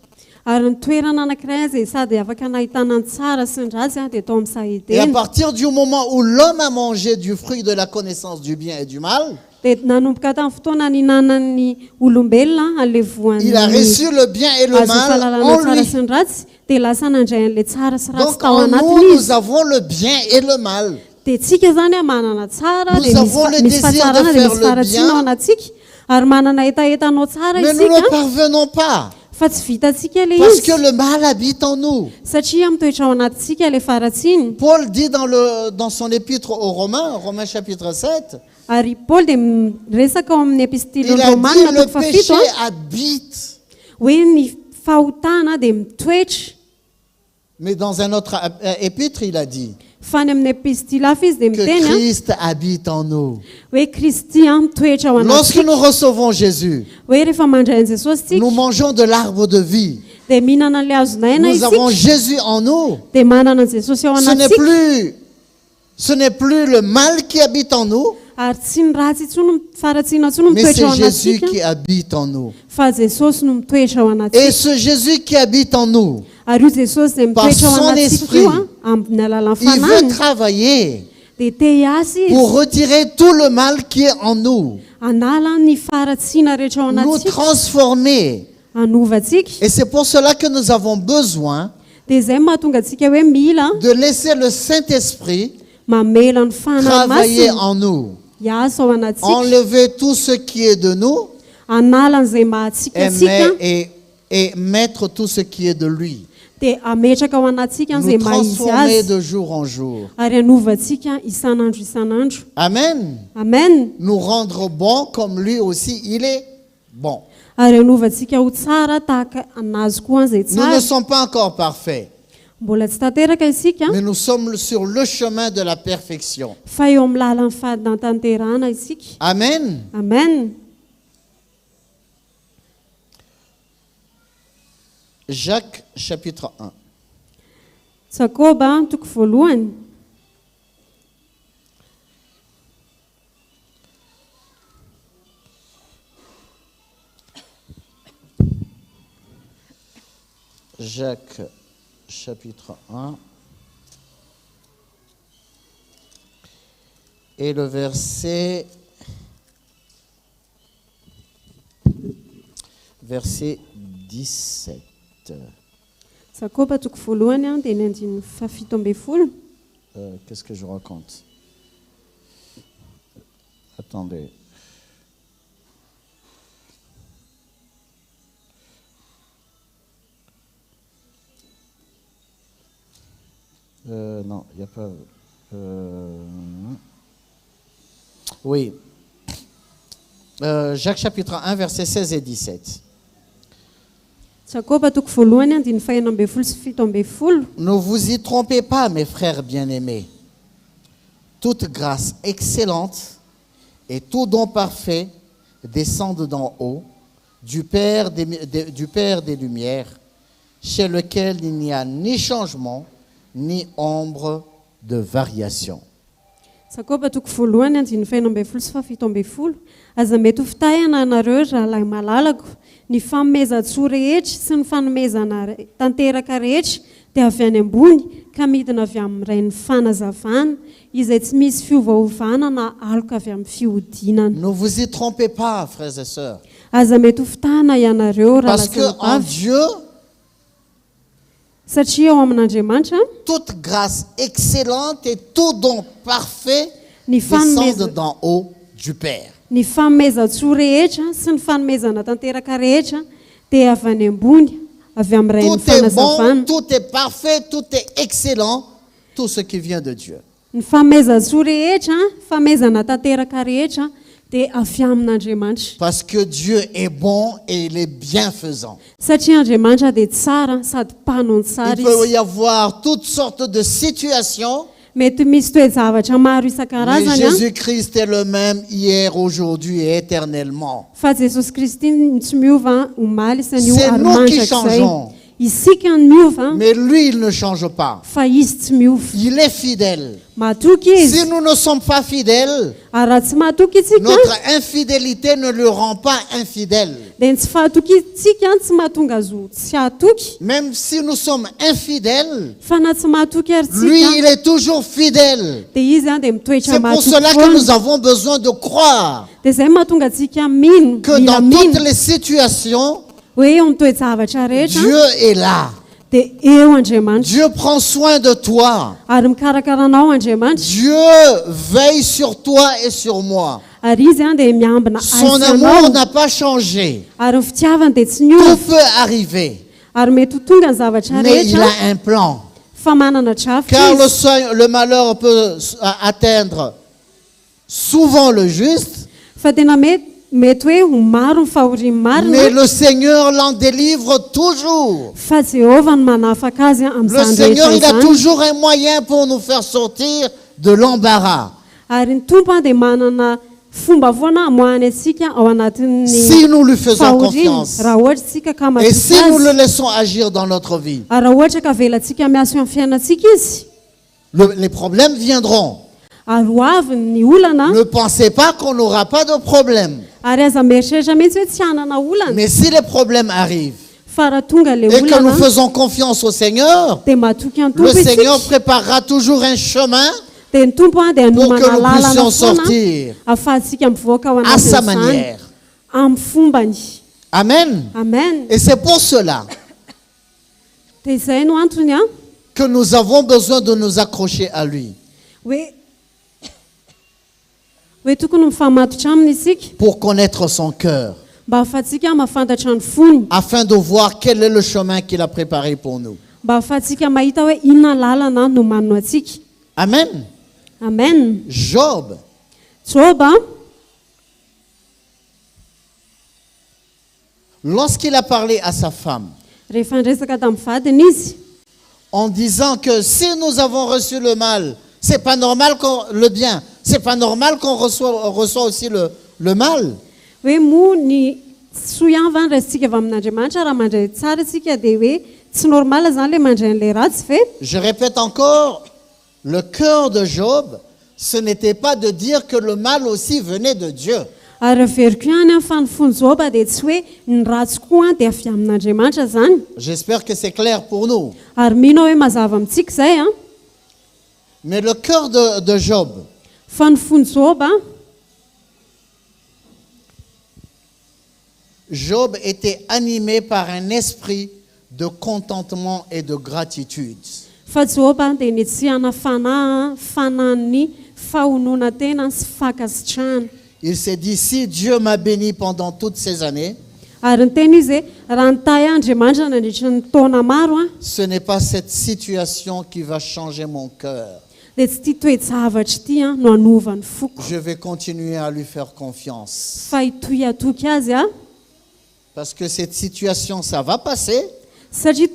Et à partir du moment où l'homme a mangé du fruit de la connaissance du bien et du mal, il a reçu le bien et le mal en lui. Donc en nous, nous avons le bien et le mal. Nous avons le désir de faire le bien, mais nous ne parvenons pas. Parce que le mal habite en nous. Paul dit dans son épître aux Romains chapitre 7, il a dit le péché habite. Mais dans un autre épître, il a dit que Christ habite en nous. Lorsque nous recevons Jésus, nous mangeons de l'arbre de vie. Nous avons Jésus en nous. Ce n'est plus le mal qui habite en nous, mais c'est Jésus qui habite en nous. Et ce Jésus qui habite en nous, par son esprit, il veut travailler pour retirer tout le mal qui est en nous, nous transformer. Et c'est pour cela que nous avons besoin de laisser le Saint-Esprit travailler en nous, enlever tout ce qui est de nous et mettre tout ce qui est de lui. Nous transformer de jour en jour. Amen. Nous rendre bons comme lui aussi, il est bon. Nous ne sommes pas encore parfaits. mbola tsy tanteraka isika mais nous sommes sur le chemin de la perfection. fa eo amin'ny lalan'ny fahadintanterahana isika. Amen. Amen. Jacques chapitre 1. Jakoba toko voalohany. Jacques chapitre 1 et le verset 17. Jakoba toko voalohany dia ny andin'ny fafito ambin'ny folo. Qu'est-ce que je raconte? Attendez. Non, il n'y a pas... Oui. Jacques chapitre 1, versets 16 et 17. Jakoba toko voalohany andin'ny fahaenina ambin'ny folo sy fito ambin'ny folo. Ne vous y trompez pas, mes frères bien-aimés. Toute grâce excellente et tout don parfait descendent d'en haut, du Père des Lumières, chez lequel il n'y a ni changement, ni ombre de variation. Jakoba toko voalohany andin'ny fahaenina ambin'ny folo sy fafito ambin'ny folo. Aza mety ho fitahana anareo rahalahy malalako, ny fanomezan-tsoa rehetra sy ny fanomezana tanteraka rehetra dia avy any ambony ka midina avy amin'ny rain'ny fanazavana izay tsy misy fiovaovana na aloka avy amin'ny fihodinana. Ne vous y trompez pas, frères et sœurs. Aza mety ho fitahana ianareo Parce qu'en Dieu, satria ao amin'Andriamanitra toute grâce excellente et tout don parfait ny descendent d'en haut du Père. Ny fanomezan-tsoa rehetra sy ny fanomezana tanteraka rehetra dia avy any ambony avy amin'ny rain'ny Tout est bon, fanazavana. tout est parfait, tout est excellent, tout ce qui vient de Dieu. Ny fanomezan-tsoa rehetra, fanomezana tanteraka rehetra dia avy amin'Andriamanitra. Parce que Dieu est bon et il est bienfaisant. Satria Andriamanitra dia tsara sady mpanon tsara Il peut izy. y avoir toutes sortes de situations, Mety misy toe-javatra maro mais isan-karazany Jésus-Christ est le même hier, aujourd'hui et éternellement. fa Jesosy Kristy tsy miova omaly isan'io C'est ary nous qui mandrakizay. changeons. Isika ny miova Mais lui, il ne change pas. fa izy tsy miova. Il est fidèle. Matoky izy. Si nous ne sommes pas fidèles, Ary raha tsy matoky isika notre infidélité ne le rend pas infidèle. dia tsy fahatoky isika tsy mahatonga azo tsy hatoky. Même si nous sommes infidèles, Fa na tsy mahatoky ary lui, il tsika est toujours fidèle. dia izy dia mitoetra C'est pour mahatoky cela que foana. nous avons besoin de croire Dia izay mahatonga antsika mino que mila dans toutes mino les situations, hoe eo amin'ny toe-javatra rehetra Dieu est là. dia eo Andriamanitra Dieu prend soin de toi. ary mikarakaranao Andriamanitra Dieu veille sur toi et sur moi. ary izy dia miambina Son aisanao amour n'a pas changé. ary ny fitiavany dia tsy Tout niova peut arriver, ary mety ho tonga ny zavatra mais il rehetra a un plan. fa manana drafitra Car izy. le malheur peut atteindre souvent le juste, Fa tena mety hoe ho maro ny fahoriany mais marina le Seigneur l'en délivre toujours. fa Jéhovah no manafaka azy Le amin'izany Seigneur, rehetra il a izany. toujours un moyen pour nous faire sortir de l'embarras. Ary ny tompo dia manana fomba foana hamoahany atsika ao anatin'ny Si nous lui faisons fahoriana confiance. raha ohatra tsika ka Et si matoky nous le azy laissons agir dans notre vie, ary raha ohatra ka avelantsika miaso amin'ny fiainantsika izy les problèmes viendront. ary ho avy ny olana Ne pensez pas qu'on n'aura pas de problème. ary aza mieritreritra mihitsy hoe tsy hanana olana Mais si les problèmes arrivent fa raha tonga le et que nous olana faisons confiance au Seigneur, dia matoky any le tompo Seigneur isika préparera toujours un chemin dia ny tompo dia pour que anomana nous lalana puissions foana sortir ahafahantsika mivoaka ao à sa anatin'izany manière. amin'ny fombany. Amen. Amen. Et c'est pour cela Dia izay no antony que nous avons besoin de nous accrocher à lui hoe tokony mifamatotra aminy isika pour connaître son cœur, mba ahafahantsika mahafantatra ny fony, afin de voir quel est le chemin qu'il a préparé pour nous. mba ahafahantsika mahita hoe inona lalana no manno atsika. Amen. Amen. Job, Job lorsqu'il a parlé à sa femme, rehefa nresaka tamin'ny vadiny izy en disant que si nous avons reçu le mal, c'est pas normal qu'on le bien, c'est pas normal qu'on reçoit aussi le mal. hoe moa ny soa avy any raisitsika avy amin'andriamanitra raha mandray tsara tsika dia hoe tsy normala zany le mandray an'ilay ratsy ve. Je répète encore, le cœur de Job, ce n'était pas de dire que le mal aussi venait de Dieu. ary averiko ihany amin'ny fanofony joba dia tsy hoe ny ratsy koa dia avy amin'andriamanitra zany. J'espère que c'est clair pour nous. ary mino hoe mazava amintsika zay a. Mais le cœur de Job, fanofony joba, Job était animé par un esprit de contentement et de gratitude. fa joba dia nitsihana fanahy fanan'ny fahonona tena sy fakasitrahana. Il s'est dit, si Dieu m'a béni pendant toutes ces années, ary nyteny izy hoe raha nitahy andriamanitra nandritra ny taona maro a, ce n'est pas cette situation qui va changer mon cœur. dia tsy ity toe-javatra ity a no hanovany foko. Je vais continuer à lui faire confiance. fa itoy atoky azy a, Parce que cette situation, ça va passer. satria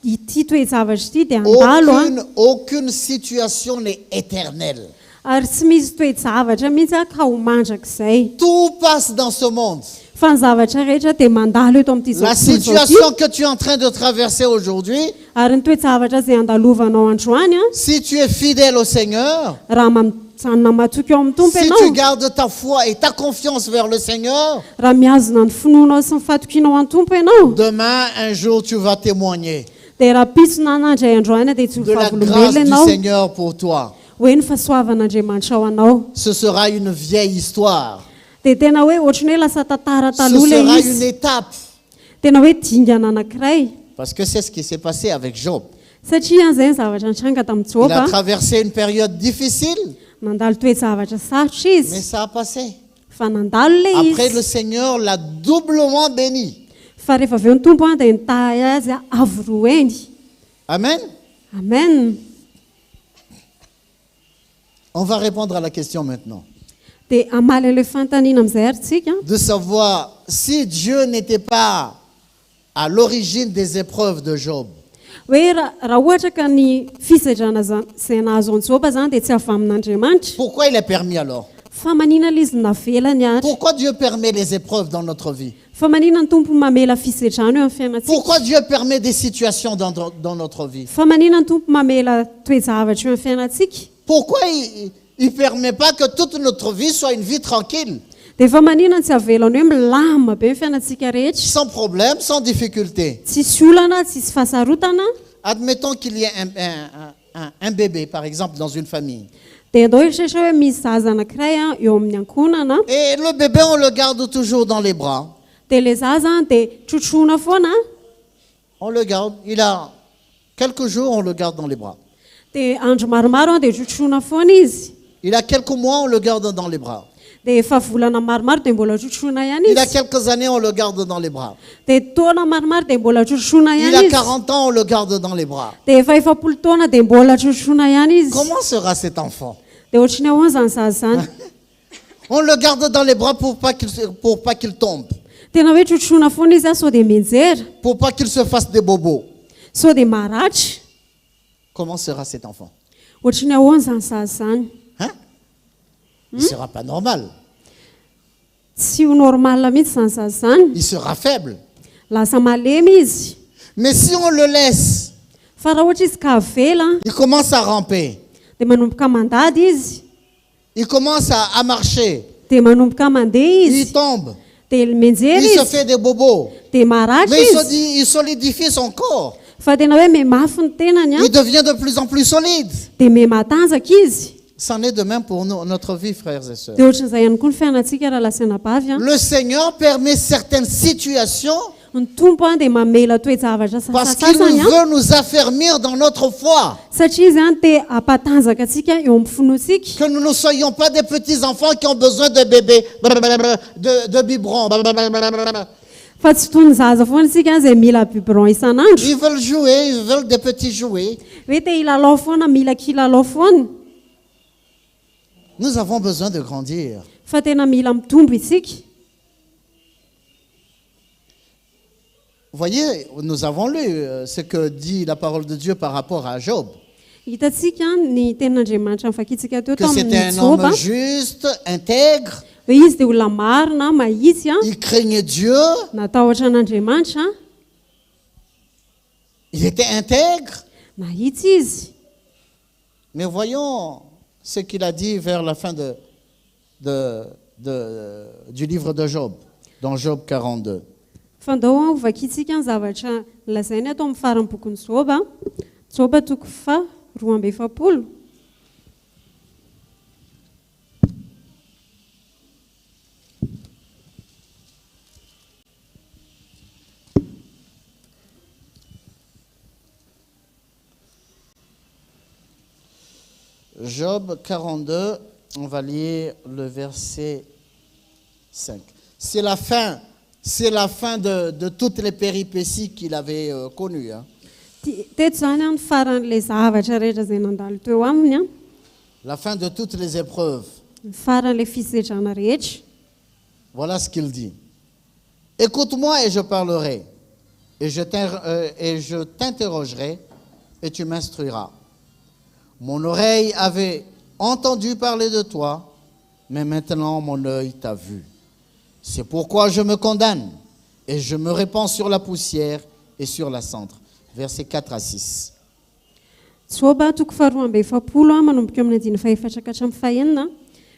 ity toe-javatra ity dia andalo a, Aucune situation n'est éternelle. ary tsy misy toe-javatra mihitsy a ka ho mandrakizay. Tout passe dans ce monde. fa ny zavatra rehetra dia mandalo eto amin'ity La zao situation que tu es en train de traverser aujourd'hui, ary ny toe-javatra izay andalovanao androany a, si tu es fidèle au Seigneur, raha mijanona matoky eo amin'ny tompo si tu ianao, gardes ta foi et ta confiance vers le Seigneur, raha miazona ny finoanao sy ny fatokianao amin'ny tompo ianao, demain, un jour, tu vas témoigner dia raha pitsona nandray androany dia tsy ho de la favolombelona grâce du ianao Seigneur pour toi. hoe ny fahasoavan'andriamanitra ao anao. Ce sera une vieille histoire. dia tena hoe ohatrany hoe lasa tantara Ce taloha sera ilay une izy, étape. tena hoe dingana anankiray. Parce que c'est ce qui s'est passé avec Job. satria izay ny zavatra nitranga tamin'ny Il joba, a traversé une période difficile, nandalo toe-javatra sarotra mais izy, ça a passé. fa nandalo ilay Après, le izy. Seigneur l'a doublement béni. fa rehefa avy eo ny tompo a dia nitahy azy a avoroeny. Amen. Amen. On va répondre à la question maintenant. dia amaly ilay fanontaniana amin'izay ary tsika, De savoir si Dieu n'était pas à l'origine des épreuves de Job, hoe raha ohatra ka ny fisadrana izay nahazo an joba zany dia tsy avy amin'andriamanitra, pourquoi il est permis alors? fa manina ilay izy navelany ary, Pourquoi Dieu permet les épreuves dans notre vie? fa manina ny tompo mamela fisedrana eo amin'ny fiainantsika, Pourquoi Dieu permet des situations dans notre vie? fa manina ny tompo mamela toe-javatra eo amin'ny fiainantsika, Pourquoi il ne permet pas que toute notre vie soit une vie tranquille, dia fa manina ny tsy avelany hoe milama be ny fiainantsika rehetra, sans problème, sans difficulté? tsisy olana tsisy fahasarotana. Admettons qu'il y ait un bébé, par exemple, dans une famille. dia andao eritreritra hoe misy zaza anankiray a eo amin'ny ankonana, Et le bébé, on le garde toujours dans les bras. dia ilay zaza dia trotroina foana, On le garde. Il a quelques jours, on le garde dans les bras. dia andro maromaro dia trotroina foana izy, Il a quelques mois, on le garde dans les bras. dia efa volana maromaro dia mbola trotroina ihany Il a izy, quelques années, on le garde dans les bras. dia taona maromaro dia mbola trotroina Il ihany a izy, 40 ans, on le garde dans les bras. dia efa efapolo taona dia mbola trotroina ihany izy. Comment sera cet enfant? dia ohatrany ahoana zany zaza zany, On le garde dans les bras pour pas qu'il tombe, tena hoe trotroina foana izy a sao dia menjera, pour pas qu'il se fasse des bobos. sao dia maratra. Comment sera cet enfant? Ohatrany ahoana zany zaza zany, Hein? Il ne sera pas normal. tsy ho normal mihitsy zany zaza zany, Il sera faible. lasa malemy izy. Mais si on le laisse, fa raha ohatra izy ka avela il commence à ramper. dia manomboka mandady izy, Il commence à marcher. dia manomboka mandeha Il izy, tombe. dia menjera Il se izy, fait des bobos. dia maratra Mais izy, il solidifie son corps. fa tena hoe memafy ny tenany a, Il devient de plus en plus solide. dia mematanjaka izy. C'en est de même pour notre vie, frères et sœurs. dia ohatran'izay ihany koa ny fiainantsika raha lasena bavy a, Le Seigneur permet certaines situations ny tompo a dia mamela toe-javatra parce qu'il sasasasany a, veut nous affermir dans notre foi. satria izy any te hampatanjaka atsika eo amin'ny finoantsika, Que nous ne soyons pas des petits-enfants qui ont besoin de bébés, de biberons. fa tsy toy ny zaza foana isika izay mila biberon isan'andro, Ils veulent jouer, ils veulent des petits jouets. hoe te hilalao foana mila kilalao foana, Nous avons besoin de grandir. fa tena mila mitombo isika. voyez, nous avons lu ce que dit la parole de Dieu par rapport à Job. Hitatsika ny tenin'Andriamanitra mifakitsika teo Que c'était un tamin'ny homme Job juste, intègre, hoe izy dia olona marina mahitsy il craignait Dieu, natahotra an'Andriamanitra il était intègre. mahitsy izy. Mais voyons ce qu'il a dit vers la fin du livre de Job, dans Job 42. Fandao ovakitsika ny zavatra lazainy atao amin'ny faran'ny bokon'ny Job. Job 4:7. Job 42, on va lire le verset 5. C'est la fin de toutes les péripéties qu'il avait connues. Hein. Teto zany ny faran'ilay zavatra rehetra izay nandalo teo aminy, La fin de toutes les épreuves. ny faran'ilay fisedrana rehetra. Voilà ce qu'il dit. Écoute-moi et je parlerai, et je t'interrogerai, et tu m'instruiras. Mon oreille avait entendu parler de toi, mais maintenant mon œil t'a vu. C'est pourquoi je me condamne, et je me répands sur la poussière et sur la cendre. Versets 4 à 6. Job 4:7 manomboka amin'ny 14 ka hatramin'ny 19.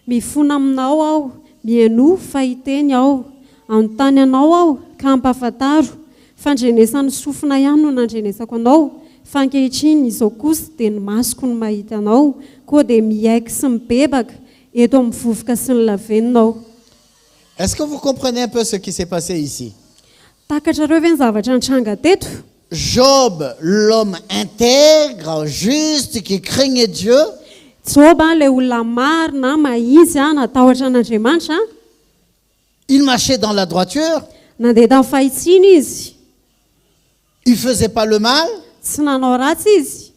Mifona aminao aho, mieno fa hiteny aho, anontany anao aho ka hampafantaro. Fandrenesan'ny sofina ihany no nandrenesako anao, fa ankehitriny izao kosa dia ny masoko no mahita anao, koa dia miaiky sy mibebaka eto amin'ny vovoka sy ny laveninao. Est-ce que vous comprenez un peu ce qui s'est passé ici? Takatrareo ve ny zavatra nitranga teto? Job, l'homme intègre, juste, qui craignait Dieu, Job le olona marina mahitsy natahotra an'Andriamanitra, il marchait dans la droiture, nandeha tamin'ny fahitsiny izy, il ne faisait pas le mal, tsy nanao ratsy izy,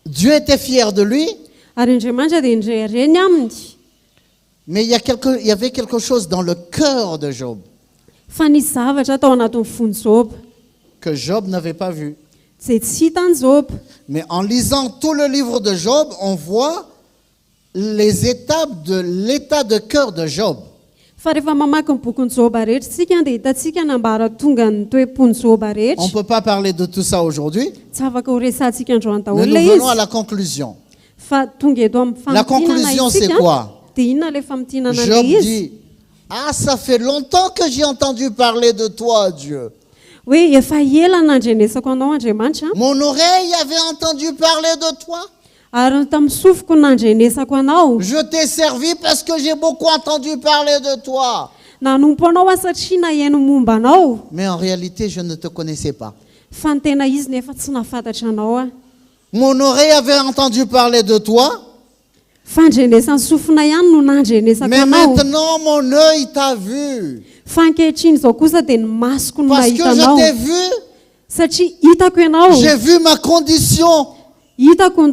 Dieu était fier de lui, ary Andriamanitra dia nireny aminy. mais il y avait quelque chose dans le cœur de Job Fa nisy zavatra tao anatin'ny fon'ny Job que Job n'avait pas vu. izay tsy hitan'ny Job. Mais en lisant tout le livre de Job, on voit les étapes de l'état de cœur de Job. Fa rehefa mamaky ny bokin'ny Job rehetra tsika dia hitantsika nambara tonga ny toe-pon'ny Job On rehetra. ne peut pas parler de tout ça aujourd'hui, Tsy afaka ho resantsika androany mais daholo nous le venons à izy. la conclusion. Fa tonga eto amin'ny La famintinana conclusion, c'est isika quoi? dia inona le famintinana Job le izy? dit, ah, ça fait longtemps que j'ai entendu parler de toi, Dieu. Hoe efa ela nandrenesako anao Andriamanitra, Mon oreille avait entendu parler de toi. ary tamin'ny sofiko nandrenesako anao. Je t'ai servi parce que j'ai beaucoup entendu parler de toi. Nanompo anao satria naheno momba anao. Mais en réalité, je ne te connaissais pas. Fa ny tena izy nefa tsy nafantatra anao. Mon oreille avait entendu parler de toi, Fandrenesan'ny sofina ihany no nandrenesako mais anao. maintenant mon œil t'a vu. Fa ankehitriny izao kosa dia ny masoko no Parce que mahita je anao. t'ai vu, Satria hitako ianao, j'ai vu ma condition. hitako ny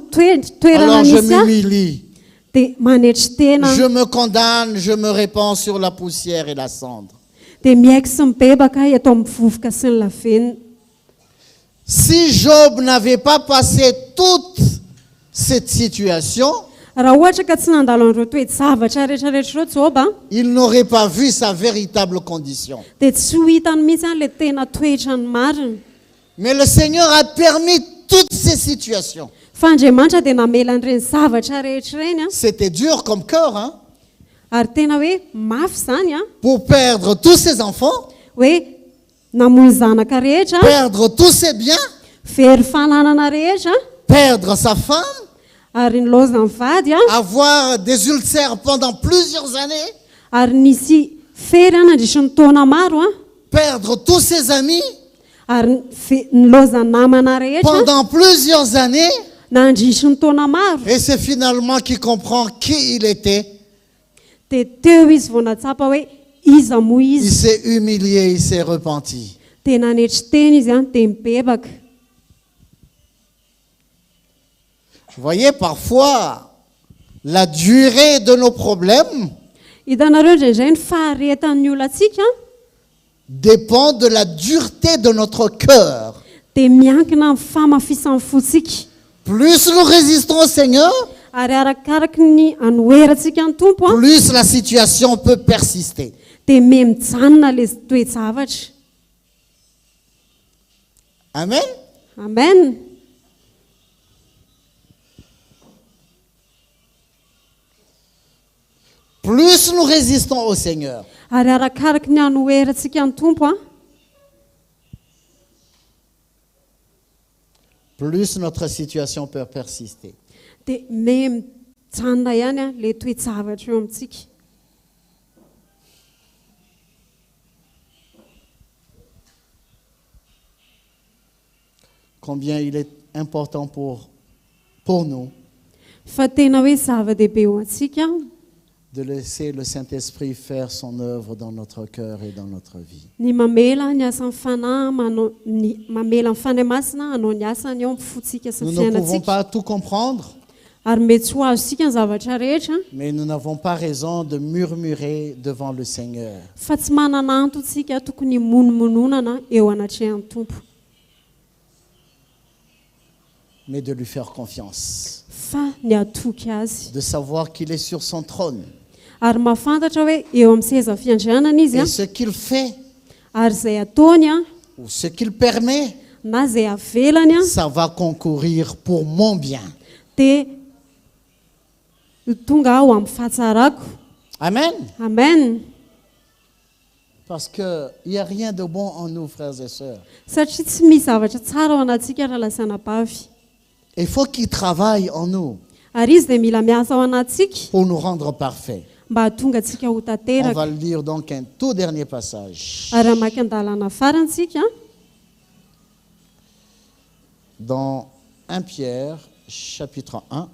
toerana Alors je misy aho, m'humilie. dia manetry tena, Je me condamne, je me répands sur la poussière et la cendre. dia miaiky sy mibebaka aho eto amin'ny vovoka sy ny lavenina. Si Job n'avait pas passé toute cette situation, Raha ohatra ka tsy nandalo an'ireo toe-javatra rehetrarehetra ireo Job, il n'aurait pas vu sa véritable condition. dia tsy ho hitany mihitsy le tena toetra ny marina. Mais le Seigneur a permis toutes ces situations. Fa Andriamanitra dia namela an'ireny zavatra rehetra ireny, C'était dur comme cœur, hein, ary tena hoe mafy zany, pour perdre tous ses enfants, hoe namoy zanaka rehetra, perdre tous ses biens, very fananana rehetra, perdre sa femme, ary ny lozany vady, avoir des ulcères pendant plusieurs années, ary nisy fery nandrisy ny taona maro, perdre tous ses amis ary ny lozany namana rehetra pendant plusieurs années. nandrisy ny taona maro. Et c'est finalement qu'il comprend qui il était. Dia teo izy vao natsapa hoe iza moa Il izy, s'est humilié, il s'est repenti. dia nanetry teny izy, dia mibebaka. Vous voyez, parfois, la durée de nos problèmes Hitanareo indraindray ny faharetan'ny olona atsika, dépend de la dureté de notre cœur. dia miankina amin'ny famafisan'ny fotsika. Plus nous résistons au Seigneur, Ary arakaraky ny anoherantsika ny tompo a, plus la situation peut persister. dia mijanona ilay toe-javatra. Amen. Amen. Plus nous résistons au Seigneur, Ary arakaraky ny anoherantsika ny tompo a, plus notre situation peut persister. dia mijanona ihany a ilay toe-javatra eo amintsika. Combien il est important pour nous Fa tena hoe zava-dehibe ho antsika de laisser le Saint-Esprit faire son œuvre dans notre cœur et dans notre vie. ny mamela ny asan'ny fanahy, mamela ny fanahy masina hanao ny asany eo amin'ny fotsika sy Nous ny ne pouvons fiainantsika. pas tout comprendre, Ary mety ho azo sika ny zavatra rehetra, mais nous n'avons pas raison de murmurer devant le Seigneur. fa tsy manana anto tsika tokony monomononana eo anatrehan'ny tompo, Mais de lui faire confiance, fa ny atoky azy. de savoir qu'il est sur son trône. Ary mahafantatra hoe eo amin'ny seza fiandrianana izy a, Et ce qu'il fait, ary izay ataony a, ou ce qu'il permet, na izay avelany a, ça va concourir pour mon bien. dia tonga aho amin'ny fahatsarako. Amen. Amen. Parce qu'il n'y a rien de bon en nous, frères et sœurs. Satria tsy misy zavatra tsara ao anatsika raha lasana bavy. Il faut qu'il travaille en nous Ary izy dia mila miasa ao anatsika pour nous rendre parfaits. mba hahatonga atsika ho On tanteraka. va lire donc un tout dernier passage. Ary amaky an-dalana farantsika Dans 1 Pierre, chapitre 1,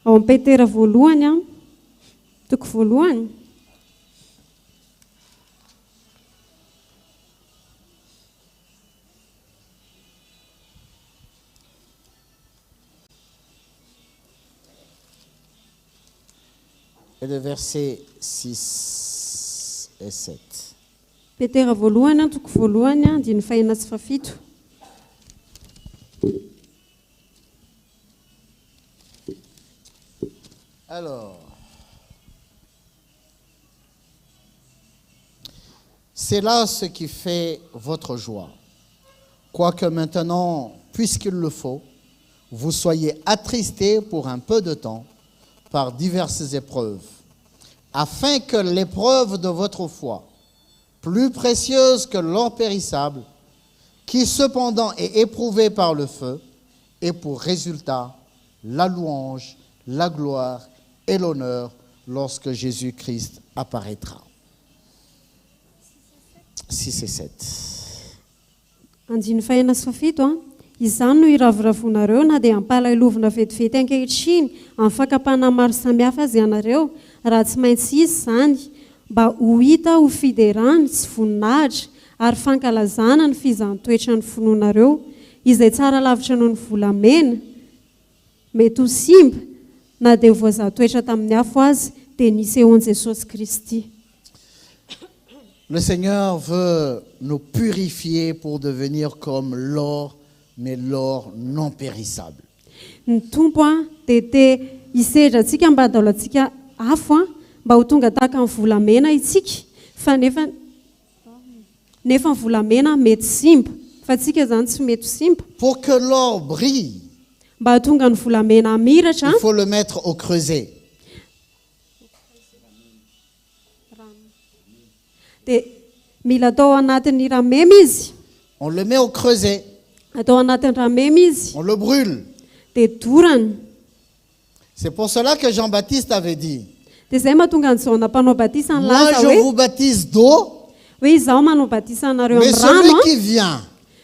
ao amin'ny Petera voalohany a, toko voalohany. et le verset 6 et 7. Petera voalohany a, toko voalohany a, andiny fahaenina sy fafito. Alors, c'est là ce qui fait votre joie. Quoique maintenant, puisqu'il le faut, vous soyez attristés pour un peu de temps par diverses épreuves, afin que l'épreuve de votre foi, plus précieuse que l'or périssable, qui cependant est éprouvée par le feu, ait pour résultat la louange, la gloire et l'honneur lorsque Jésus-Christ apparaîtra. 6 et 7. Andiny fahaenina sy fafito a, izany no iravoravonareo na dia hampalailovina vetivety ankehitriny amin'ny fakapana maro samihafa azy ianareo, raha tsy maintsy izy izany, mba ho hita ho fiderany sy voninahitra ary fankalazana ny fizahn-toetra ny finoanareo, izay tsara lavitra noho ny volamena, mety ho simba na dia ho voazahatoetra tamin'ny afo azy, dia nisy eo an'i Jesosy Kristy. Le Seigneur veut nous purifier pour devenir comme l'or, mais l'or non périssable. Ny tompo a dia te hisedra antsika mba hadaolo antsika afo a, mba ho tonga tahaka ny volamena itsika, fa nefa ny volamena mety simba, fa tsika zany tsy mety simba. Pour que l'or brille, mba hahatonga ny volamena hamiratra, il faut le mettre au creuset. dia mila atao anatin'ny ramemy izy. On le met au creuset, Atao anatin'ny ramemy izy, on le brûle. dia dorana. C'est pour cela que Jean-Baptiste avait dit, Dia izay mahatonga ny Jaona mpanao batisa ny moi laza je hoe vous baptise d'eau, hoe izaho manao batisa anareo mais amin'ny rano celui a, qui vient,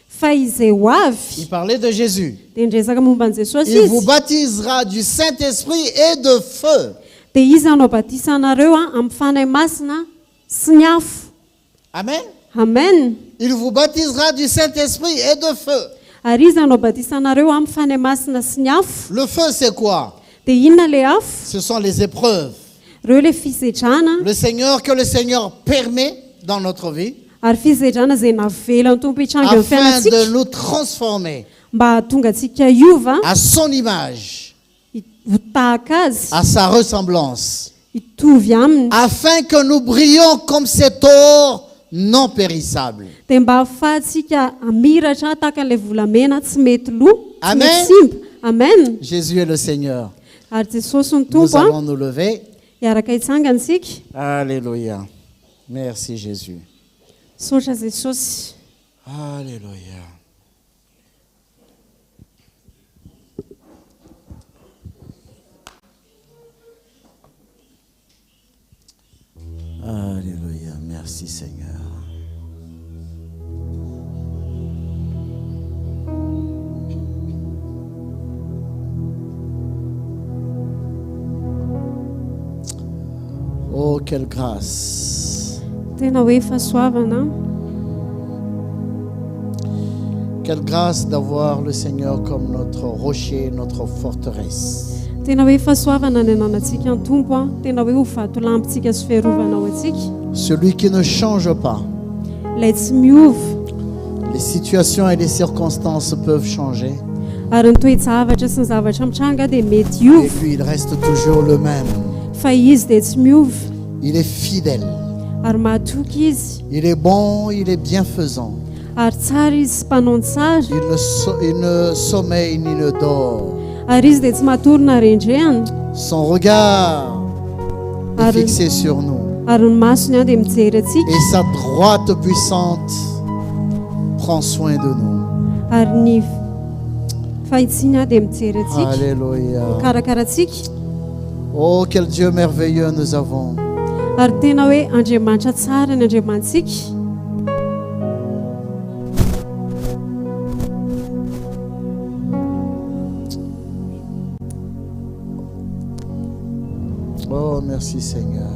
fa izay ho avy. il parlait de Jésus, Dia nresaka momba an'i Jesosy il vous izy, baptisera du Saint-Esprit et de feu. dia izy hanao batisa anareo a amin'ny fanahy masina sy ny afo. Amen. Amen. Il vous baptisera du Saint-Esprit et de feu. Ary izy hanao batisa anareo amin'ny fanahy masina sy ny afo. Le feu, c'est quoi? Dia inona le afo? Ce sont les épreuves. Reo le fisedrana Le Seigneur, que le Seigneur permet dans notre vie Ary fizedrana zay navelany Tompo hitranga eo amin'ny afin fiainantsika de nous transformer mba hahatonga antsika hiova à son image, ho tahaka azy à sa ressemblance, hitovy aminy afin que nous brillions comme cet or non périssable. dia mba ahafahantsika amiratra tahaka an'ilay volamena tsy mety lo tsy Amen. mety simba. Amen. Jésus est le Seigneur. Ary Jesosy ny Nous Tompo allons nous lever. hiaraka hitsangana isika. Alléluia. Merci Jésus. Saotra Jesosy. Alléluia. Alléluia. Merci Seigneur. Oh, quelle grâce. Tena hoe fahasoavana. Quelle grâce d'avoir le Seigneur comme notre rocher, notre forteresse. Tena hoe fahasoavana ny ananantsika ny Tompo a. Tena hoe ho vatolampintsika sy fiarovana ao antsika. Celui qui ne change pas. Ilay tsy miova. Les situations et les circonstances peuvent changer. Ary ny toe-javatra sy ny zavatra mitranga dia mety Et hiova. puis il reste toujours le même. Fa izy dia tsy miova. Il est fidèle. Ary mahatoky izy. Il est bon, il est bienfaisant. Ary tsara izy sy mpanao ny tsara. Il ne sommeille ni ne dort. Ary izy dia tsy matorina rendrehana. Son regard est fixé sur nous. Ary ny masony a dia mijery atsika. Et sa droite puissante prend soin de nous. Ary ny fahitsiny a dia mijery atsika. Alléluia. Mikarakara atsika. Oh, quel Dieu merveilleux nous avons. Ary tena hoe Andriamanitra tsara ny Andriamantsika. Oh, merci Seigneur.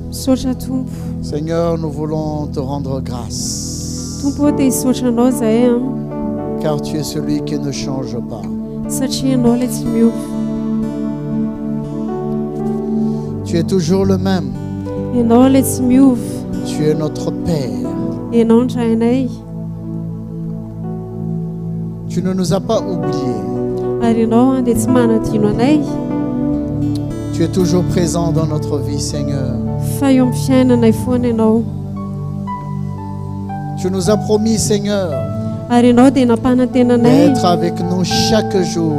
Misaotra Tompo. Seigneur, nous voulons te rendre grâce. Tompo dia hisaotra anao zahay a. Car tu es celui qui ne change pas. Satria ianao ilay tsy miova. Tu es toujours le même. Ianao ilay tsy miova. Tu es notre Père. Ianao ny Rainay. Tu ne nous as pas oubliés. Ary ianao a dia tsy manadino anay. Tu es toujours présent dans notre vie, Seigneur. Fa eo amin'ny fiainanay foana ianao. Tu nous as promis, Seigneur, Ary ianao dia nampanantena anay d'être avec nous chaque jour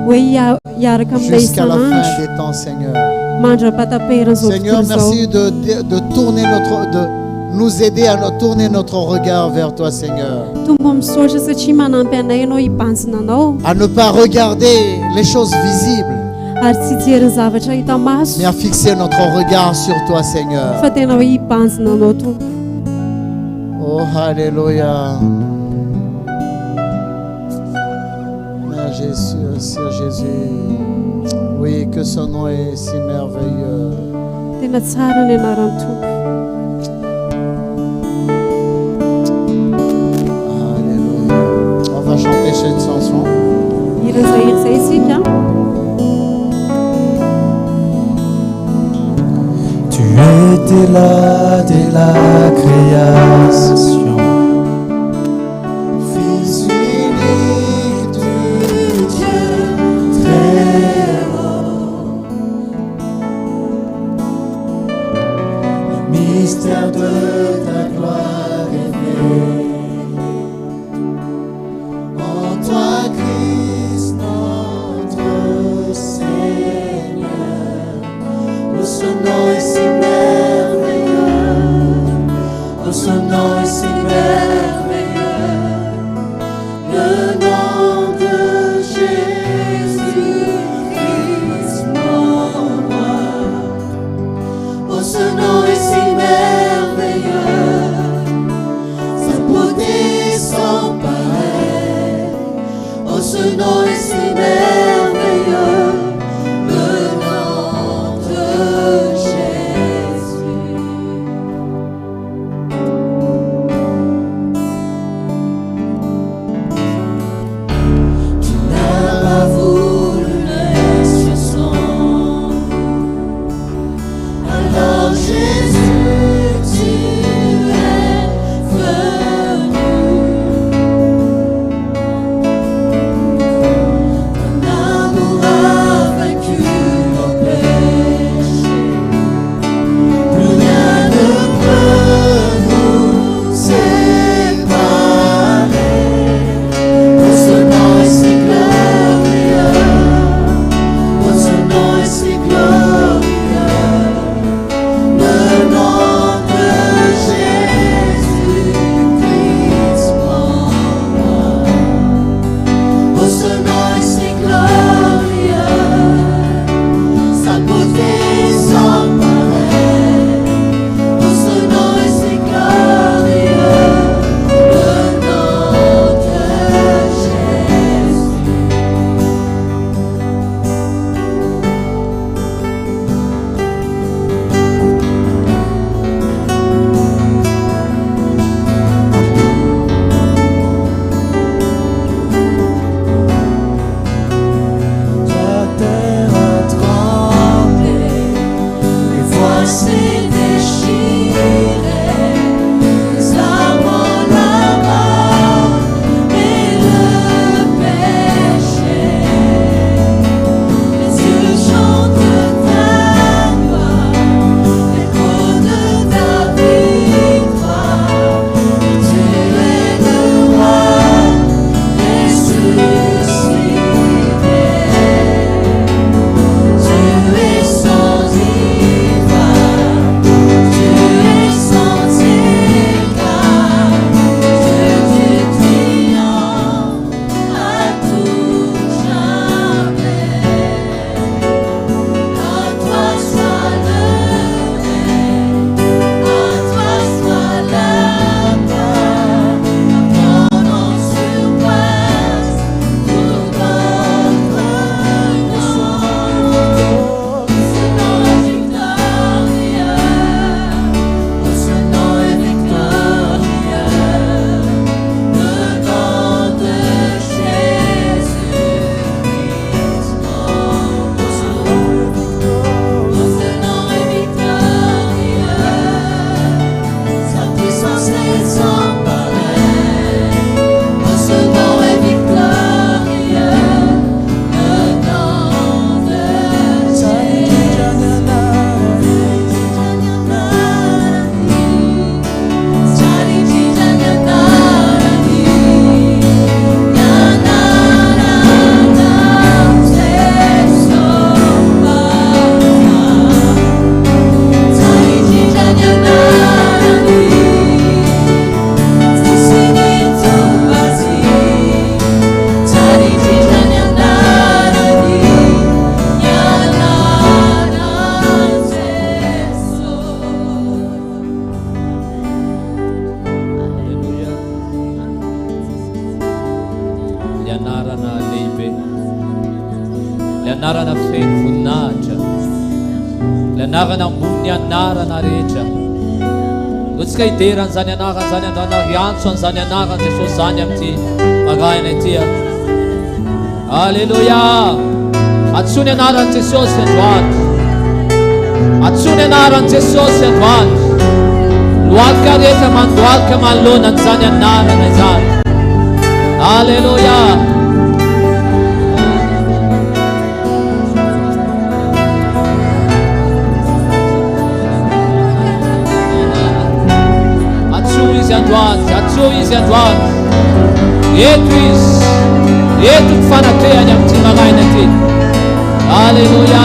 hoe hiaraka aminay jusqu'à la fin isan'andro. des temps, Seigneur. Mandra-pataperan'izao Seigneur, tontolo izao. merci de tourner de nous aider à tourner notre regard vers toi, Seigneur. Tompo misaotra satria manampy anay ianao hibanjina anao. À ne pas regarder les choses visibles, Ary tsy hijery ny zavatra hita maso. mais à fixer notre regard sur toi, Seigneur. Fa tena hoe hibanjina anao Tompo. Oh, alléluia. Merci, Seigneur Jésus. Oui, que son nom est si merveilleux. Tena tsara ny anaran'ny Tompo. Alléluia. On va chanter cette chanson. Hiran'izay izay isika. Tu étais là dès la création, Fils unique de Dieu très haut. Le mystère de ta gloire révélé en toi, Christ notre Seigneur. Oh, ce nom est si merveilleux, oh, ce nom est si merveilleux, le nom de Jésus Christ mon roi. Oh, ce nom est si merveilleux, sa beauté sans pareil. Oh, ce nom est si merveilleux, le nom de Jésus. anarana feno voninahitra, ilay anarana ambony anarana rehetra. Lotsika hideran'izany anarana zany andrana riantso an'izany anarana Jesosy zany amin'ity maraina ity. Alleluia. Atsony anaran'i Jesosy androany, atsony anaran'i Jesosy androany. Lohalika rehetra mandohalika manoloana an'izany anarana izany. Alleluia. Atso izy androany, eto izy, eto ny fanatrehany amin'ity maraina ity. Alleluia.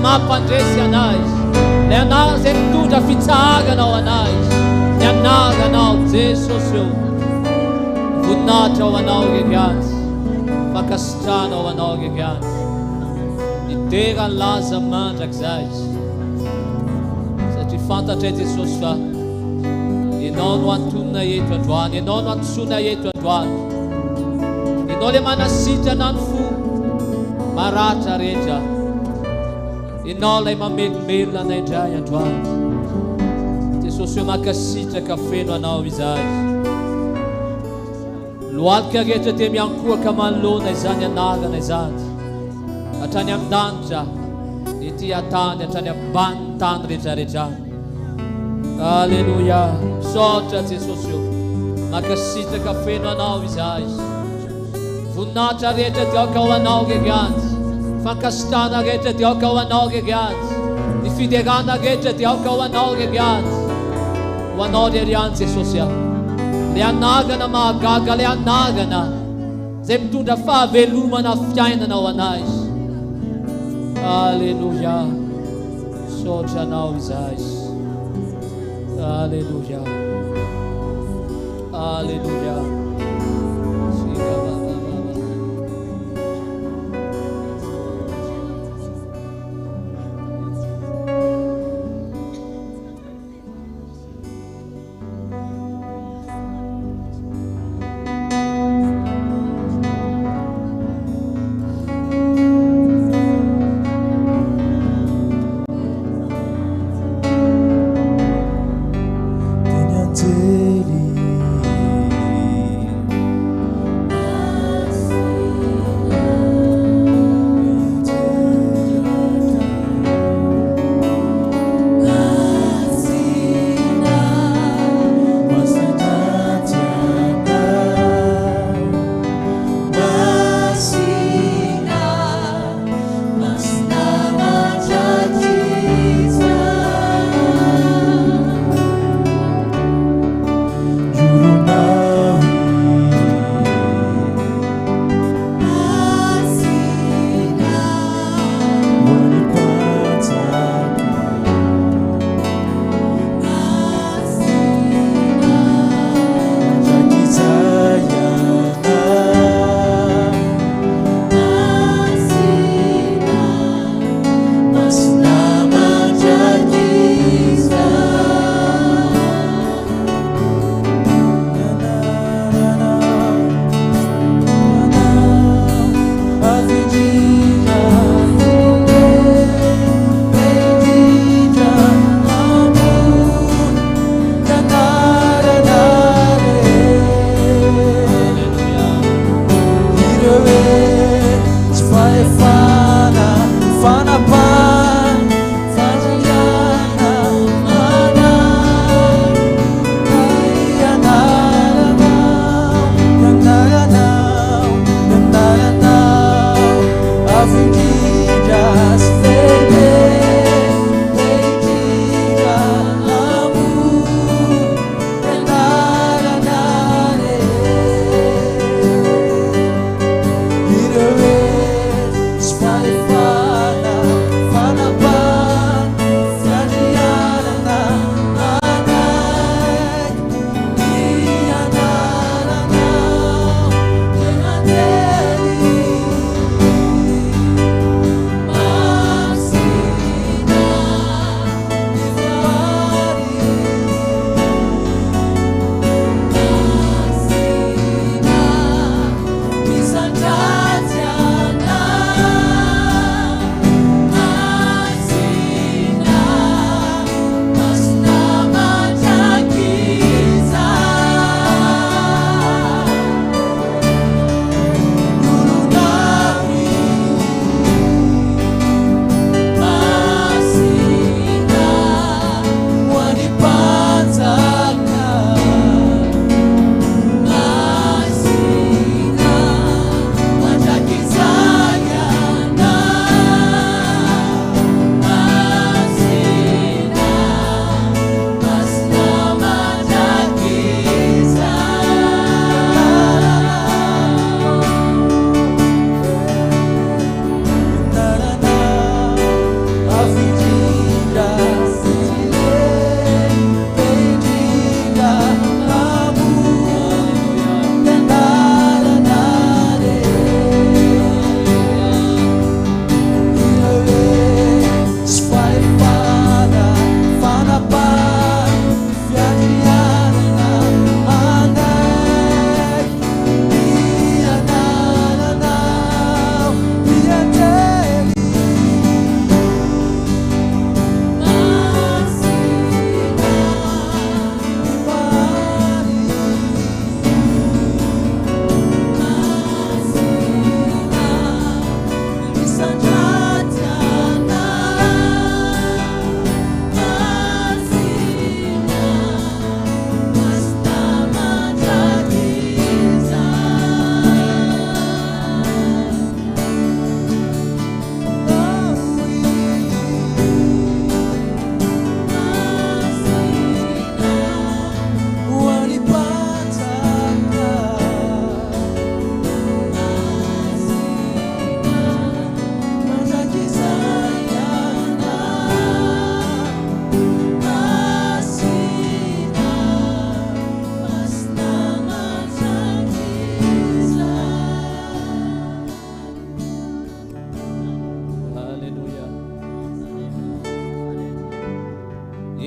Mampandresy anazy, le anarana zay mitondra fitsarana ao anazy, ny anarana ao Jesosy io. Voninahitra ao anao rery fakasitrana ao anao rery niterany laza mandrak'izay satria fantatra Jesosy fa ianao no antonona eto androany, ianao no antsoina eto androany, ianao le manasitrana ny fo maratra rehetra, ianao lay mamelomelona anay indray androany. Jesosy io makasitraka feno anao izay. Lohalika rehetra dia miankohaka manoloana izany anarana izany, hatrany amin'ny danitra ety atany, hatrany ambany tany rehetrarehetra. Alleluia. Misaotra Jesosy io makasitraka feno anao izay. Voninahitra rehetra dia aoka ao anao rery, fankasitrana rehetra dia aoka ao anao rery, ny fiderana rehetra dia aoka ao anao rery. Ho anao rery Jesosy le anarana mahagaga, le anarana zay mitondra fahavelomana fiainana ao anazy. Alleluia. Misaotra anao izay. Alleluia. Alleluia.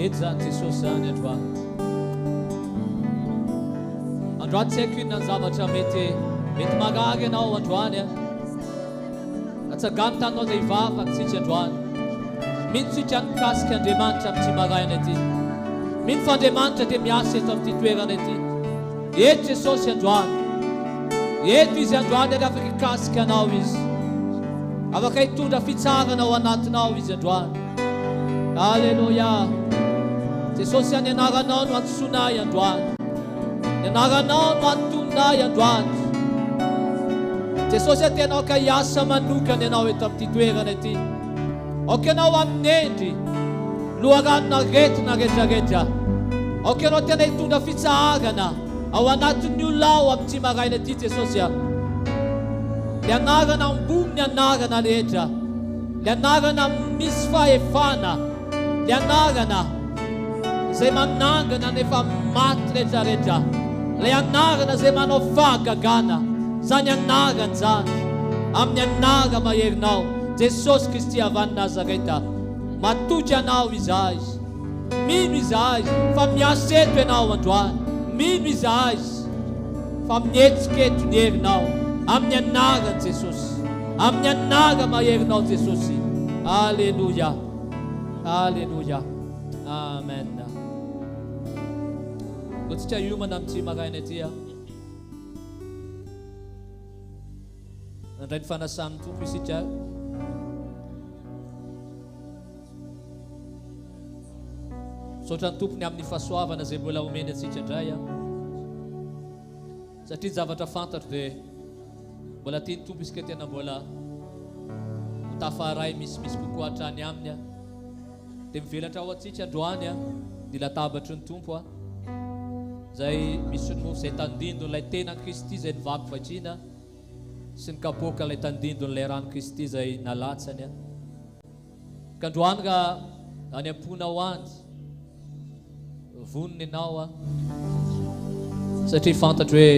Mety zany Jesosy zany androany. Androany tsy haiko inona ny zavatra mety magaga ianao androany a. Atsagamy tanao izay hivavaka tsika androany. Mino tsika mikasika Andriamanitra amin'ity maraina ity. Mino fa Andriamanitra dia miasa eto amin'ity toerana ity. Eto Jesosy androany. Eto izy androany ary afaka hikasika anao izy. Afaka hitondra fitsarana ao anatinao izy androany. Alleluia. Jesosy any anaranao no antsoinay androany. Ny anaranao no antononay androany. Jesosy atenao ka hiasa manokana ianao eto amin'ity toerana ity. Aoka ianao amin'ny endry loharanona retina rehetrarehetra. Aoka ianao tena hitondra fitsarana ao anatin'ny olona ao amin'ity maraina ity Jesosy a. Le anarana ambony ny anarana rehetra. Le anarana misy fahefana. Le anarana izay manangana nefa maty rehetrarehetra. Le anarana izay manao fahagagana. Zany anarana zany. Amin'ny anarana maherinao Jesosy Kristy avy any Nazareta. Matoky anao izahay. Mino izahay fa miasa eto ianao androany. Mino izahay fa mietsika eto ny herinao. Amin'ny anarana Jesosy. Amin'ny anarana maherinao Jesosy. Alleluia. Alleluia. Amen. Lotsika hiomana amin'ity maraina ity a. Nandray ny fanasan'ny Tompo isika. Misaotra ny Tompony amin'ny fahasoavana izay mbola omeny antsika indray a. Satria ny zavatra fantatro dia mbola tiany Tompo isika tena mbola tafaray misimisy kokoa hatrany aminy a. Dia mivelatra ao antsika androany a ny latabatry ny Tompo a. Zay misy ny mofo izay tandindony ilay tenan'i Kristy izay nivaky vakina sy ny kapoaka ilay tandindony ilay ranon'i Kristy izay nalatsany a. Ka androany raha any ampona ho any vonony ianao a. Satria fantatro hoe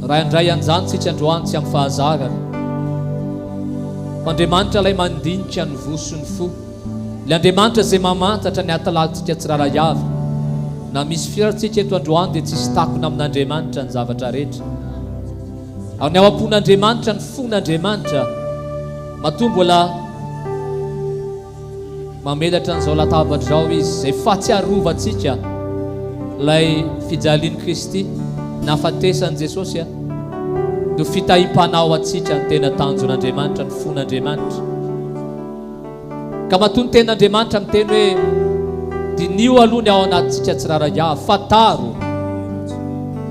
raha indray anjany tsika androany tsy amin'ny fahazarana. Andriamanitra ilay mandinika ny voso ny fo. Ilay Andriamanitra izay mamantatra ny atalatsika tsirairay avy. Na misy fiarantsika eto androany dia tsisy takona amin'Andriamanitra ny zavatra rehetra. Ary ny ao am-pon'Andriamanitra ny fon'Andriamanitra matombo mbola mamelatra n'izao latabatra izao izy izay fahatsiarovantsika ilay fijalian'i Kristy nahafatesan'i Jesosy a. Dia fitahim-panao atsika ny tena tanjon'Andriamanitra ny fon'Andriamanitra. Ka maton'ny ten'Andriamanitra miteny hoe dinio aloha ny ao anatintsika tsirairay avy.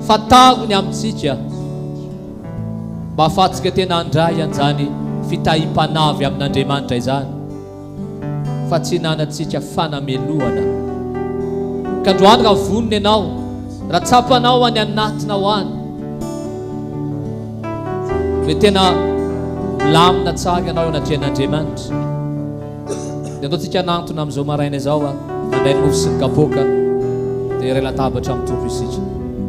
Fataro ny amintsika mba ahafahantsika tena andray an'izany fitahim-panavy amin'Andriamanitra izany. Fa tsy hinanantsika fanameloana. Ka androany raha vonony ianao, raha tsapanao any anatinao any, dia tena lamina tsara ianao eo anatrehan'Andriamanitra. Dia andaontsika nantona amin'izao maraina izao a, mandray ny mofo sy ny kapoaka dia iray latabatra amin'ny Tompo isika.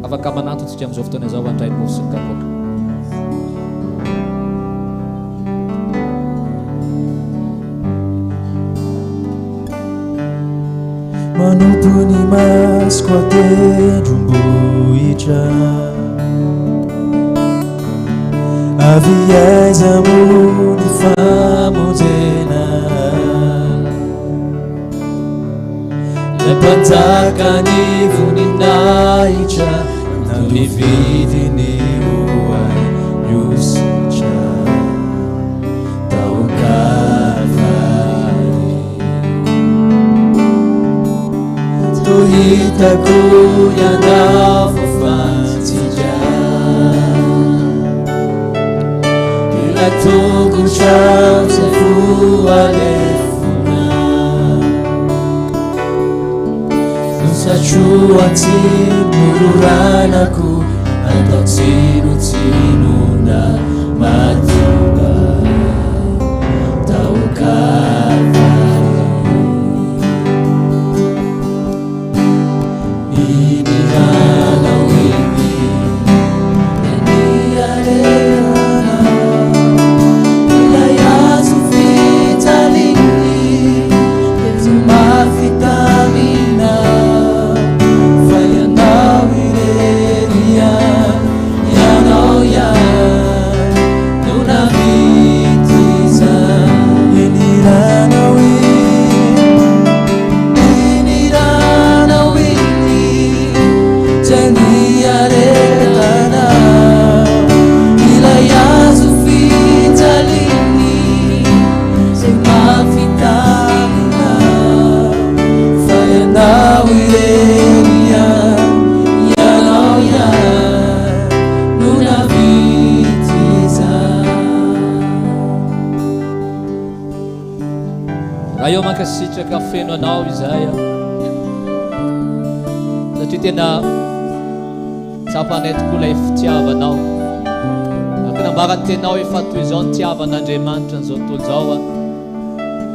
Afaka manantontsika amin'izao fotoana izao mandray ny mofo sy ny kapoaka. Manompo ny masoko atendrombohitra, avy aiza moa ny famonjena. Ilay mpanjaka ny voninahitra na mividy ny oay miositra tao Kalvari. Tohitako ianao fafantsika, ilay tongotra izay voalefona. Satrua timururanaku atau tsino-tsinona matunga tau Kalvari. Ini halau ini raha eo mankasitraka feno anao izay satria tena tsapanay tokoa ilay fitiavanao akinambarany tenao efa toy izao ny tiavan'Andriamanitra n'izao tontolo izao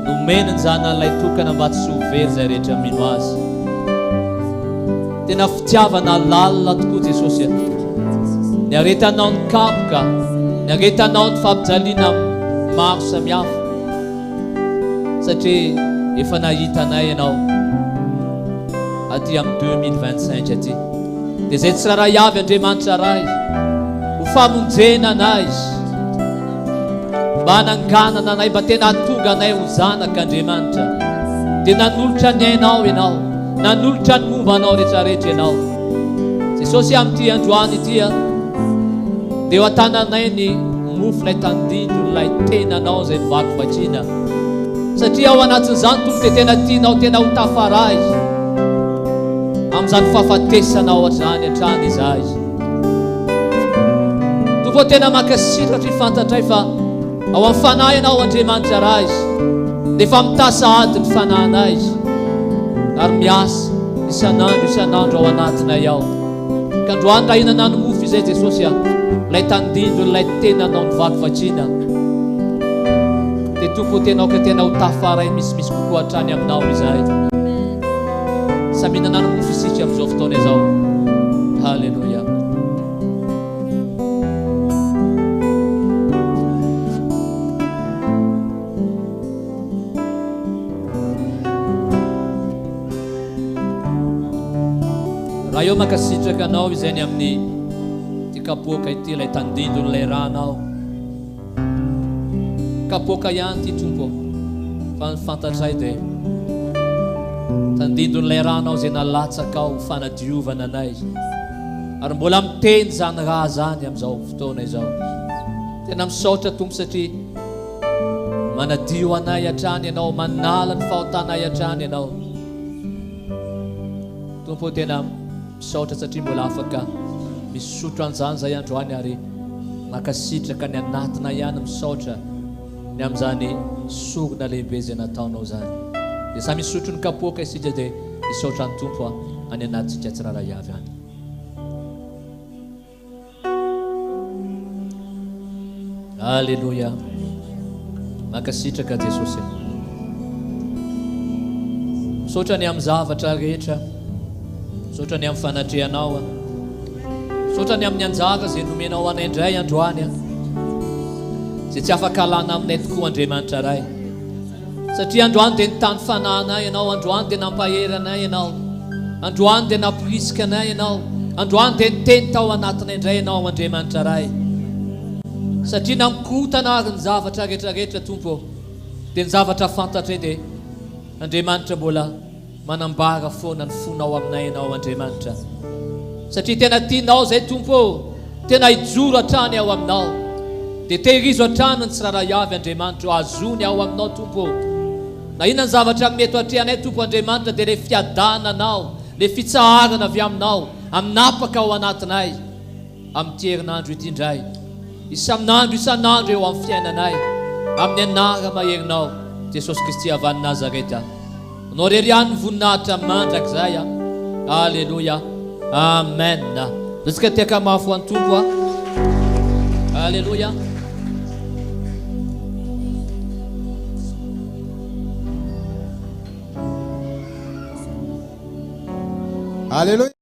nomeny ny zanan'ilay tokana mba tsy sovery izay rehetra mino azy tena fitiavana lalina tokoa Jesosy ny aretanao ny kapoka ny aretanao ny fampijaliana maro samihafa satria efa nahitanay ianao aty amin'ny 2025 aty dia izay tsy raha avy Andriamanitra rahay ho famonjena anay mba hananganana anay mba tena hatonga anay ho zanaka Andriamanitra dia nanolotra ny ainao ianao nanolotra ny momba anao rehetrarehetra ianao Jesosy amin'ity androany itya dia ho atananay ny mofo ilay tandindro ilay tenanao izay vakivakiana satria ao anatin'izany tompo dia tena tianao tena ho tafaray amin'izany fahafatesanao hatrany hatrany izahay tompo tena mankasitraka satria fantatray fa ao amin'ny fanahy ianao Andriamanitra rahay dia efa mitasa ady ny fanahinay ary miasa isanandro ao anatinay ao ka androany raha ihinana ny mofo izay Jesosy ilay tandindro ilay tenanao ny vakivakiana dia tompo tenao ka tena ho tafaray misimisy kokoa hatrany aminao izahay saminana ny mofo isitra amin'izao fotoana izao halleluja raha eo mankasitraka anao izay ny amin'ny ty kapoaka ity ilay tandindon'ilay ranao kapoaka ihany ty tompo fa fantatray dia tandindon'ilay ranao izay nalatsaka ao fanadiovana anay ary mbola miteny zany raha zany amin'izao fotoana izao tena misaotra tompo satria manadio anay hatrany ianao manala ny fahotanay hatrany ianao tompo tena misaotra satria mbola afaka misotro an'izany zay androany ary mankasitraka ny anatina ihany misaotra ny amin'izany sorona lehibe izay nataonao zany dia samy misotro ny kapoaka isika dia misaotra ny tompo any anatsika tsiraray avy any halleluja mankasitraka Jesosy misaotra ny amin'ny zavatra rehetra misaotra ny amin'ny fanatrehanao misaotra ny amin'ny anjara izay nomenao anay indray androany izay tsy afaka alana aminay tokoa Andriamanitra ray satria androany dia nitany fananay ianao androany dia nampahery anay ianao androany dia namporisika anay ianao androany dia niteny tao anatinay indray ianao Andriamanitra ray satria namikotana ary ny zavatra rehetrarehetra tompo dia ny zavatra fantatray dia Andriamanitra mbola manambara foana ny fonao aminay ianao Andriamanitra satria tena tianao zay tompo tena hijoro hatrany ao aminao dia tehirizo hatrany ny tsiraray avy Andriamanitra azony ao aminao tompo na inona ny zavatra mety hatrehanay tompo Andriamanitra dia le fiadananao le fitsaharana avy aminao aminapaka ao anatinay amin'ity herinandro ity indray isanandro eo amin'ny fiainanay amin'ny anara maherinao Jesosy Kristy avy any Nazareta anao reriany ny voninahitra mandrakizay halleluja amen zasika tiaka mafo any tompo halleluja Alléluia.